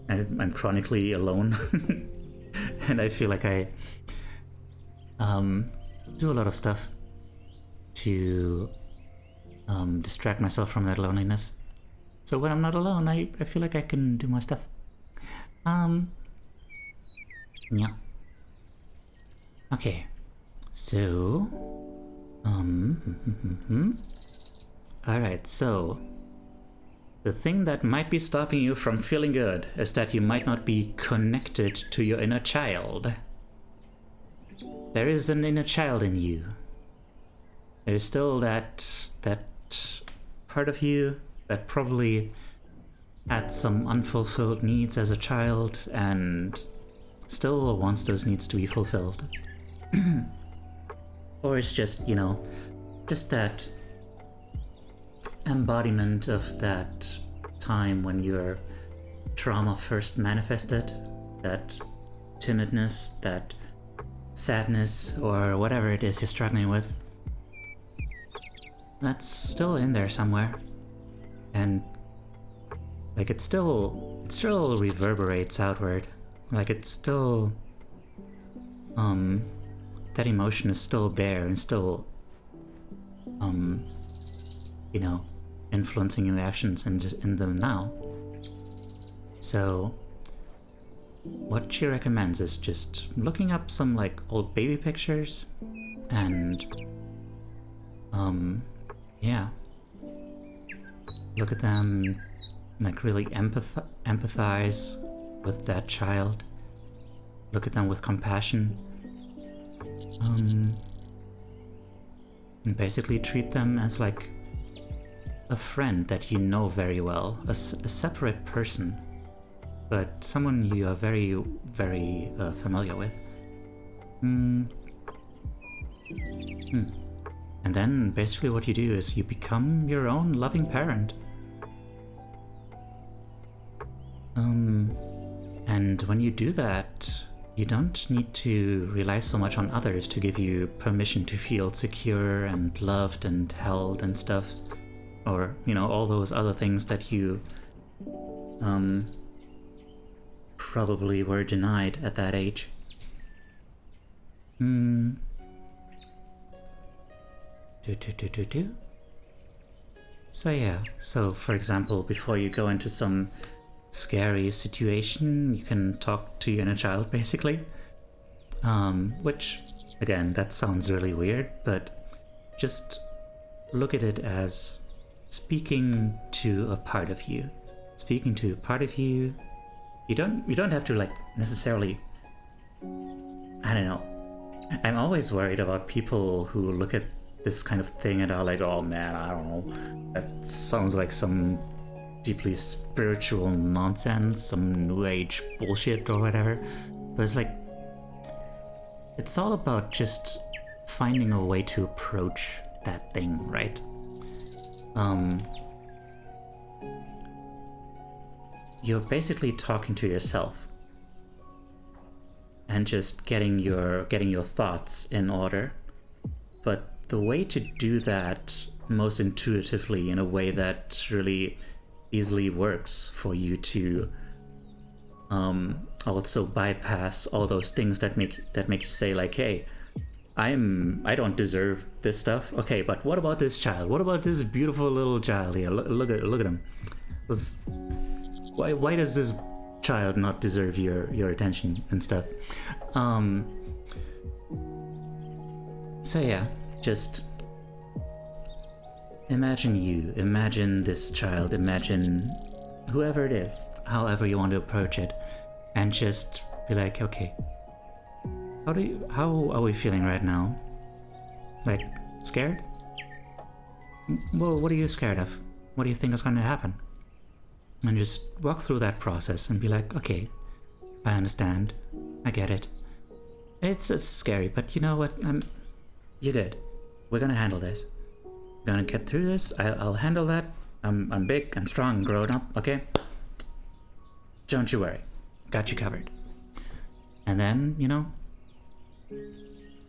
I'm chronically alone. And I feel like I do a lot of stuff to distract myself from that loneliness. So when I'm not alone, I feel like I can do my stuff. Yeah. Okay. So alright, so the thing that might be stopping you from feeling good is that you might not be connected to your inner child. There is an inner child in you. There's still that part of you that probably had some unfulfilled needs as a child and still wants those needs to be fulfilled. Or it's just, you know, just that embodiment of that time when your trauma first manifested, that timidness, that sadness, or whatever it is you're struggling with. That's still in there somewhere. And like it still reverberates outward. Like it's still that emotion is still there and still you know, influencing your actions in them now. So what she recommends is just looking up some like old baby pictures and yeah, look at them, like really empathize with that child, look at them with compassion, and basically treat them as like a friend that you know very well, a separate person, but someone you are very, very familiar with. And then basically what you do is you become your own loving parent. And when you do that, you don't need to rely so much on others to give you permission to feel secure and loved and held and stuff. Or, you know, all those other things that you probably were denied at that age. So yeah, so for example, before you go into some scary situation, you can talk to your inner child, basically. Which, again, that sounds really weird, but just look at it as speaking to a part of you. Speaking to a part of you. You don't have to like necessarily, I don't know. I'm always worried about people who look at this kind of thing and are like, oh man, I don't know, that sounds like some deeply spiritual nonsense, some new age bullshit or whatever. But it's like, it's all about just finding a way to approach that thing, right? You're basically talking to yourself and just getting your thoughts in order. But the way to do that most intuitively, in a way that really easily works for you to also bypass all those things that make you say like, hey, I don't deserve this stuff. Okay, but what about this child? What about this beautiful little child here? Look at him. Why does this child not deserve your attention and stuff? So yeah, just imagine this child, imagine whoever it is, however you want to approach it, and just be like, okay, how are we feeling right now? Like, scared? Well, what are you scared of? What do you think is going to happen? And just walk through that process and be like, okay, I understand, I get it. It's scary, but you know what? You're good. We're gonna handle this. We're gonna get through this. I'll handle that. I'm big and strong and grown up. Okay. Don't you worry. Got you covered. And then, you know,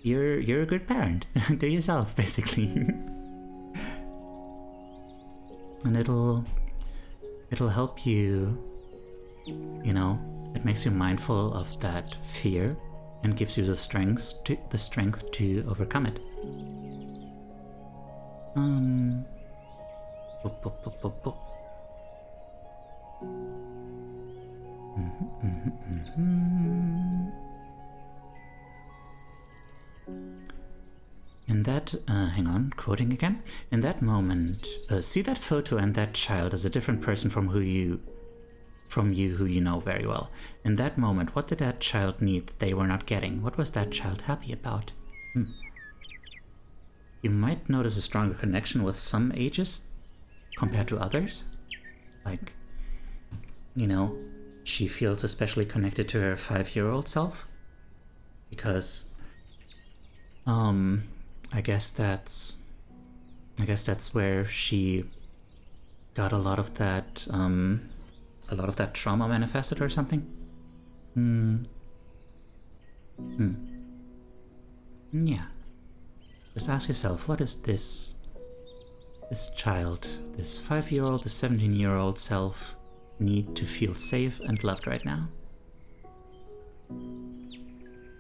you're a good parent to yourself, basically. And it'll help you, you know, it makes you mindful of that fear and gives you the strength to overcome it. In that, hang on, quoting again. In that moment, see that photo and that child as a different person from you who you know very well. In that moment, what did that child need that they were not getting? What was that child happy about? You might notice a stronger connection with some ages compared to others. Like, you know, she feels especially connected to her 5-year-old self. Because, I guess that's where she got a lot of that trauma manifested or something. Yeah. Just ask yourself, what is this child, this 5-year-old, this 17-year-old self need to feel safe and loved right now?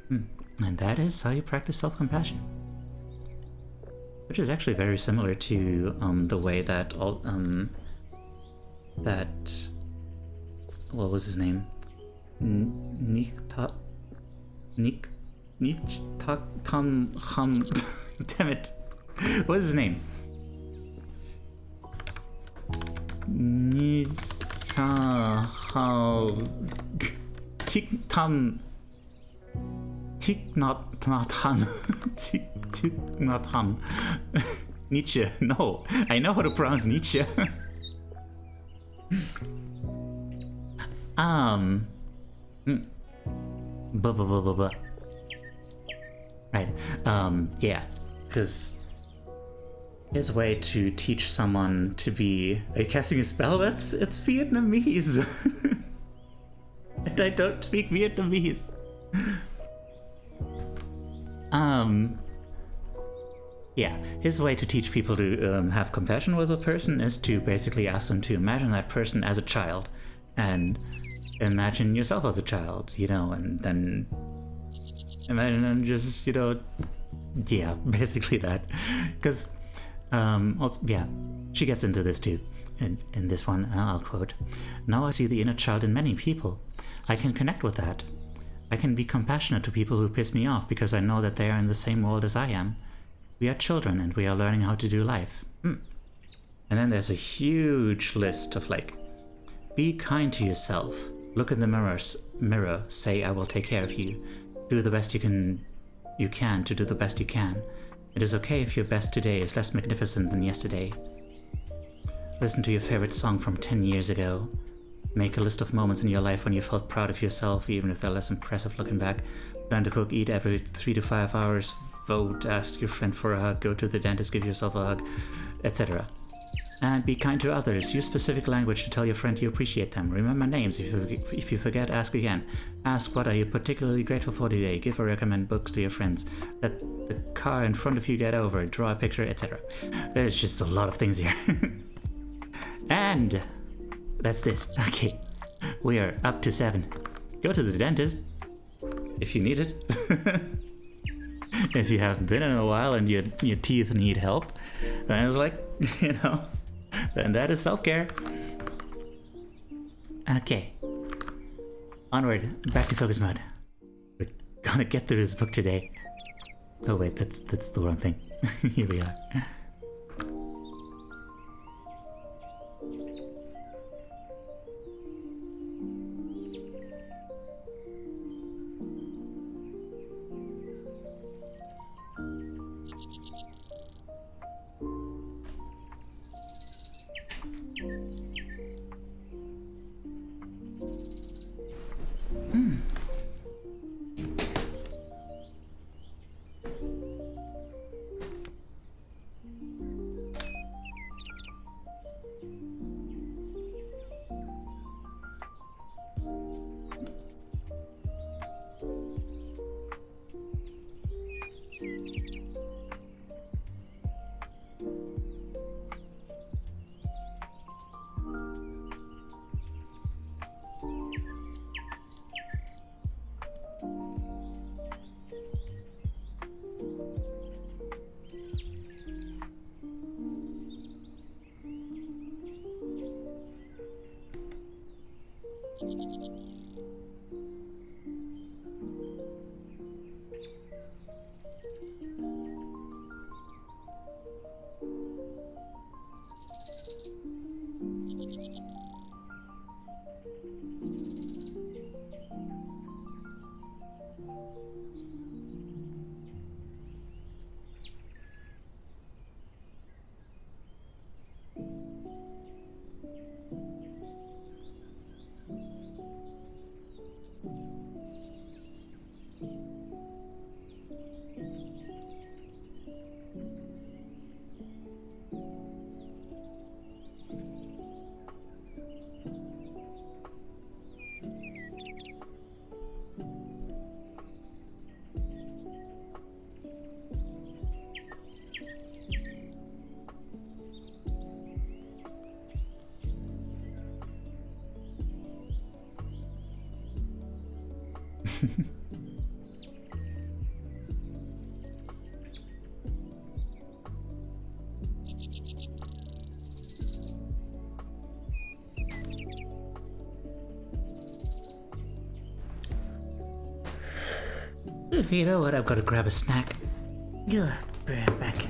And that is how you practice self-compassion. Which is actually very similar to the way that what was his name? Damn it. What is his name? Nietzsche. No, I know how to pronounce Nietzsche. Right. Yeah, because his way to teach someone to be... Are you casting a spell? It's Vietnamese. And I don't speak Vietnamese. Yeah, his way to teach people to have compassion with a person is to basically ask them to imagine that person as a child and imagine yourself as a child, you know, and then imagine and just, you know, yeah, basically that. Because, also, yeah, She gets into this too. In this one, I'll quote, "Now I see the inner child in many people. I can connect with that. I can be compassionate to people who piss me off because I know that they are in the same world as I am. We are children and we are learning how to do life." And then there's a huge list of like, be kind to yourself. Look in the mirror, say, "I will take care of you. Do the best you can to do the best you can. It is okay if your best today is less magnificent than yesterday. Listen to your favorite song from 10 years ago. Make a list of moments in your life when you felt proud of yourself, even if they're less impressive looking back. Learn to cook, eat every 3 to 5 hours, vote, ask your friend for a hug, go to the dentist, give yourself a hug, etc. And be kind to others. Use specific language to tell your friend you appreciate them. Remember names. If you forget, ask again. Ask what are you particularly grateful for today. Give or recommend books to your friends. Let the car in front of you get over. Draw a picture, etc. There's just a lot of things here. And that's this. Okay, we are up to 7. Go to the dentist if you need it. If you haven't been in a while and your teeth need help, then it's like, then that is self-care. Okay, onward, back to focus mode. We're gonna get through this book today. Oh wait, that's the wrong thing. Here we are. You know what? I've got to grab a snack. Ugh, be right back.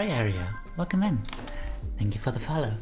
Right area. Welcome in. Thank you for the follow.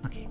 Okay.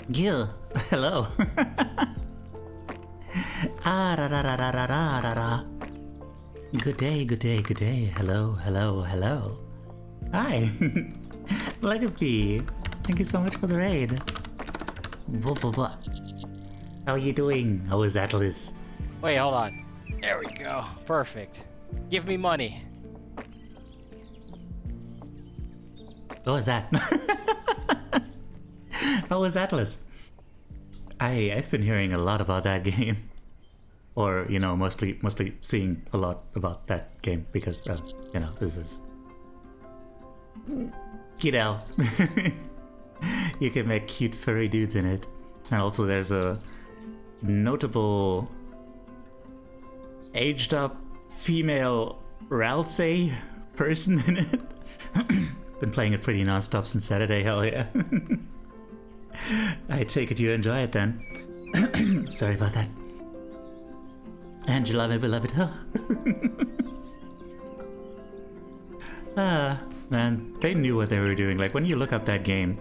Gil, hello. Ah, ra ra ra ra ra ra ra ra. Good day, good day, good day. Hello, hello, hello. Hi, Legacy. Thank you so much for the raid. Blah, blah, blah. How are you doing? How is Atlas? Wait, hold on. There we go. Perfect. Give me money. What was that? How was Atlas? I've been hearing a lot about that game, or you know, mostly seeing a lot about that game because you know, this is get out. You can make cute furry dudes in it, and also there's a notable aged up female Ralsei person in it. Been playing it pretty non-stop since Saturday, hell yeah. I take it you enjoy it then. Sorry about that. Angela, my beloved. Ah, man, they knew what they were doing. Like when you look up that game,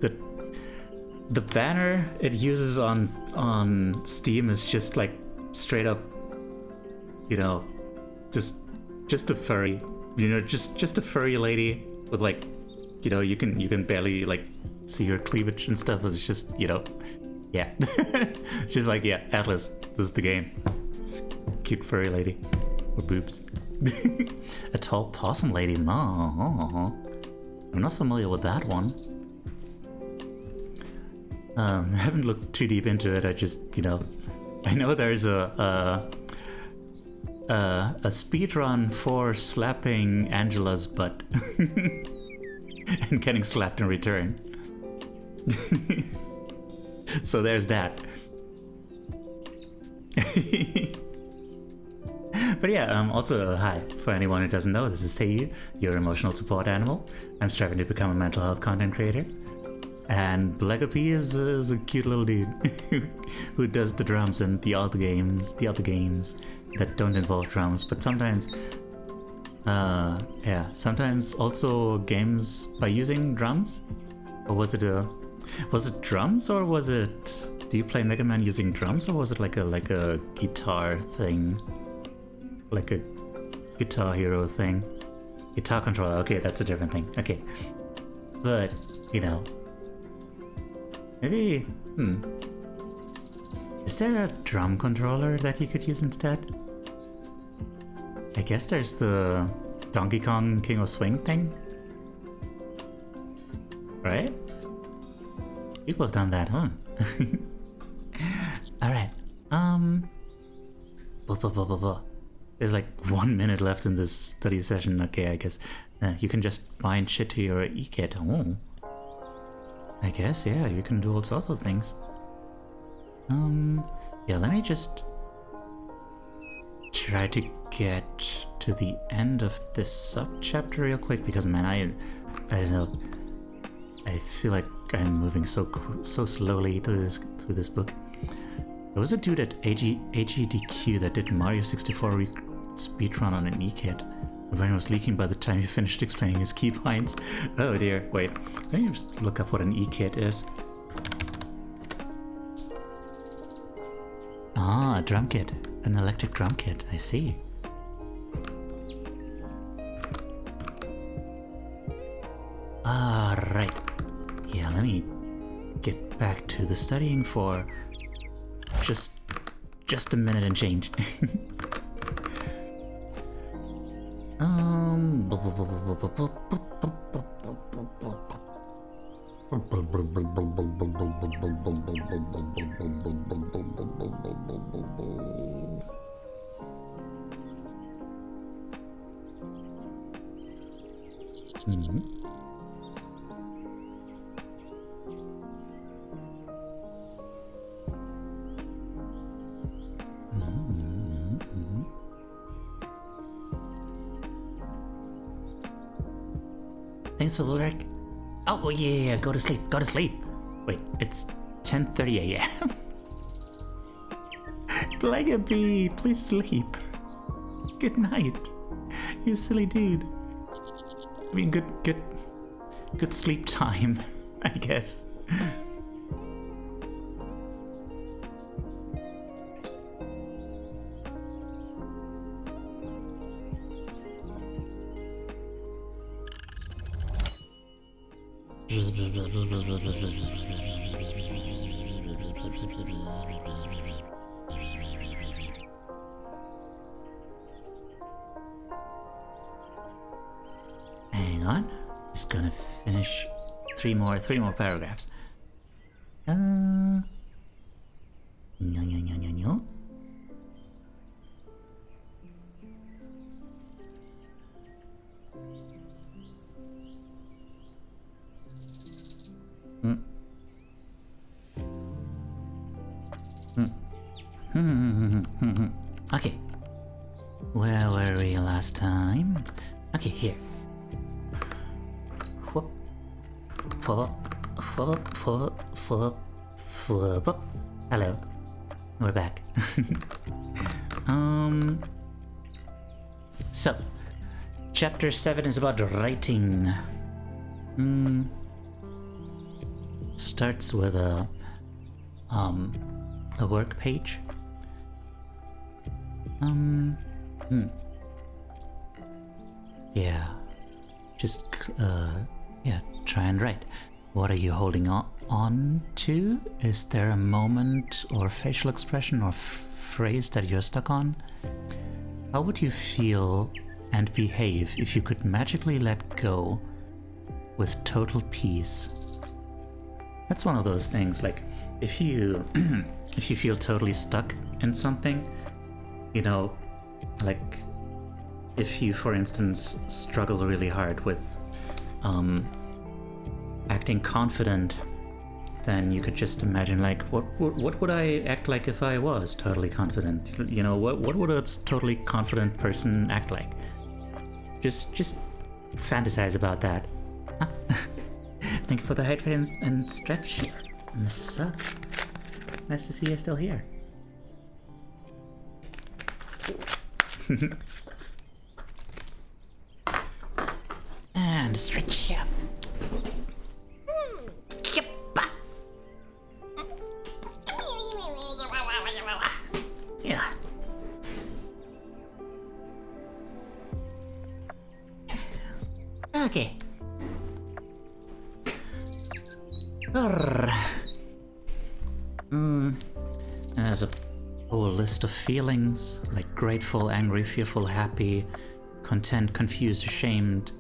the banner it uses on Steam is just like straight up, you know, just a furry, you know, just a furry lady with like, you know, you can barely like see her cleavage and stuff. It's just, you know, yeah. She's like, yeah, Atlas, this is the game. Cute furry lady with boobs. A tall possum lady. No, I'm not familiar with that one. I haven't looked too deep into it. I just, you know, I know there's a a speedrun for slapping Angela's butt and getting slapped in return. So there's that. But yeah, also hi, for anyone who doesn't know, this is Teiyu, your emotional support animal. I'm striving to become a mental health content creator. And Blegopi is a cute little dude who does the drums and the other games that don't involve drums, but sometimes, sometimes also games by using drums. Or was it drums, or was it? Do you play Mega Man using drums, or was it like a guitar thing, like a Guitar Hero thing? Guitar controller. Okay, that's a different thing. Okay, but you know. Maybe, is there a drum controller that you could use instead? I guess there's the Donkey Kong King of Swing thing? Right? People have done that, huh? Alright, there's like 1 minute left in this study session. Okay, I guess you can just bind shit to your e-kit. Oh. I guess, yeah, you can do all sorts of things. Yeah, let me just try to get to the end of this sub-chapter real quick, because man, I don't know, I feel like I'm moving so slowly through this book. There was a dude at AGDQ that did Mario 64 speedrun on an e-kit. The brain was leaking by the time he finished explaining his key points. Oh dear, wait, let me just look up what an e-kit is. Ah, a drum kit. An electric drum kit, I see. Alright. Yeah, let me get back to the studying for just a minute and change. Thanks for the lyric. Oh yeah, go to sleep. Wait, it's 10:30 a.m. Blegopi, please sleep. Good night, you silly dude. I mean, good sleep time, I guess. Hang on, just gonna finish three more paragraphs. Okay, where were we last time? Okay, here. Hello, we're back. So, chapter 7 is about writing. Starts with a work page. Yeah, just try and write. What are you holding on to? Is there a moment or facial expression or phrase that you're stuck on? How would you feel and behave if you could magically let go with total peace? That's one of those things, like if you if you feel totally stuck in something, you know, like, if you, for instance, struggle really hard with acting confident, then you could just imagine, like, what would I act like if I was totally confident? You know, what would a totally confident person act like? Just fantasize about that. Huh? Thank you for the hydrate and stretch, Mrs. Sub. Nice to see you're still here. And stretch up. Yeah. Okay. There's a whole list of feelings, like grateful, angry, fearful, happy, content, confused, ashamed,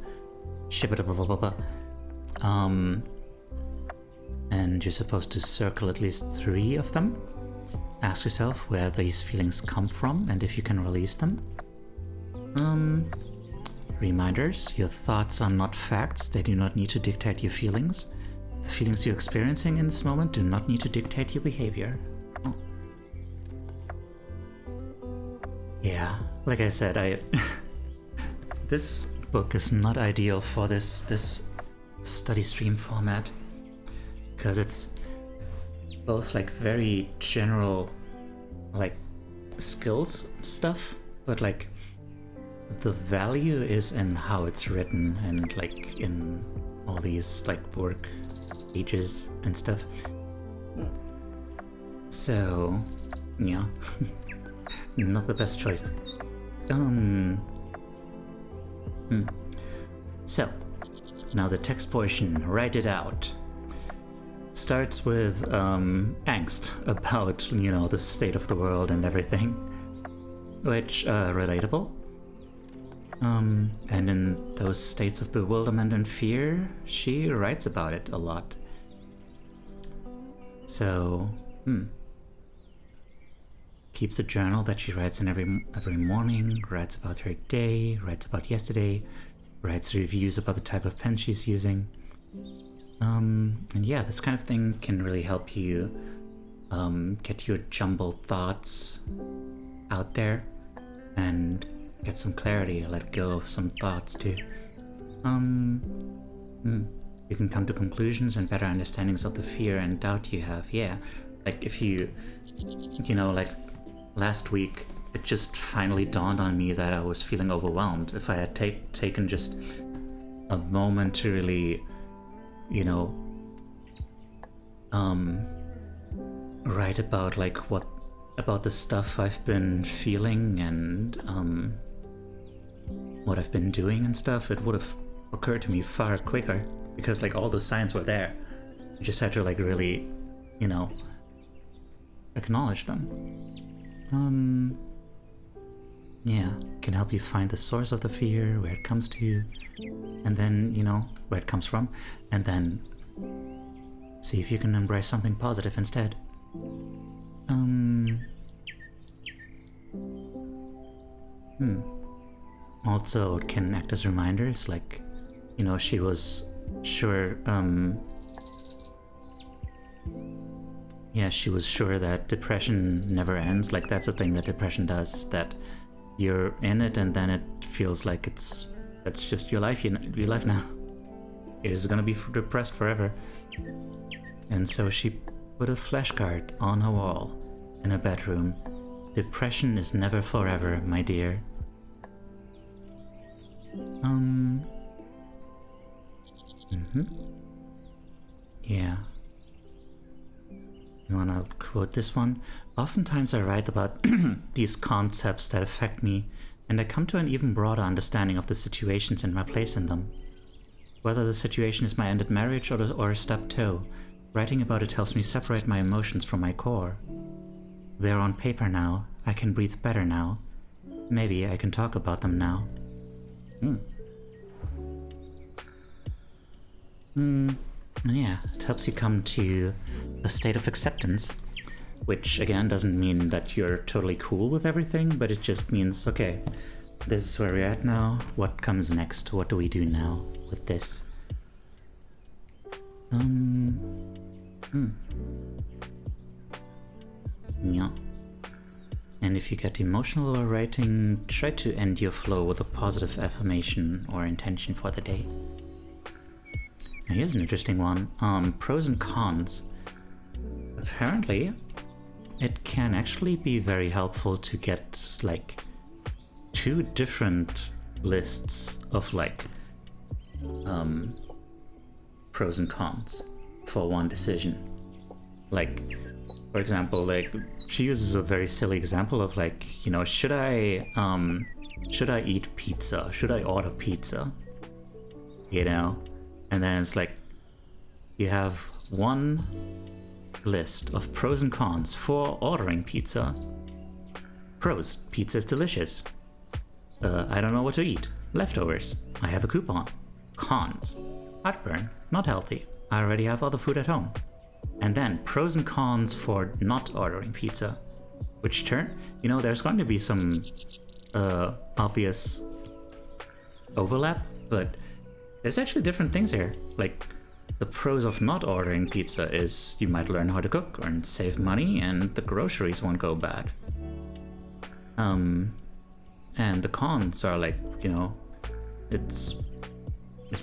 and you're supposed to circle at least 3 of them. Ask yourself where these feelings come from and if you can release them. Reminders, your thoughts are not facts, they do not need to dictate your feelings. The feelings you're experiencing in this moment do not need to dictate your behavior. Oh. Yeah, like I said, this book is not ideal for this study stream format, because it's both like very general, like, skills stuff, but like the value is in how it's written and like in all these like work pages and stuff. So yeah, not the best choice. So now the text portion, write it out, starts with angst about, you know, the state of the world and everything, which relatable. And in those states of bewilderment and fear, she writes about it a lot. So, keeps a journal that she writes in every morning, writes about her day, writes about yesterday, writes reviews about the type of pen she's using. And yeah, this kind of thing can really help you get your jumbled thoughts out there and get some clarity, let go of some thoughts too. You can come to conclusions and better understandings of the fear and doubt you have. Yeah, like if you know, like last week, it just finally dawned on me that I was feeling overwhelmed. If I had taken just a moment to really, you know, write about like about the stuff I've been feeling and what I've been doing and stuff, it would have occurred to me far quicker, because like all the signs were there. You just had to like really, you know, acknowledge them. Yeah, can help you find the source of the fear, where it comes to, and then, you know, where it comes from, and then see if you can embrace something positive instead. Also, it can act as reminders, like, you know, she was sure, yeah, she was sure that depression never ends. Like, that's the thing that depression does, is that you're in it and then it feels like that's just your life, your life now. You're gonna be depressed forever. And so she put a flashcard on her wall in her bedroom. Depression is never forever, my dear. Yeah. You wanna quote this one? Oftentimes I write about these concepts that affect me, and I come to an even broader understanding of the situations and my place in them. Whether the situation is my ended marriage or a stubbed toe, writing about it helps me separate my emotions from my core. They're on paper now. I can breathe better now. Maybe I can talk about them now. Yeah, it helps you come to a state of acceptance which again doesn't mean that you're totally cool with everything, but it just means, okay, this is where we're at now. What comes next? What do we do now with this? Yeah. And if you get emotional while writing, try to end your flow with a positive affirmation or intention for the day. Now here's an interesting one. Pros and cons. Apparently, it can actually be very helpful to get like 2 different lists of like pros and cons for one decision. Like, for example, like she uses a very silly example of like, you know, should I eat pizza? Should I order pizza? You know? And then it's like you have one list of pros and cons for ordering pizza. Pros: pizza is delicious. I don't know what to eat. Leftovers. I have a coupon. Cons: heartburn, not healthy. I already have other food at home. And then pros and cons for not ordering pizza. Which turn, you know, there's going to be some obvious overlap, but there's actually different things here. Like, the pros of not ordering pizza is you might learn how to cook and save money, and the groceries won't go bad. And the cons are like, you know, it's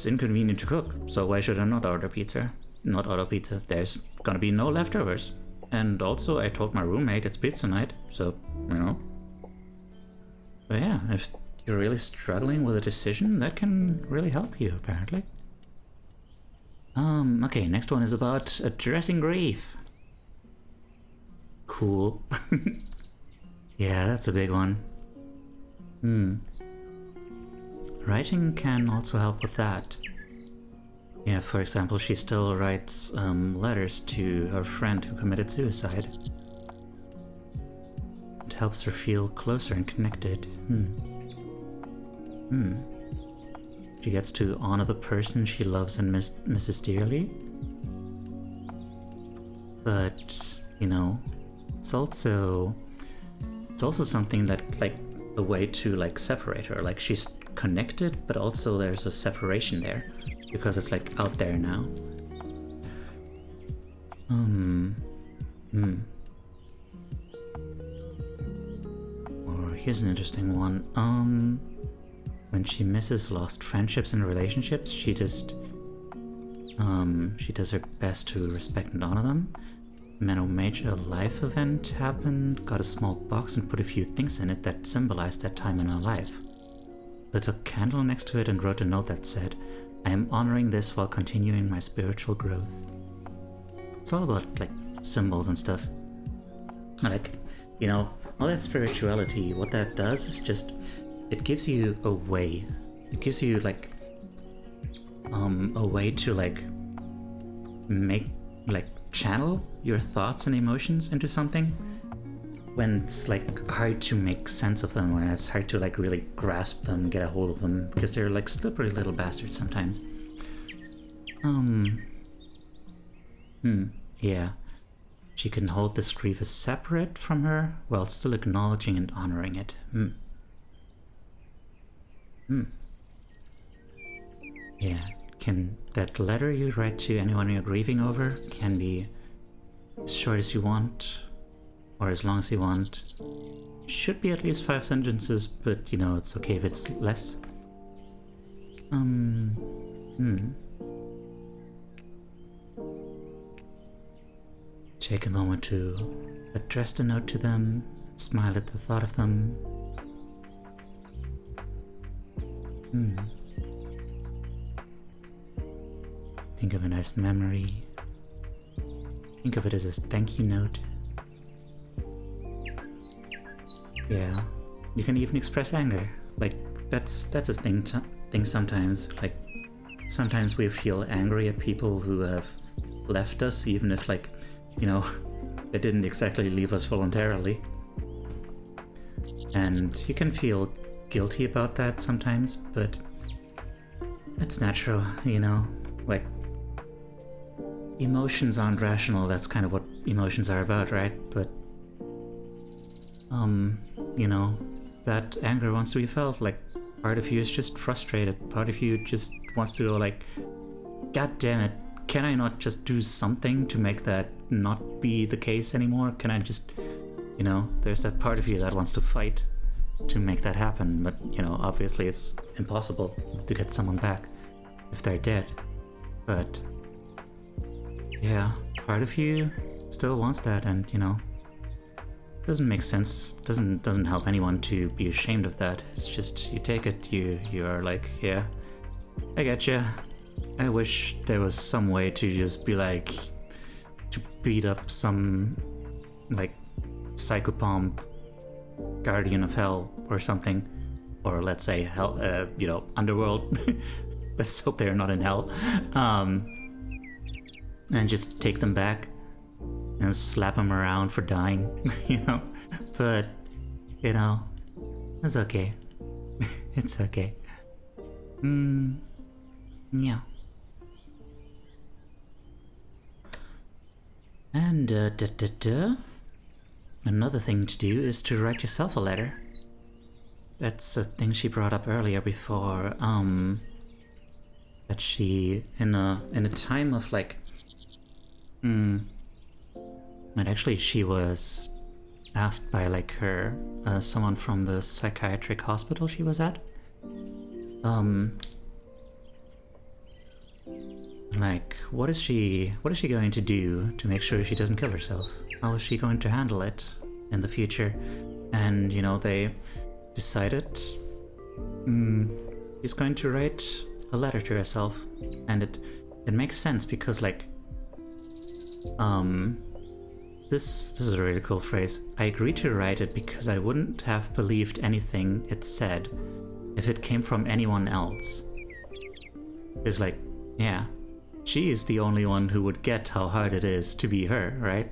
inconvenient to cook, so why should I not order pizza? Not order pizza. There's gonna be no leftovers. And also, I told my roommate it's pizza night, so, you know. But yeah, if you're really struggling with a decision, that can really help you, apparently. Okay, next one is about addressing grief. Cool. Yeah, that's a big one. Writing can also help with that. Yeah, for example, she still writes letters to her friend who committed suicide. It helps her feel closer and connected. She gets to honor the person she loves and misses dearly. But, you know, it's also something that, like, a way to, like, separate her. Like, she's connected, but also there's a separation there. Because it's, like, out there now. Or here's an interesting one. When she misses lost friendships and relationships, she does her best to respect and honor them. When a major life event happened, got a small box and put a few things in it that symbolized that time in her life. Lit a candle next to it and wrote a note that said, "I am honoring this while continuing my spiritual growth." It's all about, like, symbols and stuff. Like, you know, all that spirituality, what that does is just, it gives you a way. It gives you, like, a way to, like, channel your thoughts and emotions into something when it's, like, hard to make sense of them, when it's hard to, like, really grasp them, get a hold of them, because they're, like, slippery little bastards sometimes. Yeah. She can hold this grief as separate from her while still acknowledging and honoring it. Yeah. Can that letter you write to anyone you're grieving over can be as short as you want, or as long as you want. Should be at least 5 sentences, but, you know, it's okay if it's less. Take a moment to address the note to them, smile at the thought of them. Think of a nice memory. Think of it as a thank you note. Yeah, you can even express anger. Like, that's a thing sometimes. Like, sometimes we feel angry at people who have left us, even if, like, you know, they didn't exactly leave us voluntarily. And you can feel guilty about that sometimes, but it's natural, you know? Like, emotions aren't rational, that's kind of what emotions are about, right? But, you know, that anger wants to be felt. Like, part of you is just frustrated. Part of you just wants to go like, God damn it, can I not just do something to make that not be the case anymore? Can I just, you know, there's that part of you that wants to fight to make that happen. But, you know, obviously it's impossible to get someone back if they're dead. But, yeah, part of you still wants that, and, you know, doesn't make sense. Doesn't help anyone to be ashamed of that. It's just, you take it, you are like, yeah, I getcha. I wish there was some way to just be like, to beat up some, like, psychopomp guardian of hell or something. Or let's say hell, you know, underworld. Let's hope they're not in hell. And just take them back and slap them around for dying, you know. But, you know, it's okay. It's okay. Yeah. And, another thing to do is to write yourself a letter. That's a thing she brought up earlier before, that she, in a time of like, and actually she was asked by like her, someone from the psychiatric hospital she was at, like, what is she going to do to make sure she doesn't kill herself? How is she going to handle it in the future? And, you know, they decided she's going to write a letter to herself. And it makes sense because, like, this is a really cool phrase. I agreed to write it because I wouldn't have believed anything it said if it came from anyone else. It's like, yeah, she is the only one who would get how hard it is to be her, right?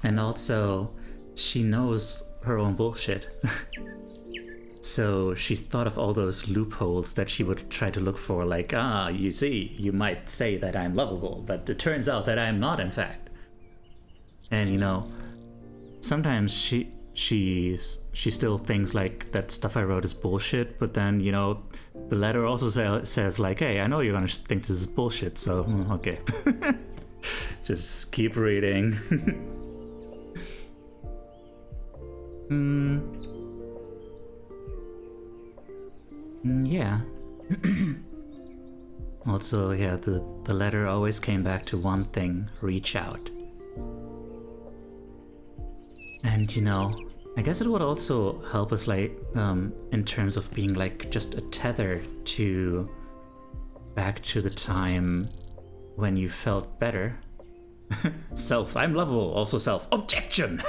And also, she knows her own bullshit. So she thought of all those loopholes that she would try to look for, like, you see, you might say that I'm lovable, but it turns out that I'm not, in fact. And, you know, sometimes she still thinks like that stuff I wrote is bullshit, but then, you know, the letter also says like, hey, I know you're gonna think this is bullshit, so okay. Just keep reading. Yeah. Also, yeah, the letter always came back to one thing: reach out. And, you know, I guess it would also help us, like, in terms of being, like, just a tether to back to the time when you felt better. Self, I'm lovable. Also self, objection!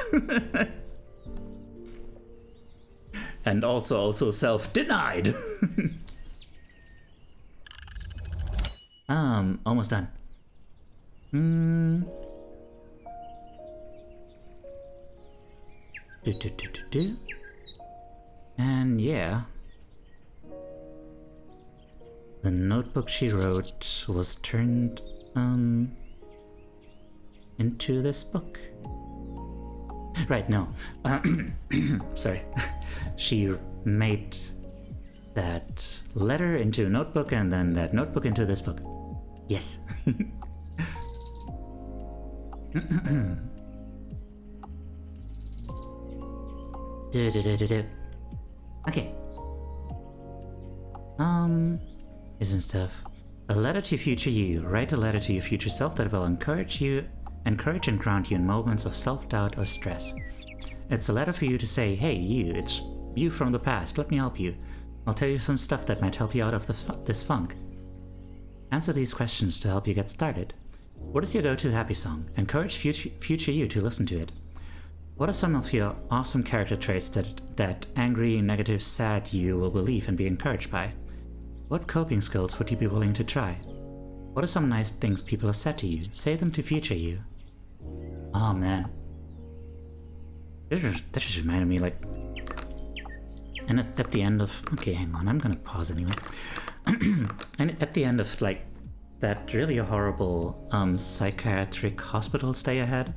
And also self, denied! Almost done. And yeah, the notebook she wrote was turned into this book. Right, no. Sorry. She made that letter into a notebook and then that notebook into this book. Yes. Okay. Isn't stuff. A letter to future you. Write a letter to your future self that will encourage and ground you in moments of self-doubt or stress. It's a letter for you to say, hey, you, it's you from the past, let me help you. I'll tell you some stuff that might help you out of this funk. Answer these questions to help you get started. What is your go-to happy song? Encourage future you to listen to it. What are some of your awesome character traits that angry, negative, sad you will believe and be encouraged by? What coping skills would you be willing to try? What are some nice things people have said to you? Say them to future you. Oh man. That just reminded me, like... And at the end of... Okay, hang on, I'm gonna pause anyway. And at the end of, like, that really horrible psychiatric hospital stay I had,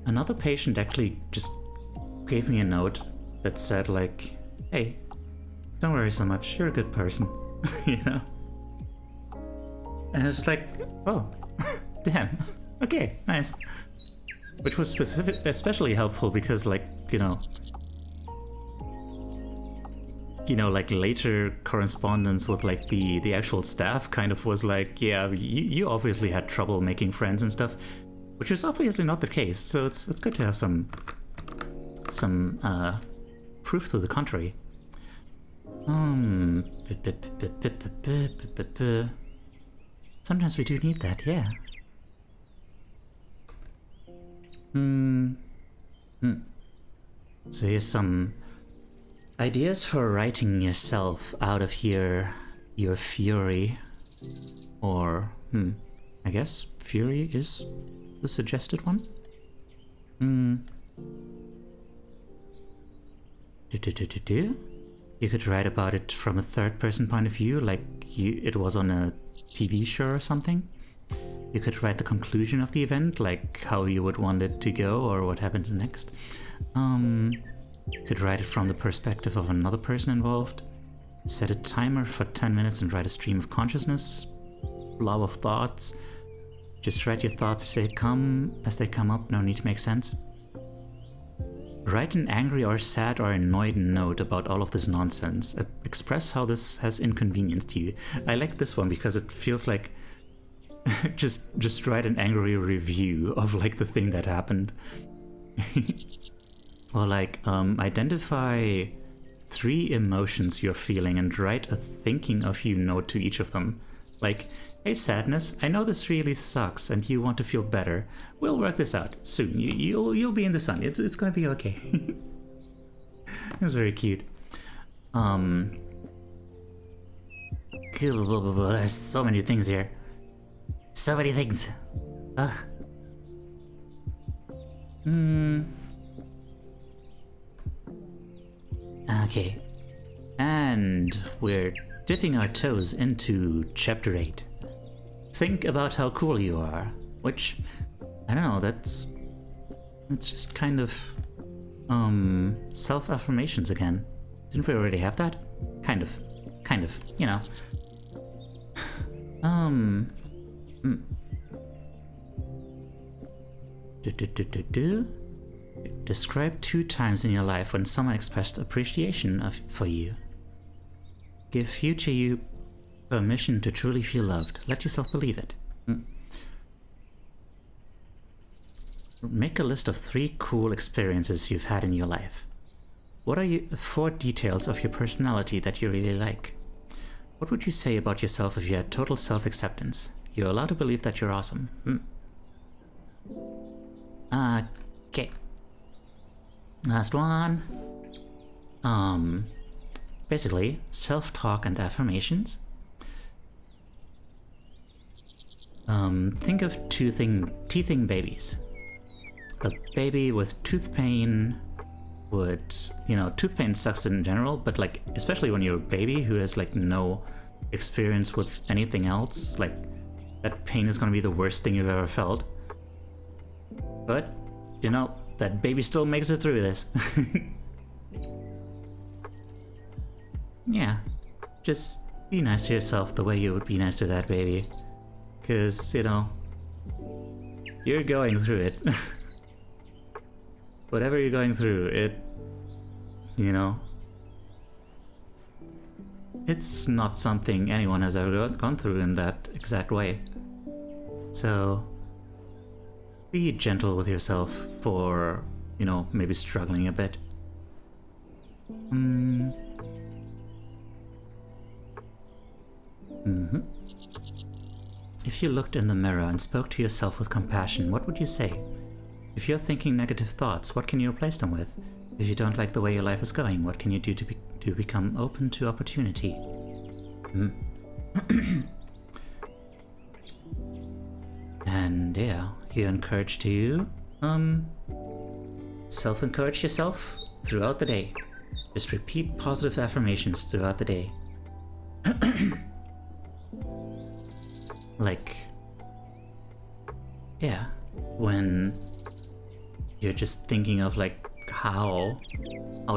another patient actually just gave me a note that said like, hey, don't worry so much, you're a good person. You know? And it's like, oh, damn, okay, nice. Which was especially helpful because, like, you know, like later correspondence with like the actual staff kind of was like, yeah, you obviously had trouble making friends and stuff, which is obviously not the case. So it's good to have some proof to the contrary. Sometimes we do need that, yeah. So here's some ideas for writing yourself out of your fury. Or, I guess fury is the suggested one. You could write about it from a third-person point of view, like it was on a TV show or something. You could write the conclusion of the event, like how you would want it to go or what happens next. You could write it from the perspective of another person involved. Set a timer for 10 minutes and write a stream of consciousness, blob of thoughts. Just write your thoughts as they come up, no need to make sense. Write an angry or sad or annoyed note about all of this nonsense. Express how this has inconvenienced you. I like this one because it feels like just write an angry review of like the thing that happened. Or like identify 3 emotions you're feeling and write a thinking of you note to each of them. Like, hey sadness, I know this really sucks and you want to feel better. We'll work this out soon. You'll be in the sun. It's gonna be okay. It was very cute. There's so many things here. So many things. Okay. And we're dipping our toes into chapter 8. Think about how cool you are. Which, I don't know, that's just kind of self-affirmations again. Didn't we already have that? Kind of, you know. Describe 2 times in your life when someone expressed appreciation for you. Give future you permission to truly feel loved. Let yourself believe it. Make a list of 3 cool experiences you've had in your life. What are 4 details of your personality that you really like? What would you say about yourself if you had total self-acceptance? You're allowed to believe that you're awesome. Okay. Last one. Basically, self-talk and affirmations. Think of teething babies. A baby with tooth pain would, tooth pain sucks in general, but like, especially when you're a baby who has like no experience with anything else, like that pain is gonna be the worst thing you've ever felt. But, that baby still makes it through this. Yeah, just be nice to yourself the way you would be nice to that baby. 'Cause, you're going through it. Whatever you're going through, it's not something anyone has ever gone through in that exact way. So, be gentle with yourself for, maybe struggling a bit. If you looked in the mirror and spoke to yourself with compassion, what would you say? If you're thinking negative thoughts, what can you replace them with? If you don't like the way your life is going, what can you do to become open to opportunity? And yeah, you're encouraged to self-encourage yourself throughout the day. Just repeat positive affirmations throughout the day. Like, yeah, when you're just thinking of like how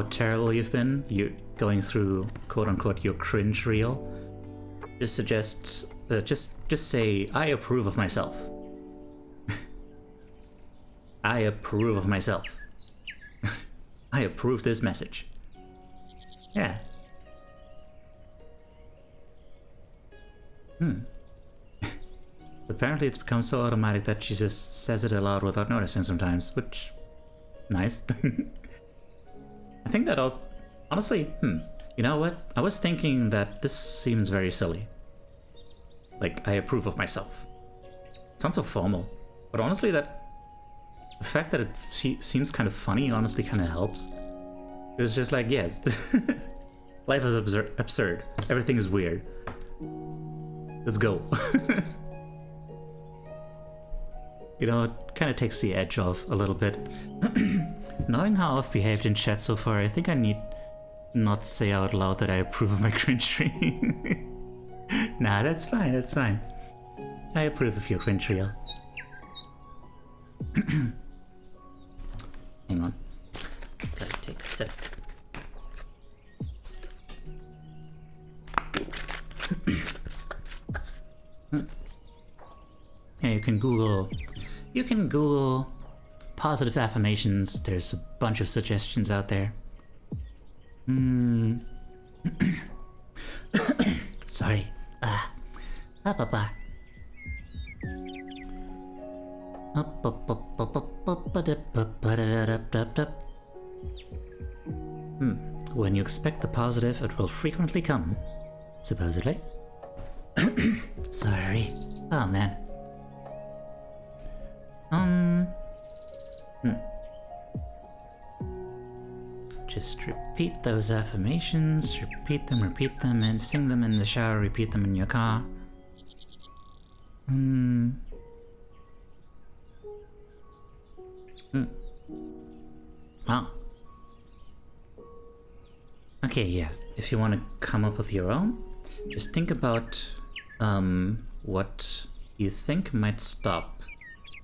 terrible you've been, you're going through quote unquote your cringe reel. Just suggest, just say, I approve of myself. I approve of myself. I approve this message. Yeah. Apparently it's become so automatic that she just says it aloud without noticing sometimes, which... nice. I think that also... honestly, you know what? I was thinking that this seems very silly. Like, I approve of myself. Sounds so formal. But honestly, the fact that it seems kind of funny honestly kind of helps. It was just like, yeah, life is absurd. Everything is weird. Let's go. You know, it kind of takes the edge off a little bit. Knowing how I've behaved in chat so far, I think I need not say out loud that I approve of my cringe stream. Nah, that's fine, that's fine. I approve of your cringe reel. Hang on. Gotta take a sip. Yeah, you can Google positive affirmations. There's a bunch of suggestions out there. Sorry. When you expect the positive, it will frequently come. Supposedly. Sorry. Oh man. Just repeat those affirmations, repeat them, and sing them in the shower, repeat them in your car. Wow. Okay, yeah. If you want to come up with your own, just think about what you think might stop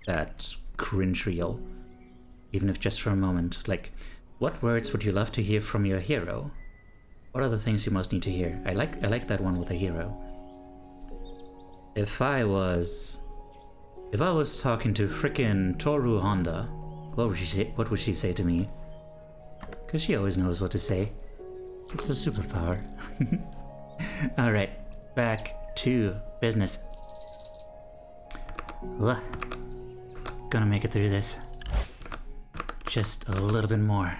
that cringe reel, even if just for a moment. Like, what words would you love to hear from your hero? What are the things you most need to hear? I like that one with a hero. If I was talking to frickin' Toru Honda, what would she say to me? Cause she always knows what to say. It's a superpower. Alright, back to business. Ugh. Gonna make it through this. Just a little bit more.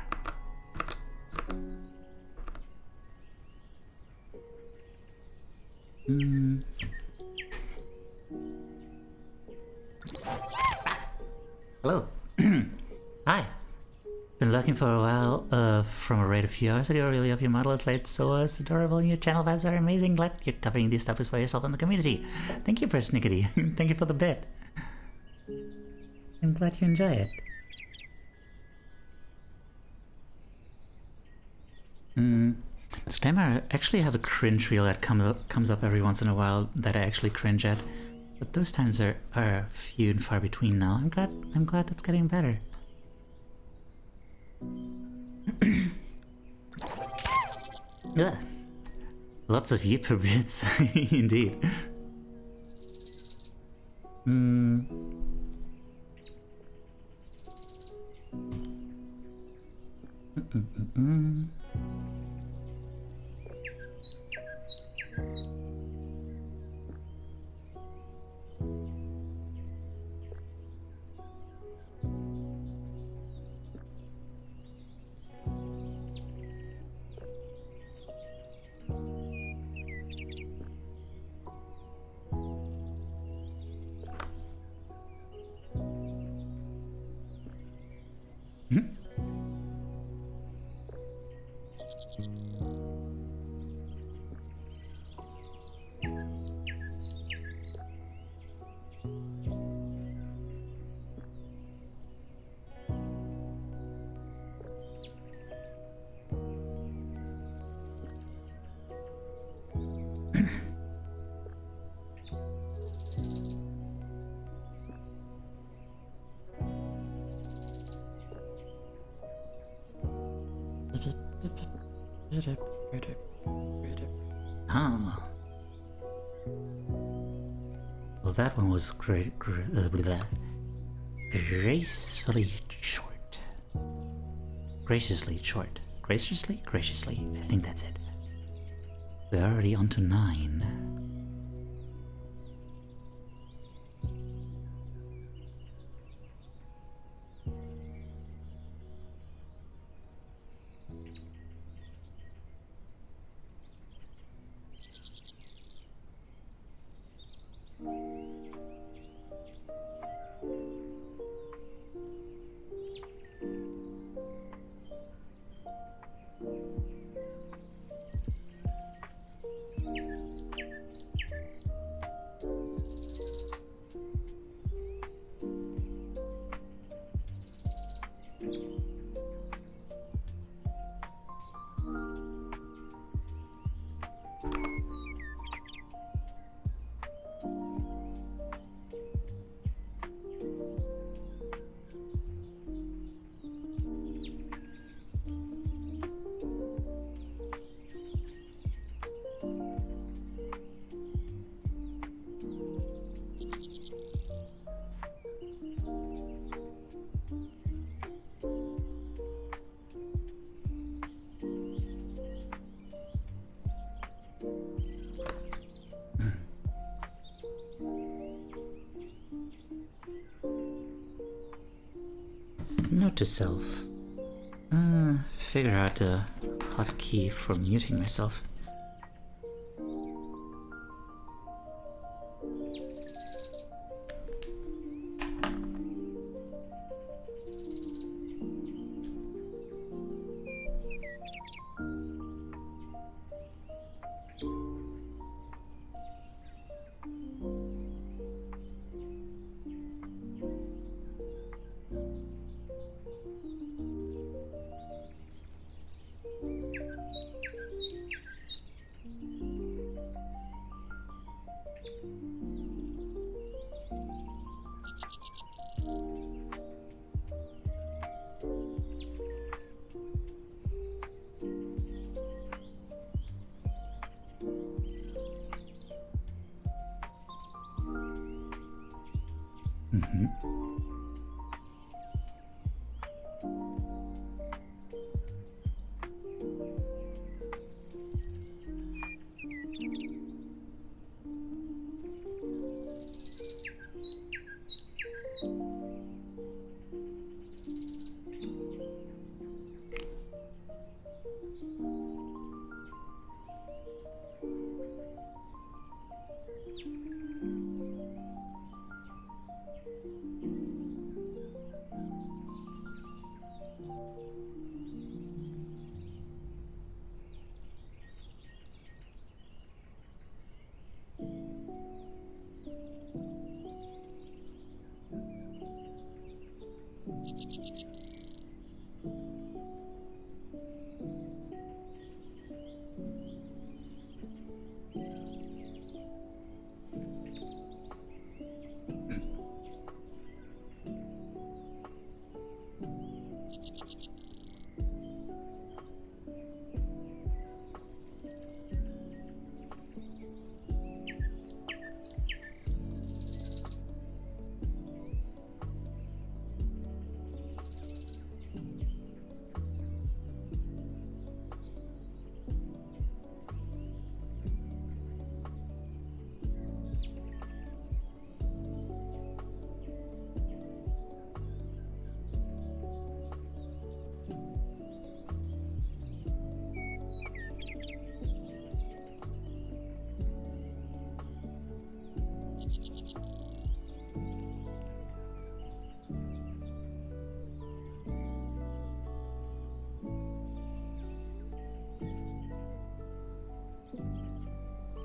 Hello. Hi. Been looking for a while from a raid a few hours ago. Really hope your model is late, so it's adorable and your channel vibes are amazing. Glad you're covering these topics by yourself in the community. Thank you, Persnickety. Thank you for the bit. I'm glad you enjoy it. Disclaimer, I actually have a cringe reel that comes up every once in a while that I actually cringe at. But those times are few and far between now. I'm glad that's getting better. Ugh. Lots of Yiper bits, indeed. Ah. Well, that one was gracefully short. Graciously short. Graciously? Graciously. I think that's it. We're already on to 9. Note to self. Figure out a hotkey for muting myself.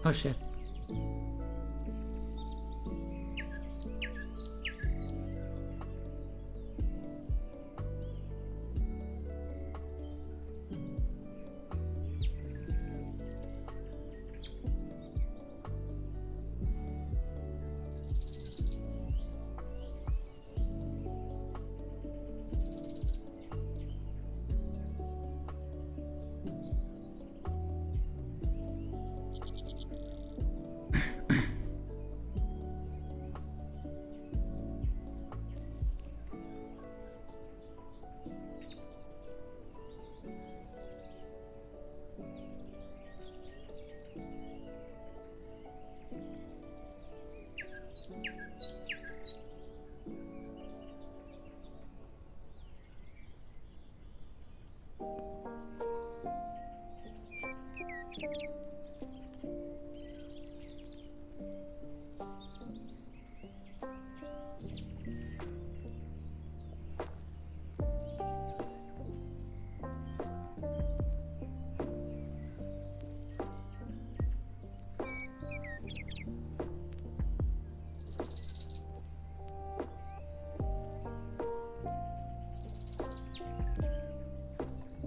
Oh shit.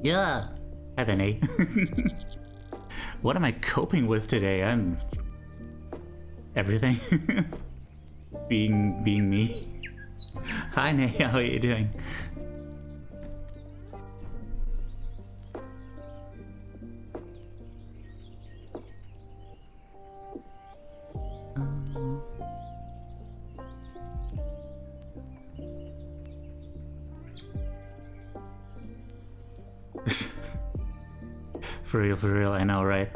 Yeah. Hi there, Nate. What am I coping with today? I'm... everything. being me. Hi, Nate. How are you doing? For real, I know, right?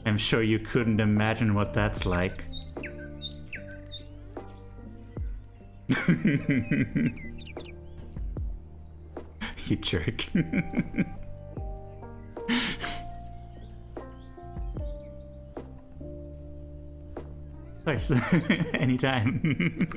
I'm sure you couldn't imagine what that's like. You jerk. Of course, anytime.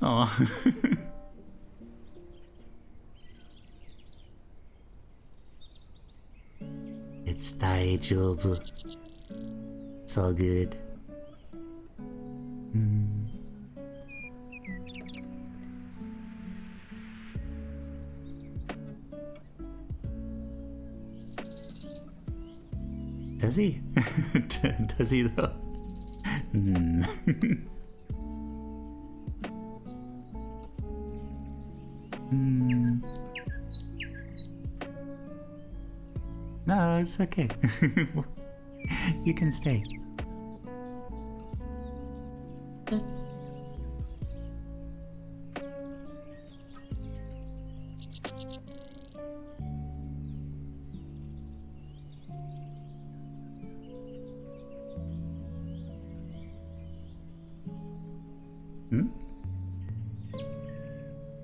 Oh. It's Teiyu. It's all good. Does he? Does he though? No, it's okay. You can stay.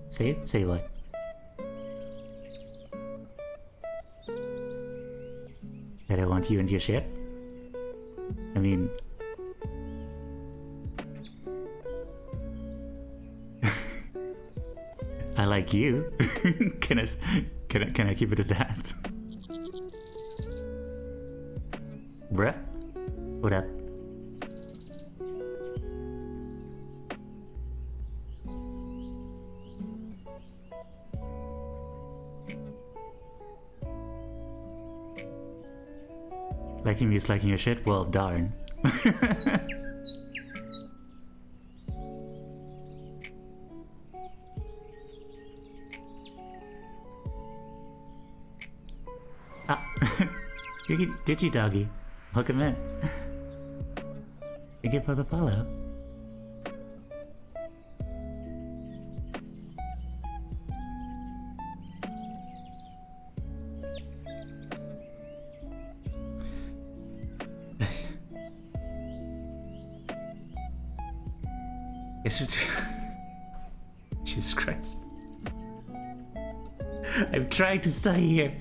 Say it? Say what? That I want you and your shit? I mean... I like you. Can I keep it at that? Bruh? What up? Liking me is liking your shit? Well, darn. Ah, Digi Doggy, welcome in. Thank you for the follow. Jesus Christ. I'm trying to study here.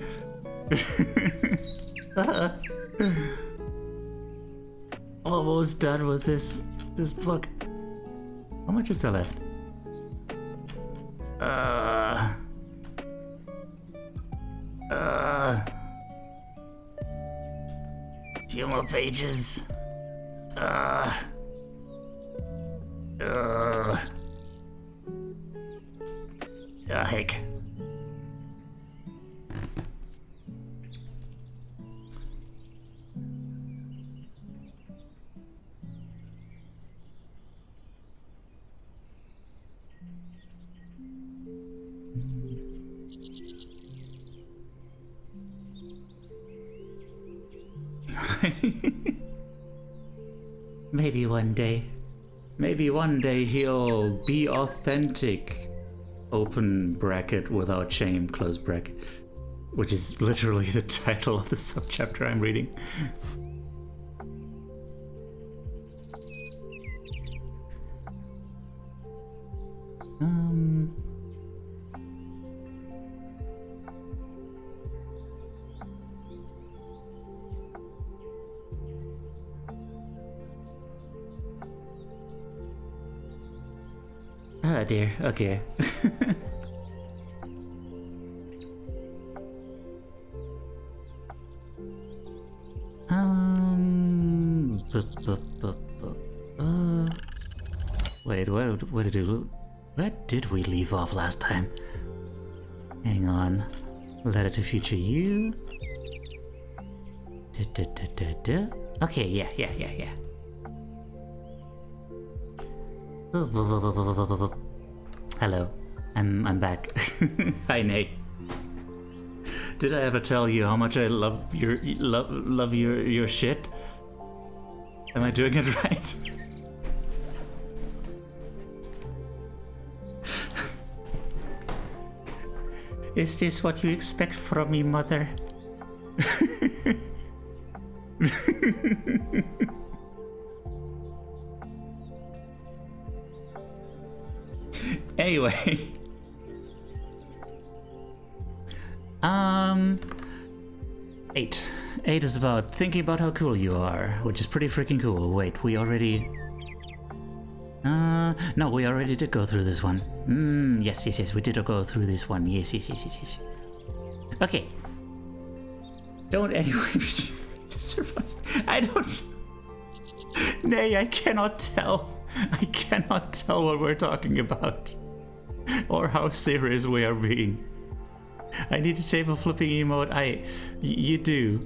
Almost done with this book. How much is there left? Few more pages. Heck. Maybe one day he'll be authentic. Open bracket without shame, close bracket. Which is literally the title of the subchapter I'm reading. Oh dear, okay. Wait, where did we leave off last time? Hang on. Letter to future you. Okay, yeah. Hello, I'm back. Hi, Nate. Did I ever tell you how much I love your shit? Am I doing it right? Is this what you expect from me, mother? Anyway. 8. 8 is about thinking about how cool you are, which is pretty freaking cool. Wait, we already... no, we already did go through this one. Yes, we did go through this one. Yes. Okay. Don't anyway disturb us. I don't... Nay, I cannot tell. I cannot tell what we're talking about. Or how serious we are being. I need to table flipping emote. You do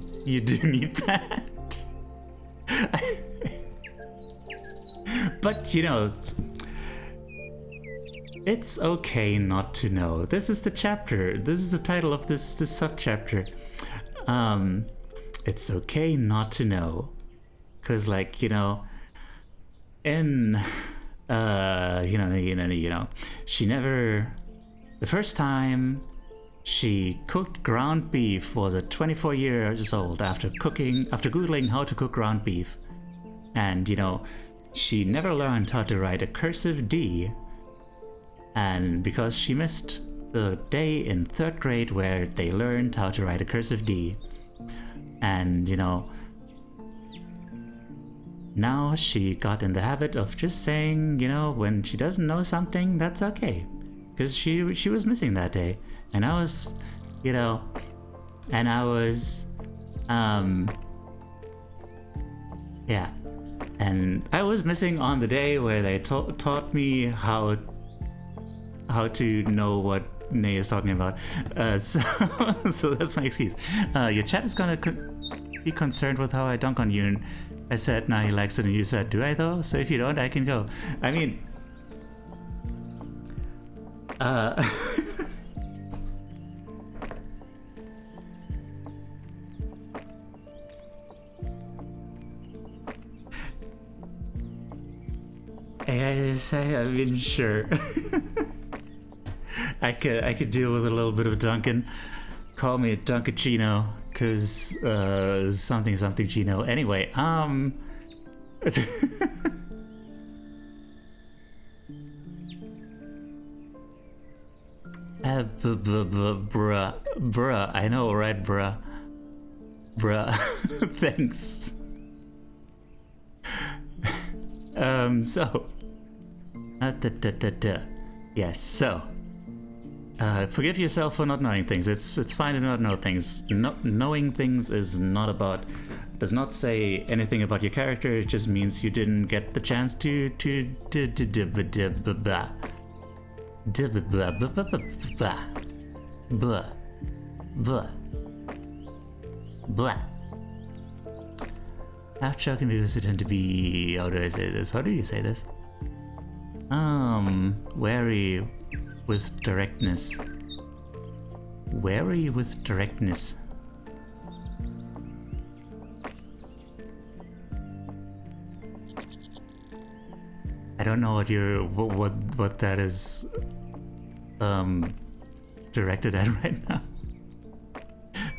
need that. But you know, it's okay not to know. This is the chapter. This is the title of this subchapter. It's okay not to know, cause like, you know, in you know, she never. The first time she cooked ground beef was at 24 years old after googling how to cook ground beef, and you know, she never learned how to write a cursive D, and because she missed the day in 3rd grade where they learned how to write a cursive D, and you know, now she got in the habit of just saying, you know, when she doesn't know something, that's okay, because she was missing that day. And I was, you know, yeah. And I was missing on the day where they taught me how to know what Nay is talking about. So that's my excuse. Your chat is gonna be concerned with how I dunk on you. And I said, nah, he likes it. And you said, do I though? So if you don't, I can go. I mean... I mean, sure. I could deal with a little bit of Duncan. Call me a Dunkachino, cause something Chino. Anyway, bruh, I know, right, bruh. Thanks. So, yes, so, forgive yourself for not knowing things. It's fine to not know things. Knowing things is not about, does not say anything about your character. It just means you didn't get the chance to half joking because they tend to be, how do I say this? How do you say this? Wary with directness. Wary with directness. I don't know what that is directed at right now.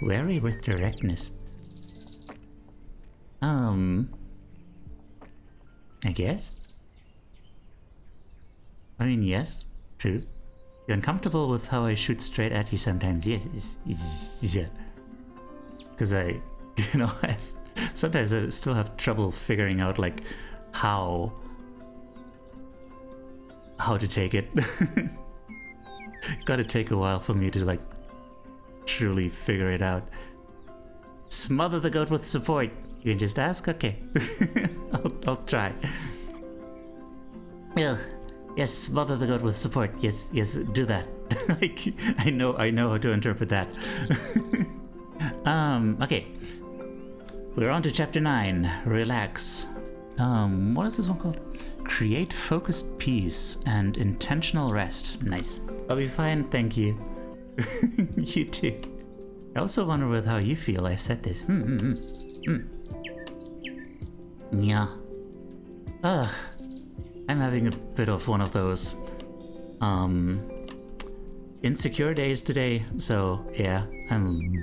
Wary with directness. I guess. I mean, yes, True. You're uncomfortable with how I shoot straight at you sometimes. Yes. Yeah. Because sometimes I still have trouble figuring out, like, how to take it. Gotta take a while for me to, like, truly figure it out. Smother the goat with support. You can just ask? Okay. I'll try. Ugh. Yes, smother the goat with support. Yes, do that. Like, I know how to interpret that. Okay. We're on to chapter 9. Relax. What is this one called? Create focused peace and intentional rest. Nice. I'll be fine, thank you. You too. I also wonder with how you feel I said this. Yeah. I'm having a bit of one of those insecure days today, so yeah, I'm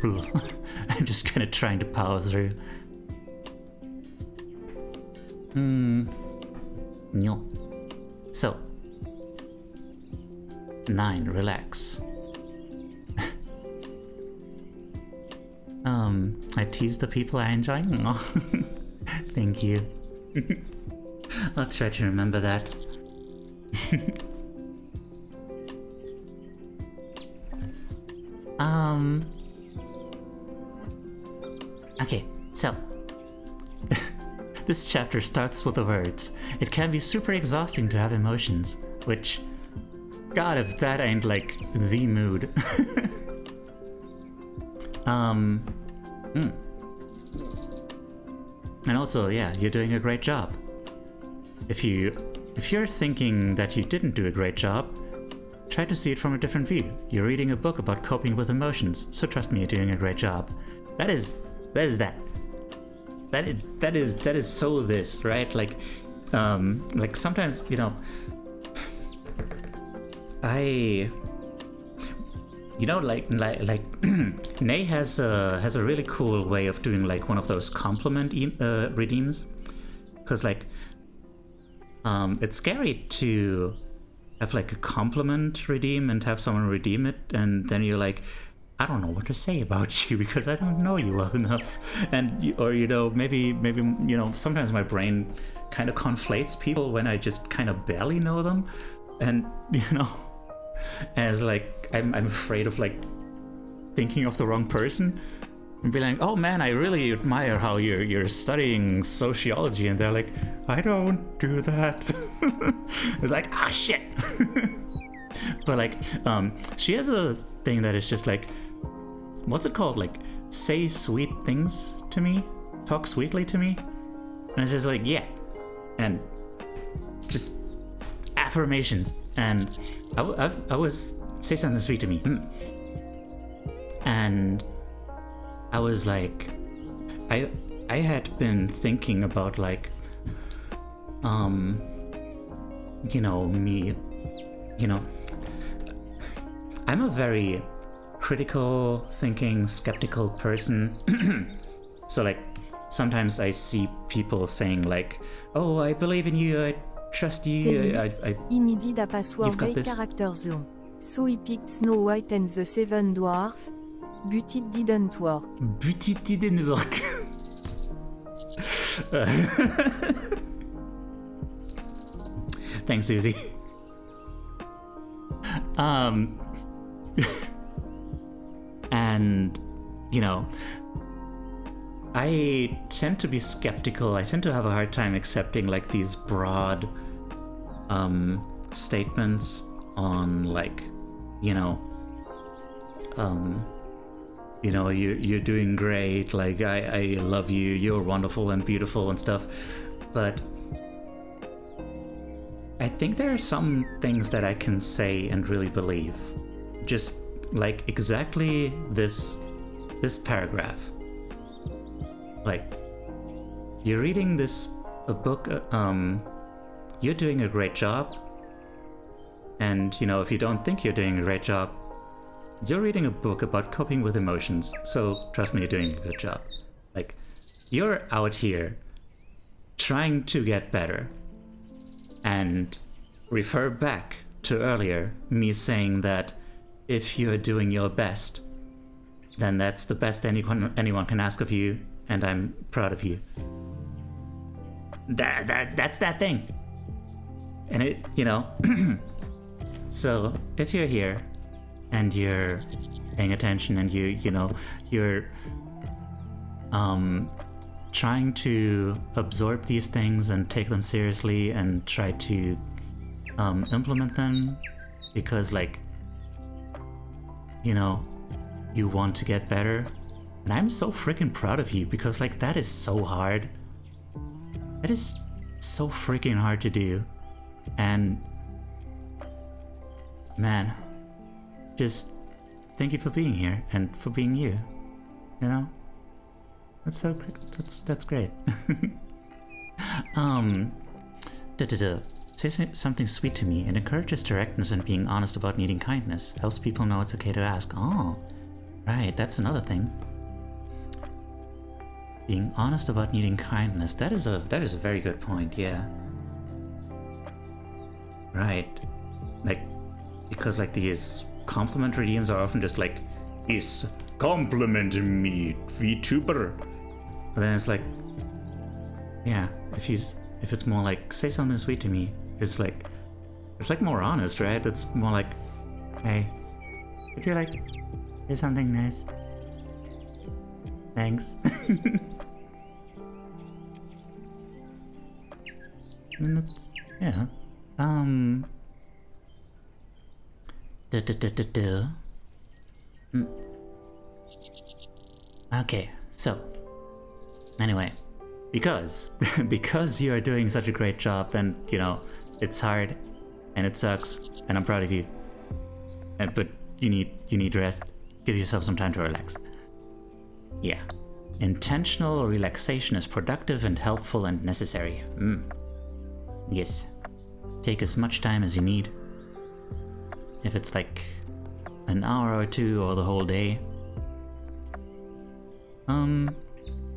just kind of trying to power through. No. So 9, relax. I tease the people I enjoy. Thank you. I'll try to remember that. Okay, so this chapter starts with the words, "It can be super exhausting to have emotions," which, God, if that ain't like the mood. And also, yeah, you're doing a great job. If you're thinking that you didn't do a great job, try to see it from a different view. You're reading a book about coping with emotions, so trust me, you're doing a great job. That is so this, right? Like sometimes, like Nay has a really cool way of doing like one of those compliment redeems, because like it's scary to have like a compliment redeem and have someone redeem it, and then you're like, I don't know what to say about you because I don't know you well enough, maybe sometimes my brain kind of conflates people when I just kind of barely know them, and as like I'm afraid of like thinking of the wrong person and be like, oh man, I really admire how you're studying sociology, and they're like, I don't do that. It's like, ah, shit. But like she has a thing that is just like, what's it called, like say sweet things to me, talk sweetly to me, and it's just like, yeah, and just affirmations. And I was say something sweet to me, and I was like, I had been thinking about like, me, I'm a very critical thinking, skeptical person. So like sometimes I see people saying like, oh, I believe in you, I trust you, Inidi da password you've got eight this. characters long. So he picked Snow White and the Seven Dwarfs, but it didn't work. But it didn't work. Thanks, Susie. And I tend to be skeptical. I tend to have a hard time accepting like these broad statements on like, you're doing great, like I love you, you're wonderful and beautiful and stuff. But I think there are some things that I can say and really believe. Just like exactly this paragraph. Like, you're reading a book, you're doing a great job. And, if you don't think you're doing a great job, you're reading a book about coping with emotions, so trust me, you're doing a good job. Like, you're out here trying to get better and refer back to earlier, me saying that if you're doing your best, then that's the best anyone can ask of you, and I'm proud of you. That's that thing. And it, you know, so if you're here and you're paying attention and you're trying to absorb these things and take them seriously and try to implement them because, like, you know, you want to get better. And I'm so freaking proud of you because, like, that is so hard. That is so freaking hard to do. And man, just thank you for being here and for being you. You know? That's so great. That's great. Say something sweet to me. It encourages directness and being honest about needing kindness. Helps people know it's okay to ask. Oh, right, that's another thing. Being honest about needing kindness. That is a very good point, yeah. Right. Like, because like these complimentary DMs are often just like, is compliment me, VTuber. But then it's like, yeah, if it's more like, say something sweet to me, it's like more honest, right? It's more like, hey, would you like say something nice? Thanks. And that's, yeah. Okay, so anyway, because you are doing such a great job, and you know it's hard and it sucks, and I'm proud of you. But you need rest. Give yourself some time to relax. Yeah, intentional relaxation is productive and helpful and necessary. Yes, take as much time as you need. If it's like an hour or two or the whole day.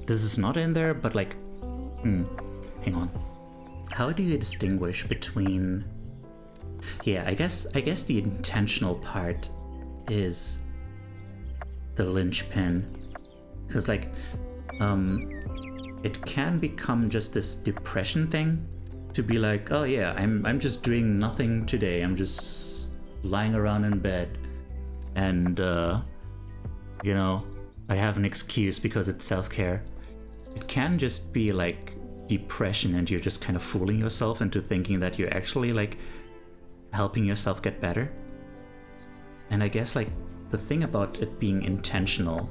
This is not in there, but like, hang on. How do you distinguish between? Yeah, I guess the intentional part is the linchpin, because like, it can become just this depression thing, to be like, oh yeah, I'm just doing nothing today. I'm just lying around in bed, and you know, I have an excuse because it's self-care. It can just be like depression, and you're just kind of fooling yourself into thinking that you're actually like helping yourself get better. And I guess like the thing about it being intentional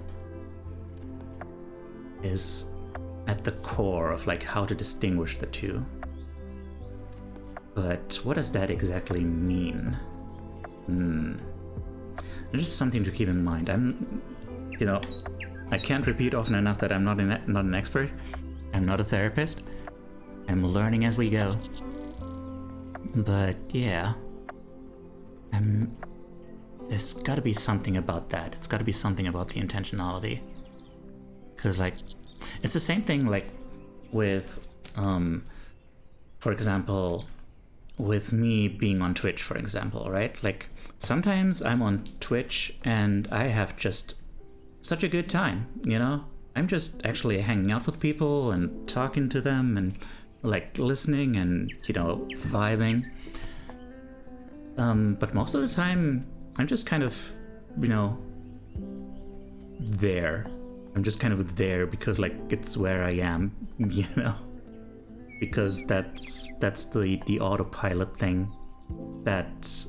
is at the core of like how to distinguish the two. But what does that exactly mean? Just something to keep in mind. You know, I can't repeat often enough that I'm not an expert. I'm not a therapist. I'm learning as we go. But yeah, there's got to be something about that. It's got to be something about the intentionality. Because like, it's the same thing like with, for example, with me being on Twitch, for example, right? Like, sometimes I'm on Twitch and I have just such a good time, you know? I'm just actually hanging out with people and talking to them and like listening and, you know, vibing. But most of the time, I'm just kind of, you know, there. I'm just kind of there because like it's where I am, you know? Because that's the autopilot thing that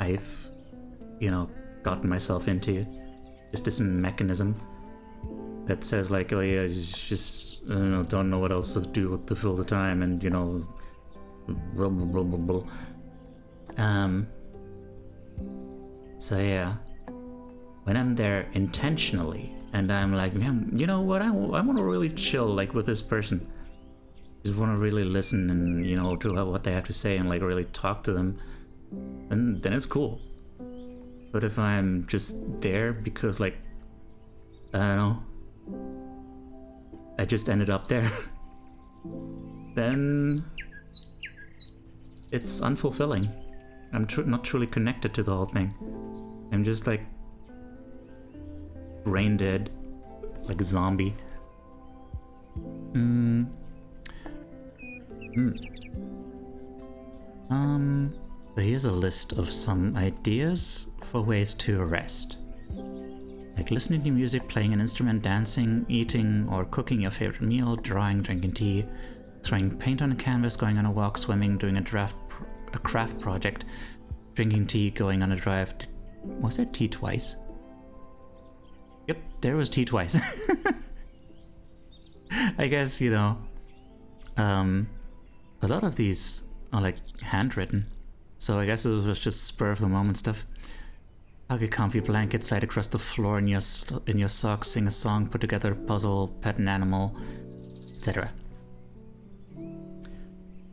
I've, you know, gotten myself into. Just this mechanism that says like, oh yeah, just don't know what else to do to fill the time, and you know, blah blah blah blah blah. So yeah, when I'm there intentionally and I'm like, man, you know what, I want to really chill like with this person. Just want to really listen and, you know, to what they have to say and like really talk to them, and then it's cool. But if I'm just there because like, I don't know, I just ended up there, then it's unfulfilling. I'm not truly connected to the whole thing. I'm just like brain dead, like a zombie. So here's a list of some ideas for ways to rest. Like listening to music, playing an instrument, dancing, eating or cooking your favorite meal, drawing, drinking tea, throwing paint on a canvas, going on a walk, swimming, doing a craft project, drinking tea, going on a drive. Was there tea twice? Yep, there was tea twice. I guess, you know, a lot of these are like handwritten. So I guess it was just spur of the moment stuff. Hug a comfy blanket, slide across the floor in your socks, sing a song, put together a puzzle, pet an animal, etc.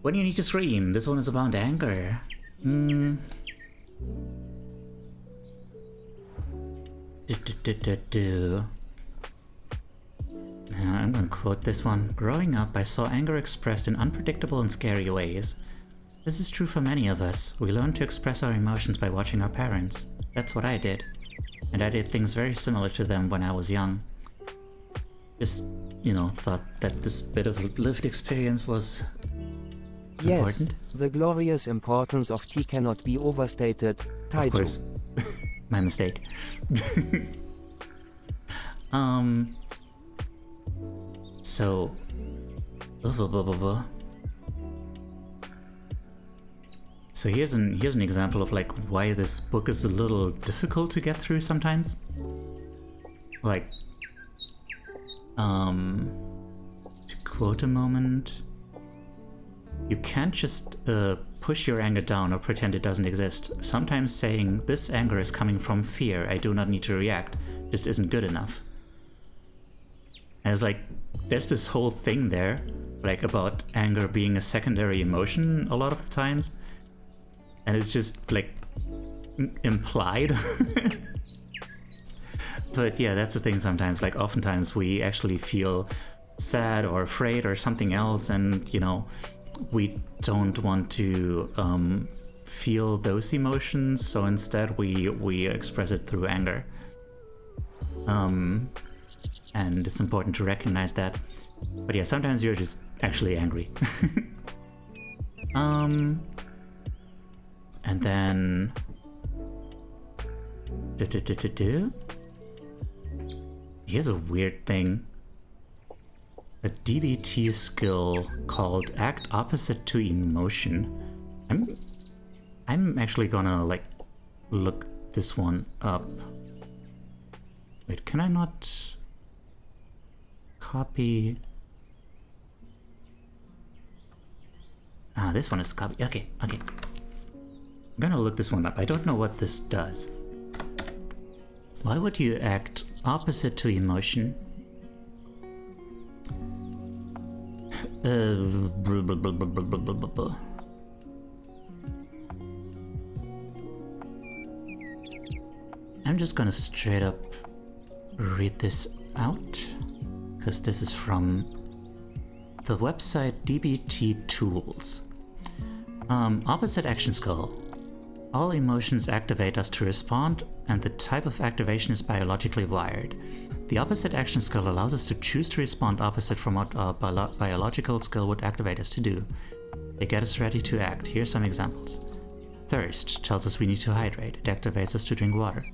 When you need to scream, this one is about anger. I'm gonna quote this one. Growing up, I saw anger expressed in unpredictable and scary ways. This is true for many of us. We learn to express our emotions by watching our parents. That's what I did. And I did things very similar to them when I was young. Just, you know, thought that this bit of lived experience was important. Yes, the glorious importance of tea cannot be overstated. Teiyu. Of course. My mistake. So... So here's an example of like why this book is a little difficult to get through sometimes. Like, to quote a moment, you can't just push your anger down or pretend it doesn't exist. Sometimes saying this anger is coming from fear, I do not need to react, just isn't good enough. And it's like there's this whole thing there, like about anger being a secondary emotion a lot of the times. And it's just like implied. But yeah, that's the thing sometimes. Like oftentimes we actually feel sad or afraid or something else, and you know, we don't want to feel those emotions, so instead we express it through anger. And it's important to recognize that. But yeah, sometimes you're just actually angry. And then... Here's a weird thing. A DBT skill called Act Opposite to Emotion. I'm actually gonna, like, look this one up. Wait, can I not... copy... Ah, this one is a copy. Okay. I'm gonna look this one up. I don't know what this does. Why would you act opposite to emotion? I'm just gonna straight up read this out, because this is from the website DBT Tools. Opposite action skill. All emotions activate us to respond, and the type of activation is biologically wired. The opposite action skill allows us to choose to respond opposite from what our biological skill would activate us to do. They get us ready to act. Here's some examples. Thirst tells us we need to hydrate. It activates us to drink water.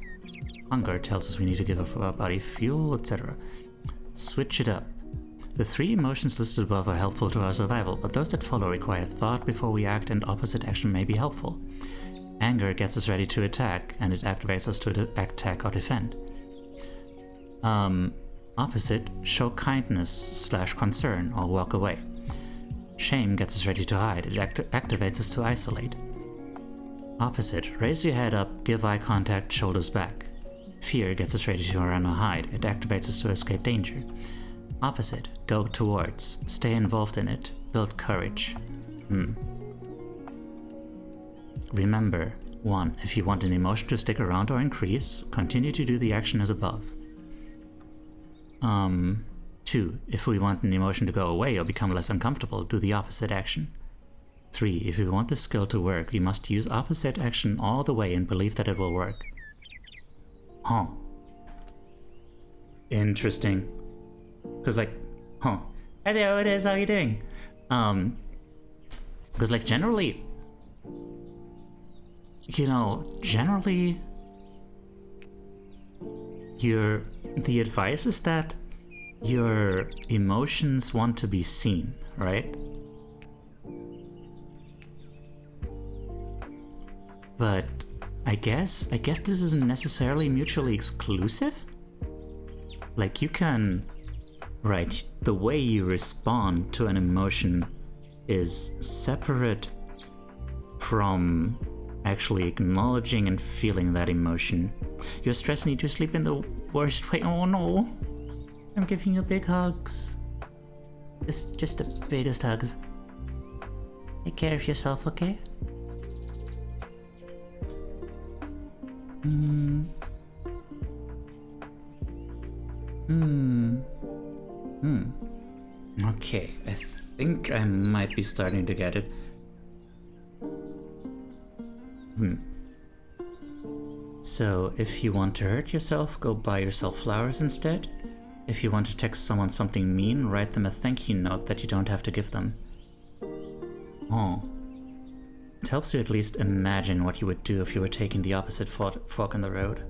Hunger tells us we need to give our body fuel, etc. Switch it up. The three emotions listed above are helpful to our survival, but those that follow require thought before we act, and opposite action may be helpful. Anger gets us ready to attack, and it activates us to attack or defend. Opposite, show kindness / concern or walk away. Shame gets us ready to hide. It activates us to isolate. Opposite, raise your head up, give eye contact, shoulders back. Fear gets us ready to run or hide. It activates us to escape danger. Opposite, go towards, stay involved in it, build courage. Remember, 1. If you want an emotion to stick around or increase, continue to do the action as above. 2. If we want an emotion to go away or become less uncomfortable, do the opposite action. 3. If you want this skill to work, you must use opposite action all the way and believe that it will work. Huh. Interesting. Because like, huh. Hey there, it is, how you doing? Because like generally, you know, generally, the advice is that your emotions want to be seen, right? But I guess this isn't necessarily mutually exclusive. Like you can, right, the way you respond to an emotion is separate from actually acknowledging and feeling that emotion. You're stressed and need to sleep in the worst way. Oh no. I'm giving you big hugs. Just the biggest hugs. Take care of yourself, okay? Okay, I think I might be starting to get it. So, if you want to hurt yourself, go buy yourself flowers instead. If you want to text someone something mean, write them a thank you note that you don't have to give them. Oh. It helps you at least imagine what you would do if you were taking the opposite fork in the road.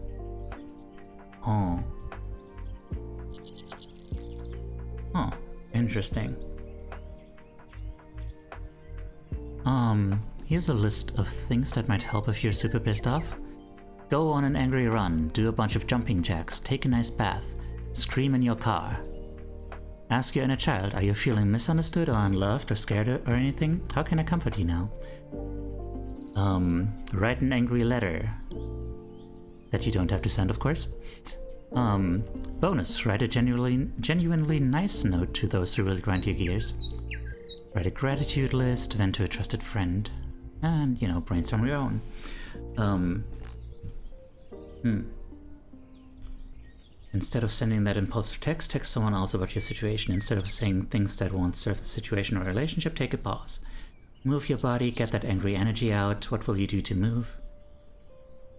Oh. Oh, interesting. Here's a list of things that might help if you're super pissed off. Go on an angry run, do a bunch of jumping jacks, take a nice bath, scream in your car. Ask your inner child, are you feeling misunderstood or unloved or scared or anything? How can I comfort you now? Write an angry letter. That you don't have to send, of course. Bonus, write a genuinely nice note to those who really grind your gears. Write a gratitude list, vent to a trusted friend. And, you know, brainstorm your own. Instead of sending that impulsive text someone else about your situation. Instead of saying things that won't serve the situation or relationship, take a pause. Move your body, get that angry energy out. What will you do to move?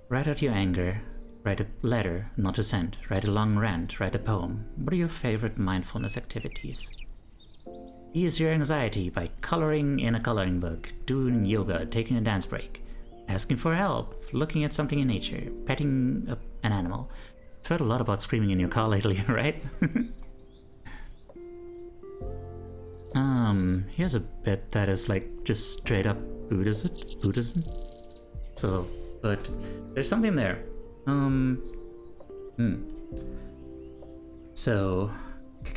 Write out your anger. Write a letter, not to send. Write a long rant. Write a poem. What are your favorite mindfulness activities? Ease your anxiety by coloring in a coloring book, doing yoga, taking a dance break, asking for help, looking at something in nature, petting an animal. I've heard a lot about screaming in your car lately, right? Here's a bit that is like just straight up Buddhism. So, but there's something there. So,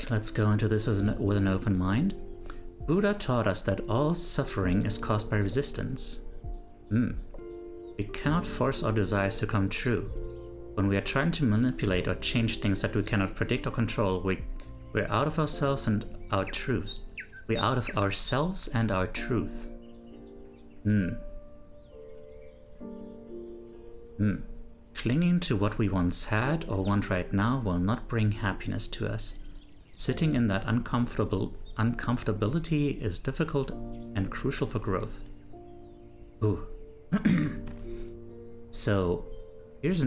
let's go into this with an open mind. Buddha taught us that all suffering is caused by resistance. We cannot force our desires to come true. When we are trying to manipulate or change things that we cannot predict or control, we're out of ourselves and our truth. We're out of ourselves and our truth. Clinging to what we once had or want right now will not bring happiness to us. Sitting in that uncomfortability is difficult and crucial for growth. Ooh. So, here's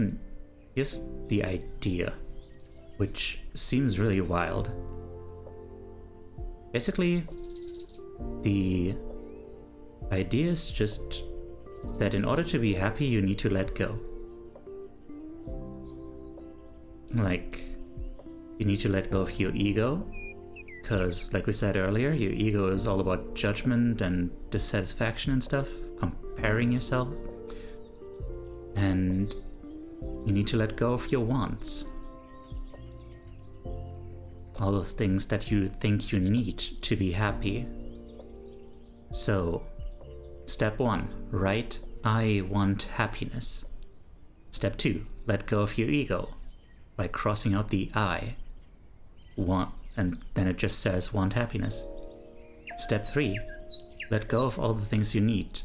the idea, which seems really wild. Basically, the idea is just that in order to be happy, you need to let go. Like, you need to let go of your ego, because, like we said earlier, your ego is all about judgment and dissatisfaction and stuff, comparing yourself. And you need to let go of your wants. All those things that you think you need to be happy. So, step 1, write, I want happiness. Step 2, let go of your ego by crossing out the I. Want, and then it just says want happiness. Step 3, let go of all the things you need.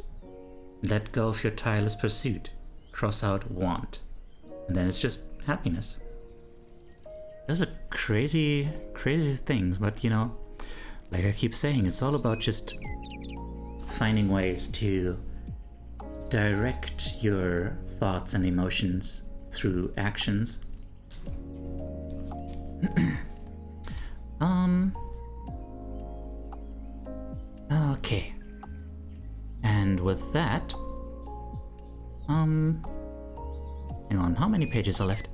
Let go of your tireless pursuit. Cross out want. And then it's just happiness. Those are crazy things, but you know, like I keep saying, it's all about just finding ways to direct your thoughts and emotions through actions. Okay. And with that, hang on, how many pages are left?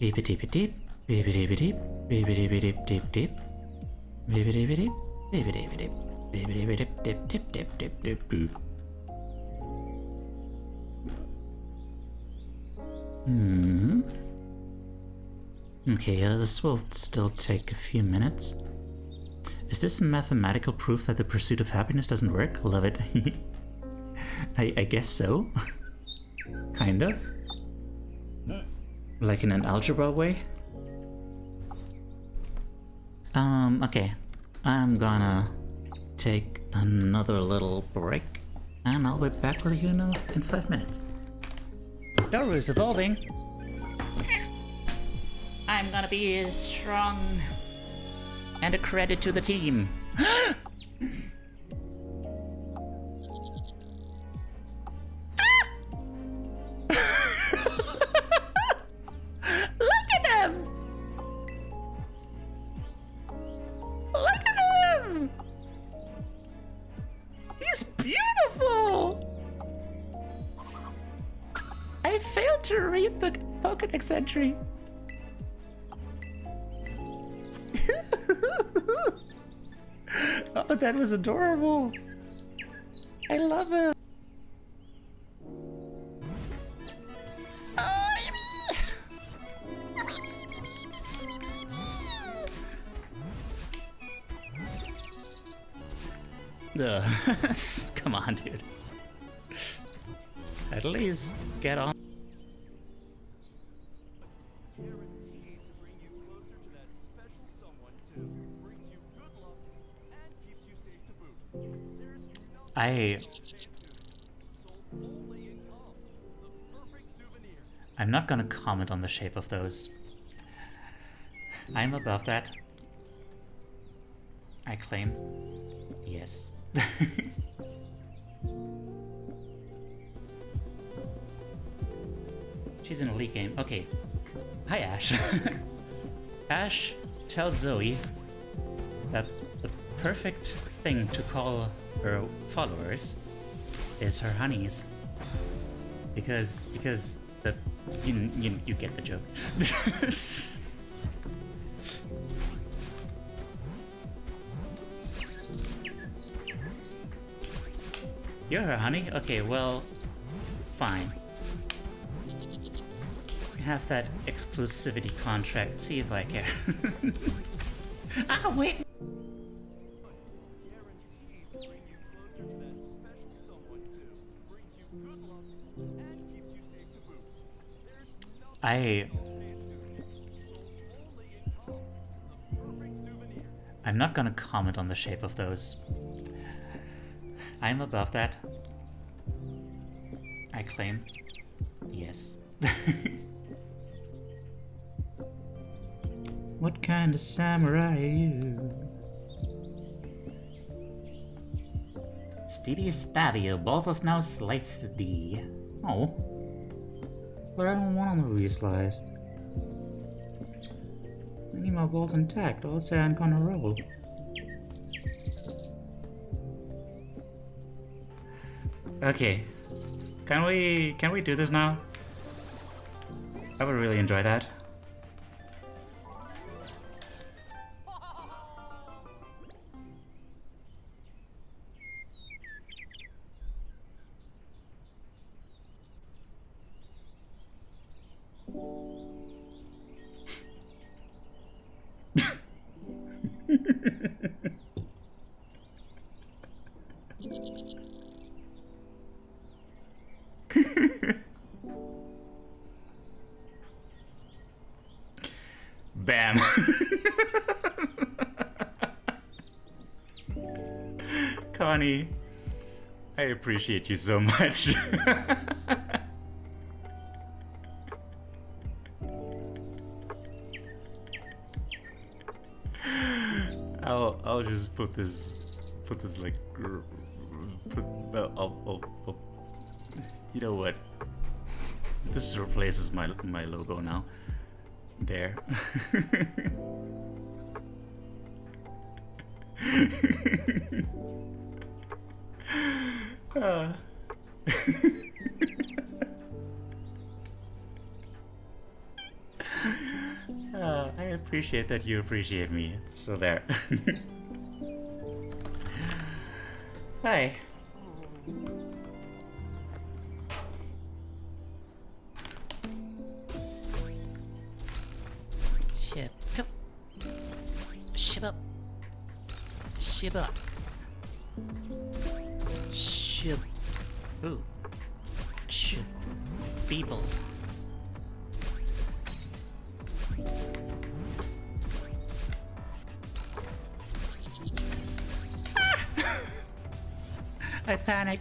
Beep deep deep, beep deep deep, beep deep deep deep deep, beep deep deep, beep deep deep, beep deep deep dip dip dip dip dip boop. Okay, this will still take a few minutes. Is this mathematical proof that the pursuit of happiness doesn't work? Love it. I guess so. Kind of. Like in an algebra way. Okay. I'm gonna take another little break, and I'll be back with you in 5 minutes. Doru's evolving. I'm gonna be strong and a credit to the team. Look at him! Look at him! He's beautiful! I failed to read the Pokédex entry. Oh, that was adorable. I love him. Ugh. Come on, dude. At least get on. I'm not gonna comment on the shape of those. I'm above that. I claim. Yes. She's in a league game. Okay. Hi, Ash. Ash tells Zoe that the perfect thing to call her followers is her honeys. Because the you get the joke. You're her honey? Okay, well, fine. We have that exclusivity contract. See if I care. Ah, wait! I'm not gonna comment on the shape of those. I'm above that. I claim. Yes. What kind of samurai are you? Stevie Stabby, balls now sliced D. Oh. But I don't want them to be sliced. I need my balls intact, or else I'm gonna roll. Okay. Can we do this now? I would really enjoy that. Bam. Connie, I appreciate you so much. I'll just put this like You know what? This replaces my logo now. There. I appreciate that you appreciate me. So there. Hi. Ship up. Ship up. Ship up. Ship. Ooh. Ship. People. I panic.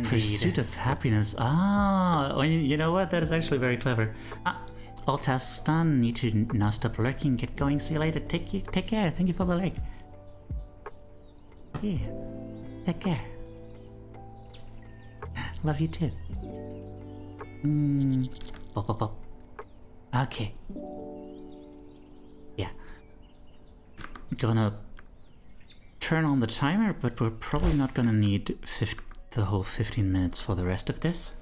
Pursuit of happiness. Ah, oh, you know what? That is actually very clever. All tasks done. Need to now stop lurking. Get going. See you later. Take care. Thank you for the like. Yeah. Take care. Love you too. Pop, pop, pop. Okay. Yeah. Gonna turn on the timer, but we're probably not gonna need the whole 15 minutes for the rest of this.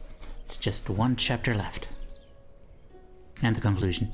It's just one chapter left. And the conclusion.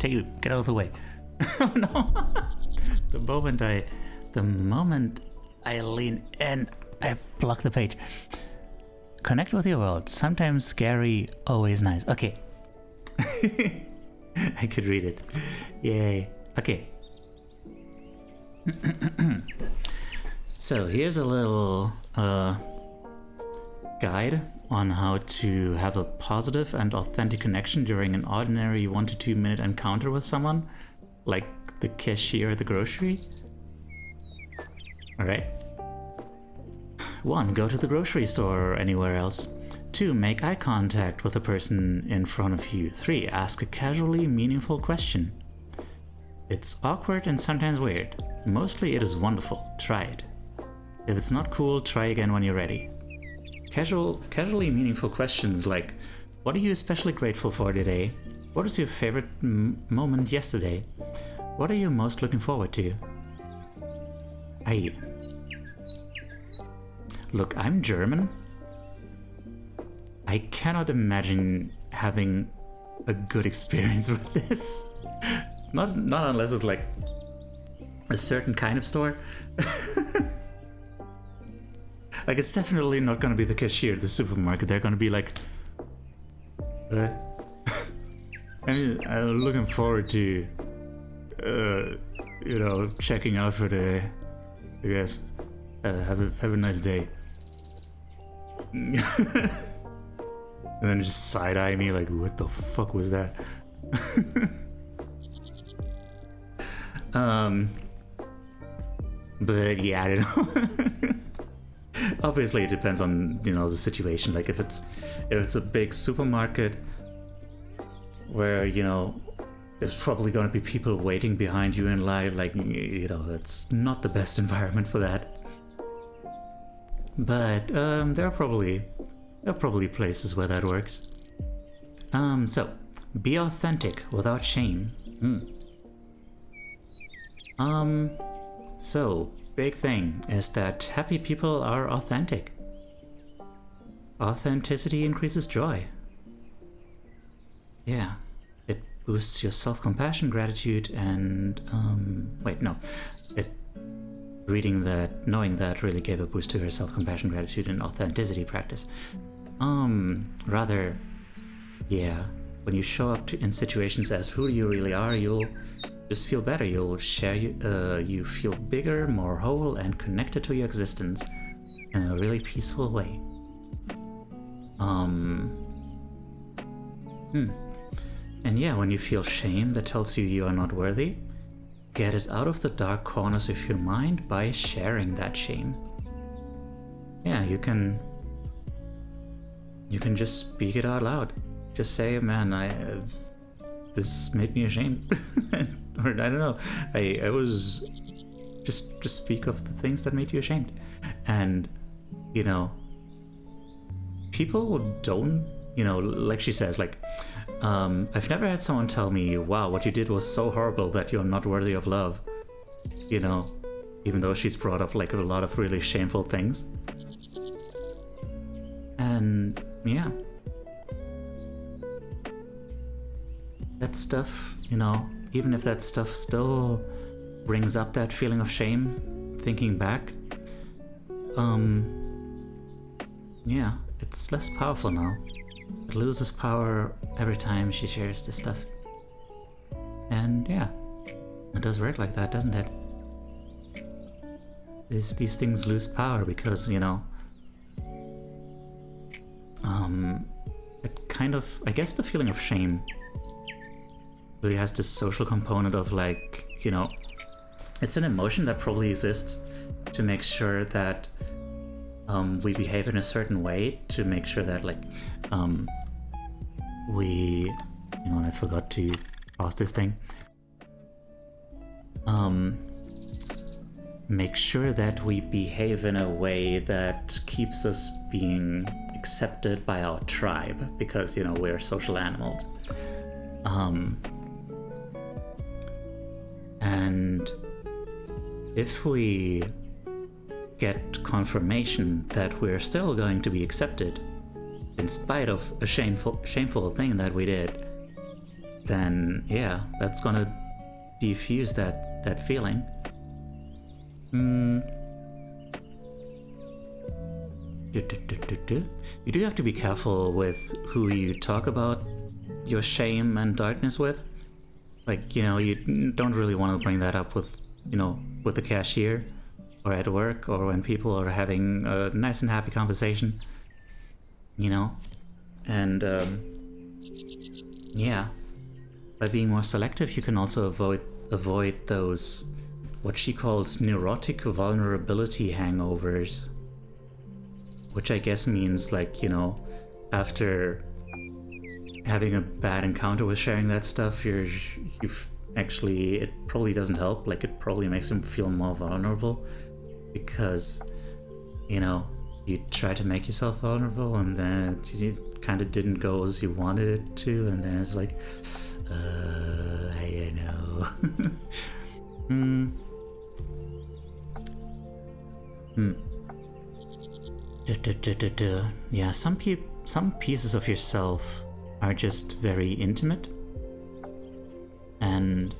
Teiyu, get out of the way. Oh no! The moment I lean in, I block the page. Connect with your world. Sometimes scary, always nice. Okay. I could read it. Yay. Okay. So here's a little guide on how to have a positive and authentic connection during an ordinary 1 to 2 minute encounter with someone, like the cashier at the grocery. Alright. 1. Go to the grocery store or anywhere else. 2. Make eye contact with the person in front of you. 3. Ask a casually meaningful question. It's awkward and sometimes weird. Mostly it is wonderful. Try it. If it's not cool, try again when you're ready. Casually meaningful questions like, what are you especially grateful for today? What was your favorite moment yesterday? What are you most looking forward to? Hey. Look, I'm German. I cannot imagine having a good experience with this. Not unless it's like a certain kind of store. Like, it's definitely not gonna be the cashier at the supermarket. They're gonna be like, I'm looking forward to, checking out for the, I guess, have a nice day. And then just side-eye me like, what the fuck was that? But yeah, I don't know. Obviously, it depends on, the situation. Like, if it's a big supermarket where, there's probably going to be people waiting behind you in line, like, that's not the best environment for that. But there are probably places where that works. So be authentic without shame. So big thing is that happy people are authentic. Authenticity increases joy. Yeah, it boosts your self-compassion, gratitude, and knowing that really gave a boost to her self-compassion, gratitude, and authenticity practice. Rather, yeah, when you show up in situations as who you really are, you'll just feel better. You'll share, you feel bigger, more whole, and connected to your existence in a really peaceful way. And yeah, when you feel shame that tells you are not worthy, get it out of the dark corners of your mind by sharing that shame. Yeah, you can just speak it out loud. Just say, man, this made me ashamed. Or I don't know, I was just speak of the things that made you ashamed. And people don't, like she says, like, I've never had someone tell me, wow, what you did was so horrible that you're not worthy of love. Even though she's brought up like a lot of really shameful things. And yeah, that stuff, even if that stuff still brings up that feeling of shame, thinking back, yeah, it's less powerful now. It loses power every time she shares this stuff. And yeah, it does work like that, doesn't it? These things lose power because, it kind of, I guess the feeling of shame really has this social component of like, it's an emotion that probably exists to make sure that we behave in a certain way, to make sure that like we, and I forgot to pause this thing, make sure that we behave in a way that keeps us being accepted by our tribe, because we're social animals. And if we get confirmation that we're still going to be accepted in spite of a shameful thing that we did, then yeah, that's gonna diffuse that feeling. You do have to be careful with who you talk about your shame and darkness with. Like, you know, you don't really want to bring that up with, you know, with the cashier or at work or when people are having a nice and happy conversation, you know? And yeah, by being more selective, you can also avoid those, what she calls neurotic vulnerability hangovers, which I guess means, like, you know, after having a bad encounter with sharing that stuff, you've actually, it probably doesn't help. Like, it probably makes them feel more vulnerable because, you know, you try to make yourself vulnerable and then it kind of didn't go as you wanted it to, and then it's like, I don't know. Yeah, some pieces of yourself are just very intimate, and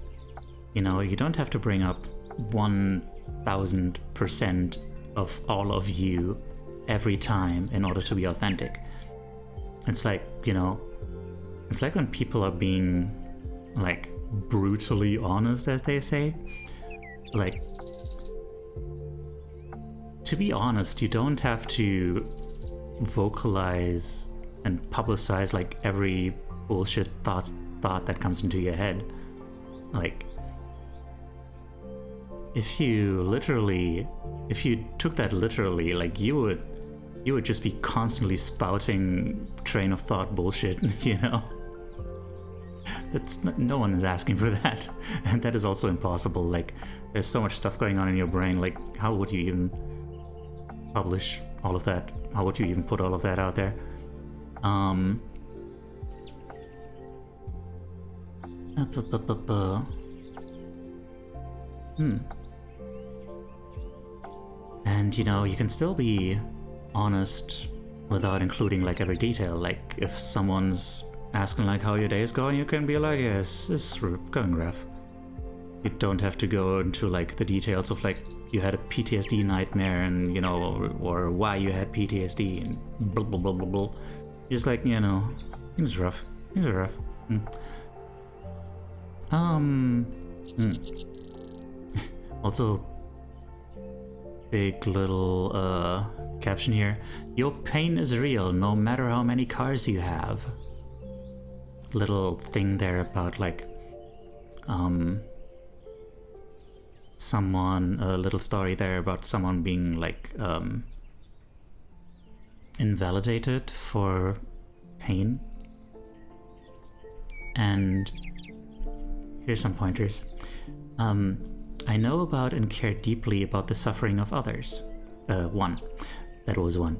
you know, you don't have to bring up 1000% of all of you every time in order to be authentic. It's like, you know, it's like when people are being like brutally honest, as they say. Like, to be honest, you don't have to vocalize and publicize like every bullshit thought that comes into your head. Like, if you took that literally, like, you would just be constantly spouting train of thought bullshit, you know? No one is asking for that, and that is also impossible. Like, there's so much stuff going on in your brain. Like, how would you even publish all of that? How would you even put all of that out there? And you know, you can still be honest without including like every detail. Like, if someone's asking like how your day is going, you can be like, yes, it's going rough. You don't have to go into like the details of like you had a PTSD nightmare and, you know, or why you had PTSD and blah blah blah blah blah. Just like, you know, things are rough. Things are rough. Also, big little caption here. Your pain is real, no matter how many cars you have. Little thing there about like a little story there about someone being like invalidated for pain. And here's some pointers. I know about and care deeply about the suffering of others. 1. That was 1.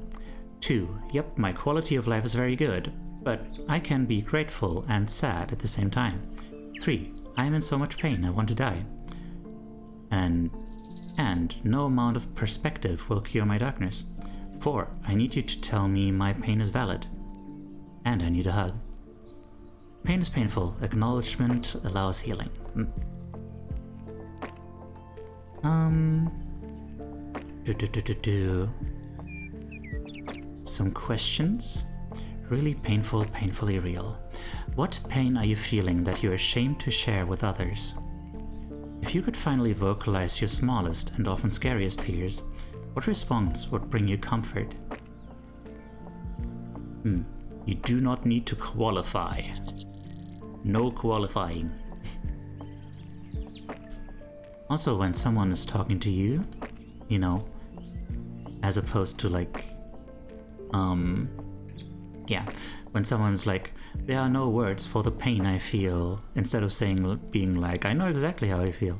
2. Yep, my quality of life is very good, but I can be grateful and sad at the same time. 3. I am in so much pain, I want to die. And no amount of perspective will cure my darkness. 4. I need you to tell me my pain is valid. And I need a hug. Pain is painful. Acknowledgement allows healing. Some questions. Really painful, painfully real. What pain are you feeling that you're ashamed to share with others? If you could finally vocalize your smallest and often scariest fears, what response would bring you comfort? You do not need to qualify. No qualifying. Also, when someone is talking to you, you know, as opposed to like, when someone's like, there are no words for the pain I feel, instead of being like, I know exactly how I feel.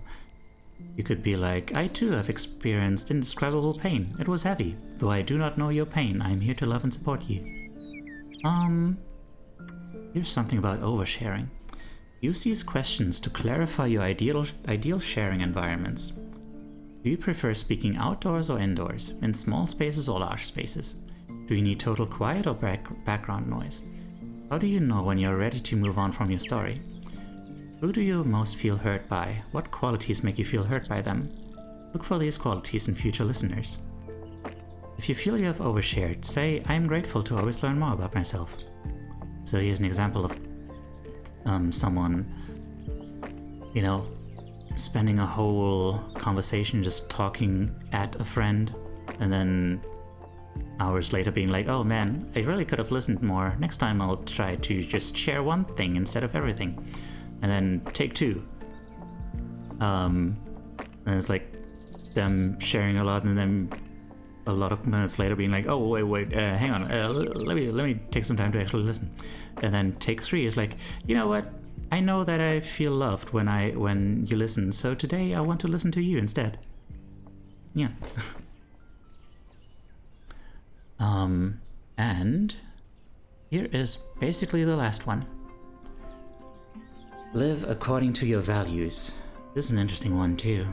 You could be like, I too have experienced indescribable pain. It was heavy. Though I do not know your pain, I am here to love and support you. Here's something about oversharing. Use these questions to clarify your ideal sharing environments. Do you prefer speaking outdoors or indoors, in small spaces or large spaces? Do you need total quiet or background noise? How do you know when you're ready to move on from your story? Who do you most feel hurt by? What qualities make you feel hurt by them? Look for these qualities in future listeners. If you feel you have overshared, say, I am grateful to always learn more about myself. So here's an example of someone, you know, spending a whole conversation just talking at a friend, and then hours later being like, oh man, I really could have listened more. Next time I'll try to just share one thing instead of everything. And then take two. And it's like them sharing a lot, and then a lot of minutes later being like, oh wait, hang on, let me take some time to actually listen. And then take three is like, you know what? I know that I feel loved when you listen, so today I want to listen to you instead. Yeah. And here is basically the last one. Live according to your values. This is an interesting one too.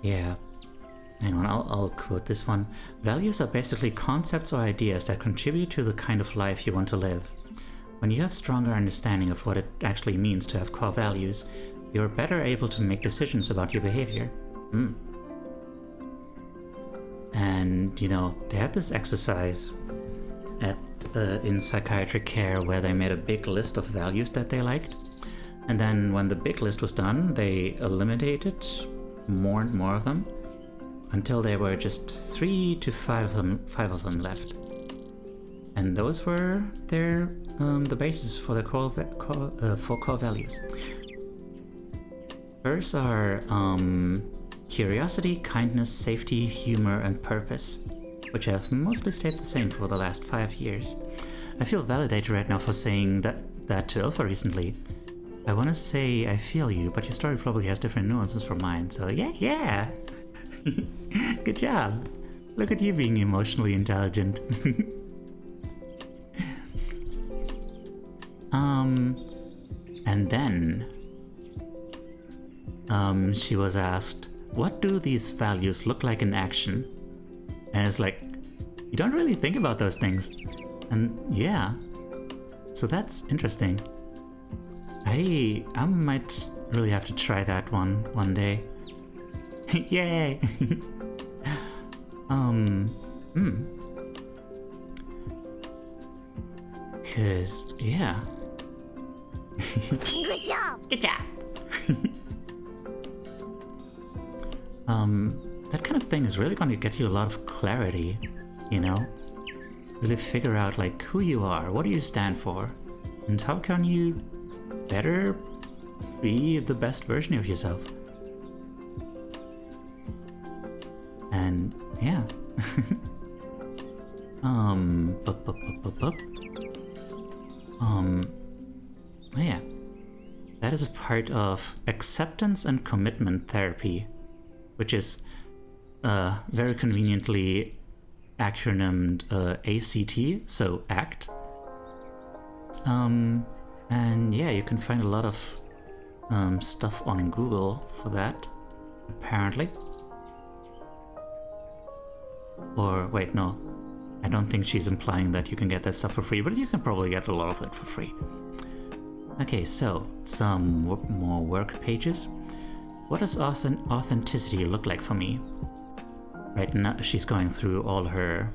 Yeah. Hang on, I'll quote this one. Values are basically concepts or ideas that contribute to the kind of life you want to live. When you have stronger understanding of what it actually means to have core values, you're better able to make decisions about your behavior. And, you know, they had this exercise in psychiatric care where they made a big list of values that they liked. And then when the big list was done, they eliminated more and more of them until there were just 3 to 5 of them left. And those were the basis for their core values. Hers are curiosity, kindness, safety, humor, and purpose, which have mostly stayed the same for the last 5 years. I feel validated right now for saying that to Ilfa recently. I want to say I feel you, but your story probably has different nuances from mine, so yeah. Good job. Look at you being emotionally intelligent. And then she was asked, what do these values look like in action? And it's like, you don't really think about those things. And yeah, so that's interesting. I might really have to try that one day. Yay! Cause yeah. Good job! Good job! That kind of thing is really going to get you a lot of clarity, you know? Really figure out like who you are, what do you stand for, and how can you better be the best version of yourself. And yeah. Yeah. That is a part of acceptance and commitment therapy, which is very conveniently acronymed ACT, so ACT. And yeah, you can find a lot of stuff on Google for that, apparently. Or wait, no. I don't think she's implying that you can get that stuff for free, but you can probably get a lot of it for free. Okay, so some more work pages. What does authenticity look like for me? Right now, she's going through all her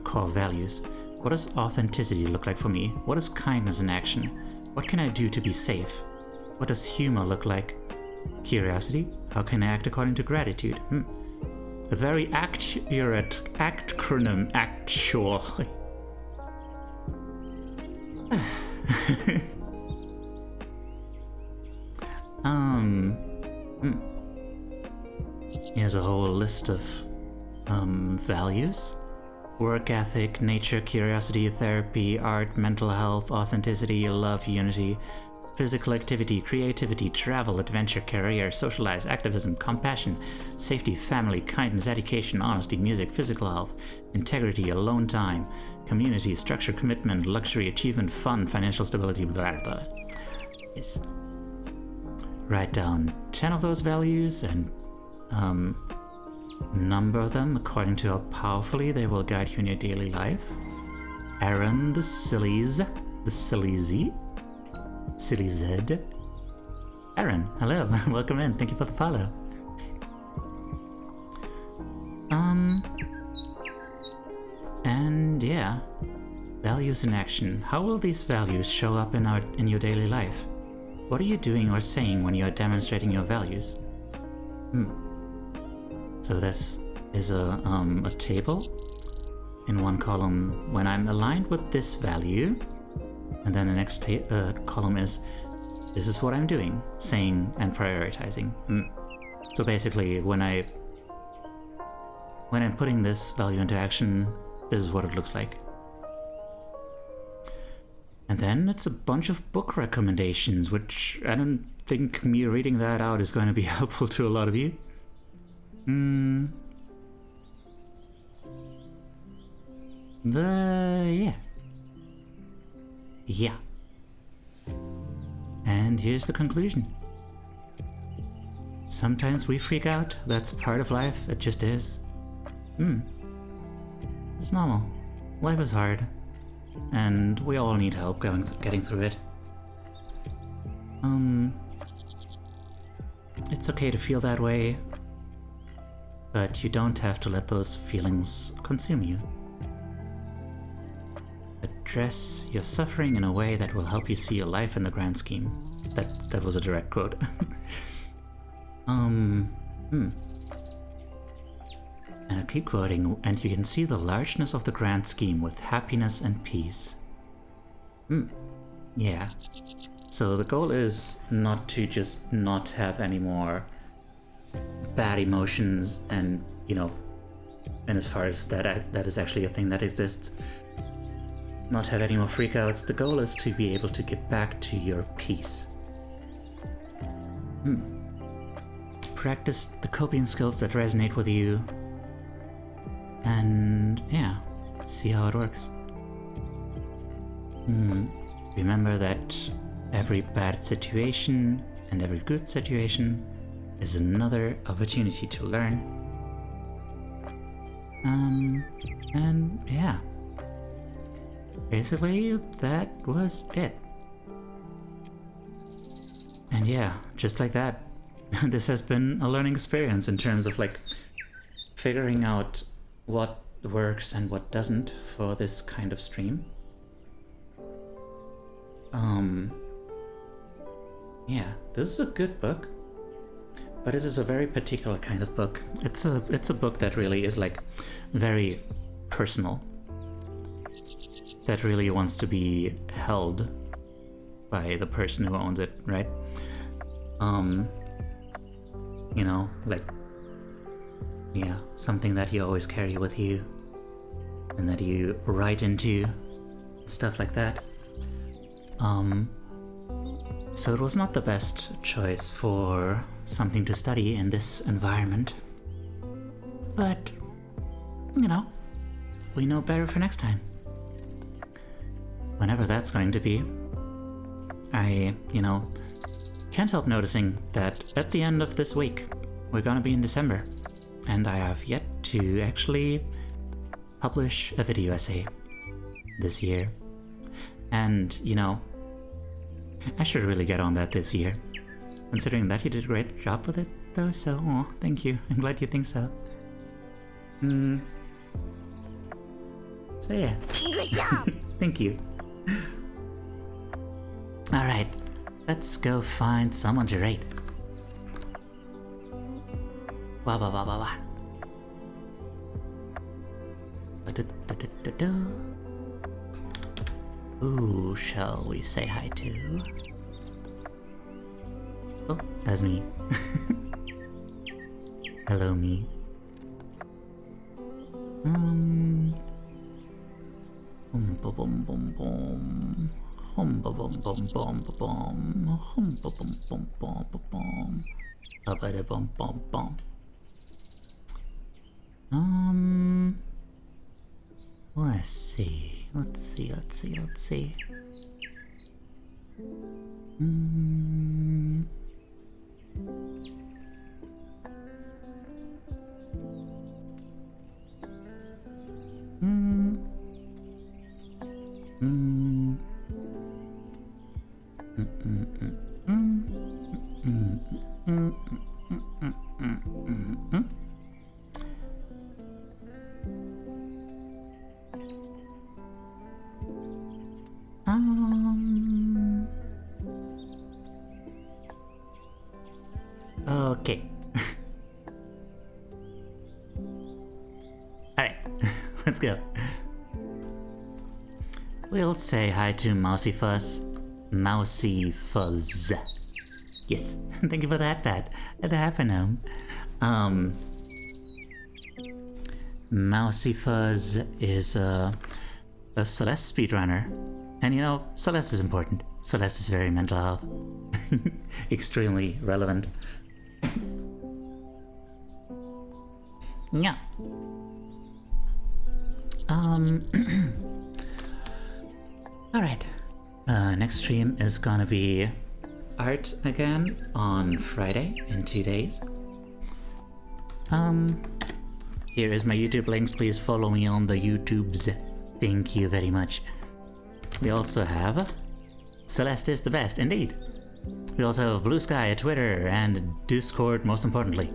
core values. What does authenticity look like for me? What is kindness in action? What can I do to be safe? What does humor look like? Curiosity? How can I act according to gratitude? A very accurate acronym, actually. Here's a whole list of values. Work ethic, nature, curiosity, therapy, art, mental health, authenticity, love, unity, physical activity, creativity, travel, adventure, career, socialize, activism, compassion, safety, family, kindness, education, honesty, music, physical health, integrity, alone time, community, structure, commitment, luxury, achievement, fun, financial stability, blah, blah, blah. Yes. Write down 10 of those values and number them according to how powerfully they will guide you in your daily life. Aaron the Sillies, the Silly Z, Silly Z. Aaron, hello, welcome in. Thank you for the follow. And yeah, values in action. How will these values show up in your daily life? What are you doing or saying when you are demonstrating your values? So this is a table. In one column, when I'm aligned with this value, and then the next column is, this is what I'm doing, saying, and prioritizing. So basically, when I'm putting this value into action, this is what it looks like. And then it's a bunch of book recommendations, which I don't think me reading that out is going to be helpful to a lot of you. But yeah. And here's the conclusion. Sometimes we freak out. That's part of life. It just is. It's normal. Life is hard. And we all need help getting through it. It's okay to feel that way, but you don't have to let those feelings consume you. Address your suffering in a way that will help you see your life in the grand scheme. That was a direct quote. And I'll keep quoting, and you can see the largeness of the grand scheme with happiness and peace. Yeah. So the goal is not to just not have any more bad emotions, and and as far as that is actually a thing that exists, not have any more freakouts. The goal is to be able to get back to your peace. Practice the coping skills that resonate with you, and yeah, see how it works. Remember that every bad situation and every good situation is another opportunity to learn. And yeah, basically that was it. And yeah, just like that, this has been a learning experience in terms of figuring out what works and what doesn't for this kind of stream. Yeah, this is a good book, but it is a very particular kind of book. It's a book that really is very personal, that really wants to be held by the person who owns it, right? Yeah, something that you always carry with you and that you write into, stuff like that. So it was not the best choice for something to study in this environment. But, we know better for next time. Whenever that's going to be. I, can't help noticing that at the end of this week, we're gonna be in December, and I have yet to actually publish a video essay this year. And, I should really get on that this year, considering that you did a great job with it, though, so, thank you. I'm glad you think so. So yeah. Good job! Thank you. Alright, let's go find someone to rate. Wah wah wah wah wah. Who shall we say hi to? Oh, that's me. Hello, me. Bum bum bum bum bum. Hum bum bum bum bum bum. Hum bum bum bum bum bum. Ba bum bum bum. Let's see. Okay. Alright, let's go. We'll say hi to Mousy Fuzz. Mousy Fuzz. Yes, thank you for that, Pat. At the Hyphenome. Mousy Fuzz is a Celeste speedrunner. And you know, Celeste is important. Celeste is very mental health. Extremely relevant. Yeah. Alright. Next stream is gonna be art again on Friday in 2 days. Here is my YouTube links. Please follow me on the YouTubes. Thank you very much. We also have Celeste is the best, indeed. We also have Blue Sky, a Twitter, and Discord, most importantly.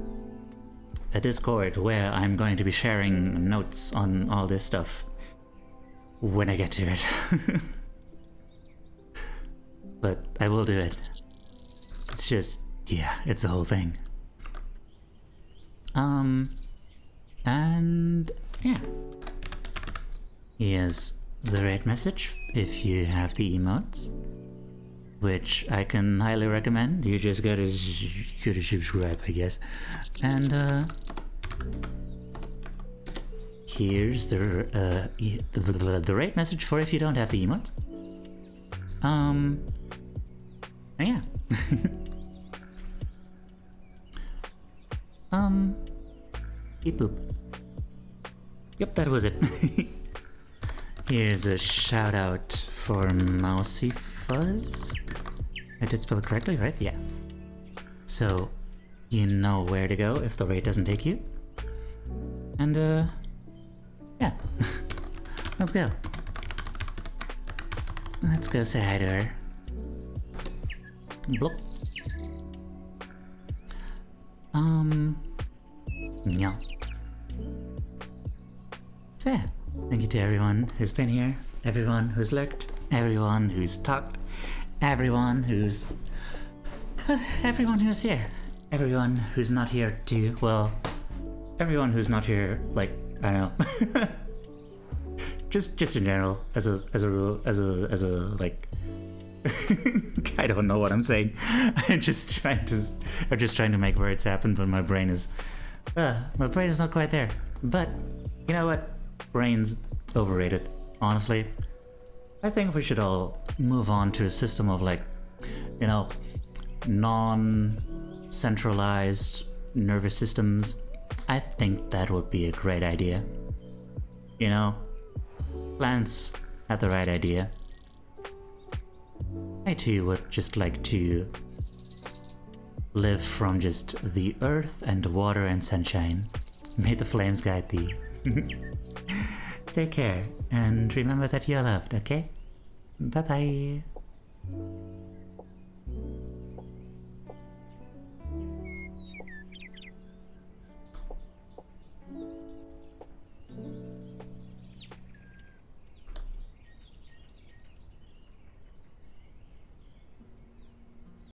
A Discord where I'm going to be sharing notes on all this stuff when I get to it. But I will do it. It's just, yeah, it's a whole thing. And yeah. Here's the raid message if you have the emotes, which I can highly recommend. You just gotta subscribe, I guess. And here's the raid message for if you don't have the emotes. Yeah. Beep boop. Yep, that was it. Here's a shout out for Mousy Fuzz. I did spell it correctly, right? Yeah. So, you know where to go if the raid doesn't take you. And, yeah. Let's go. Let's go say hi to her. Blop. Yeah. So yeah, thank you to everyone who's been here, everyone who's lurked, everyone who's talked, everyone who's here, everyone who's not here too. Well, everyone who's not here, like, I don't know. just in general, as a rule, as a like. I don't know what I'm saying. I'm just trying to make words happen, but my brain is not quite there. But you know what? Brain's overrated, honestly. I think we should all move on to a system of, like, you know, non-centralized nervous systems. I think that would be a great idea. You know, plants had the right idea. I too would just like to live from just the earth and water and sunshine. May the flames guide thee. Take care, and remember that you're loved, okay? Bye-bye.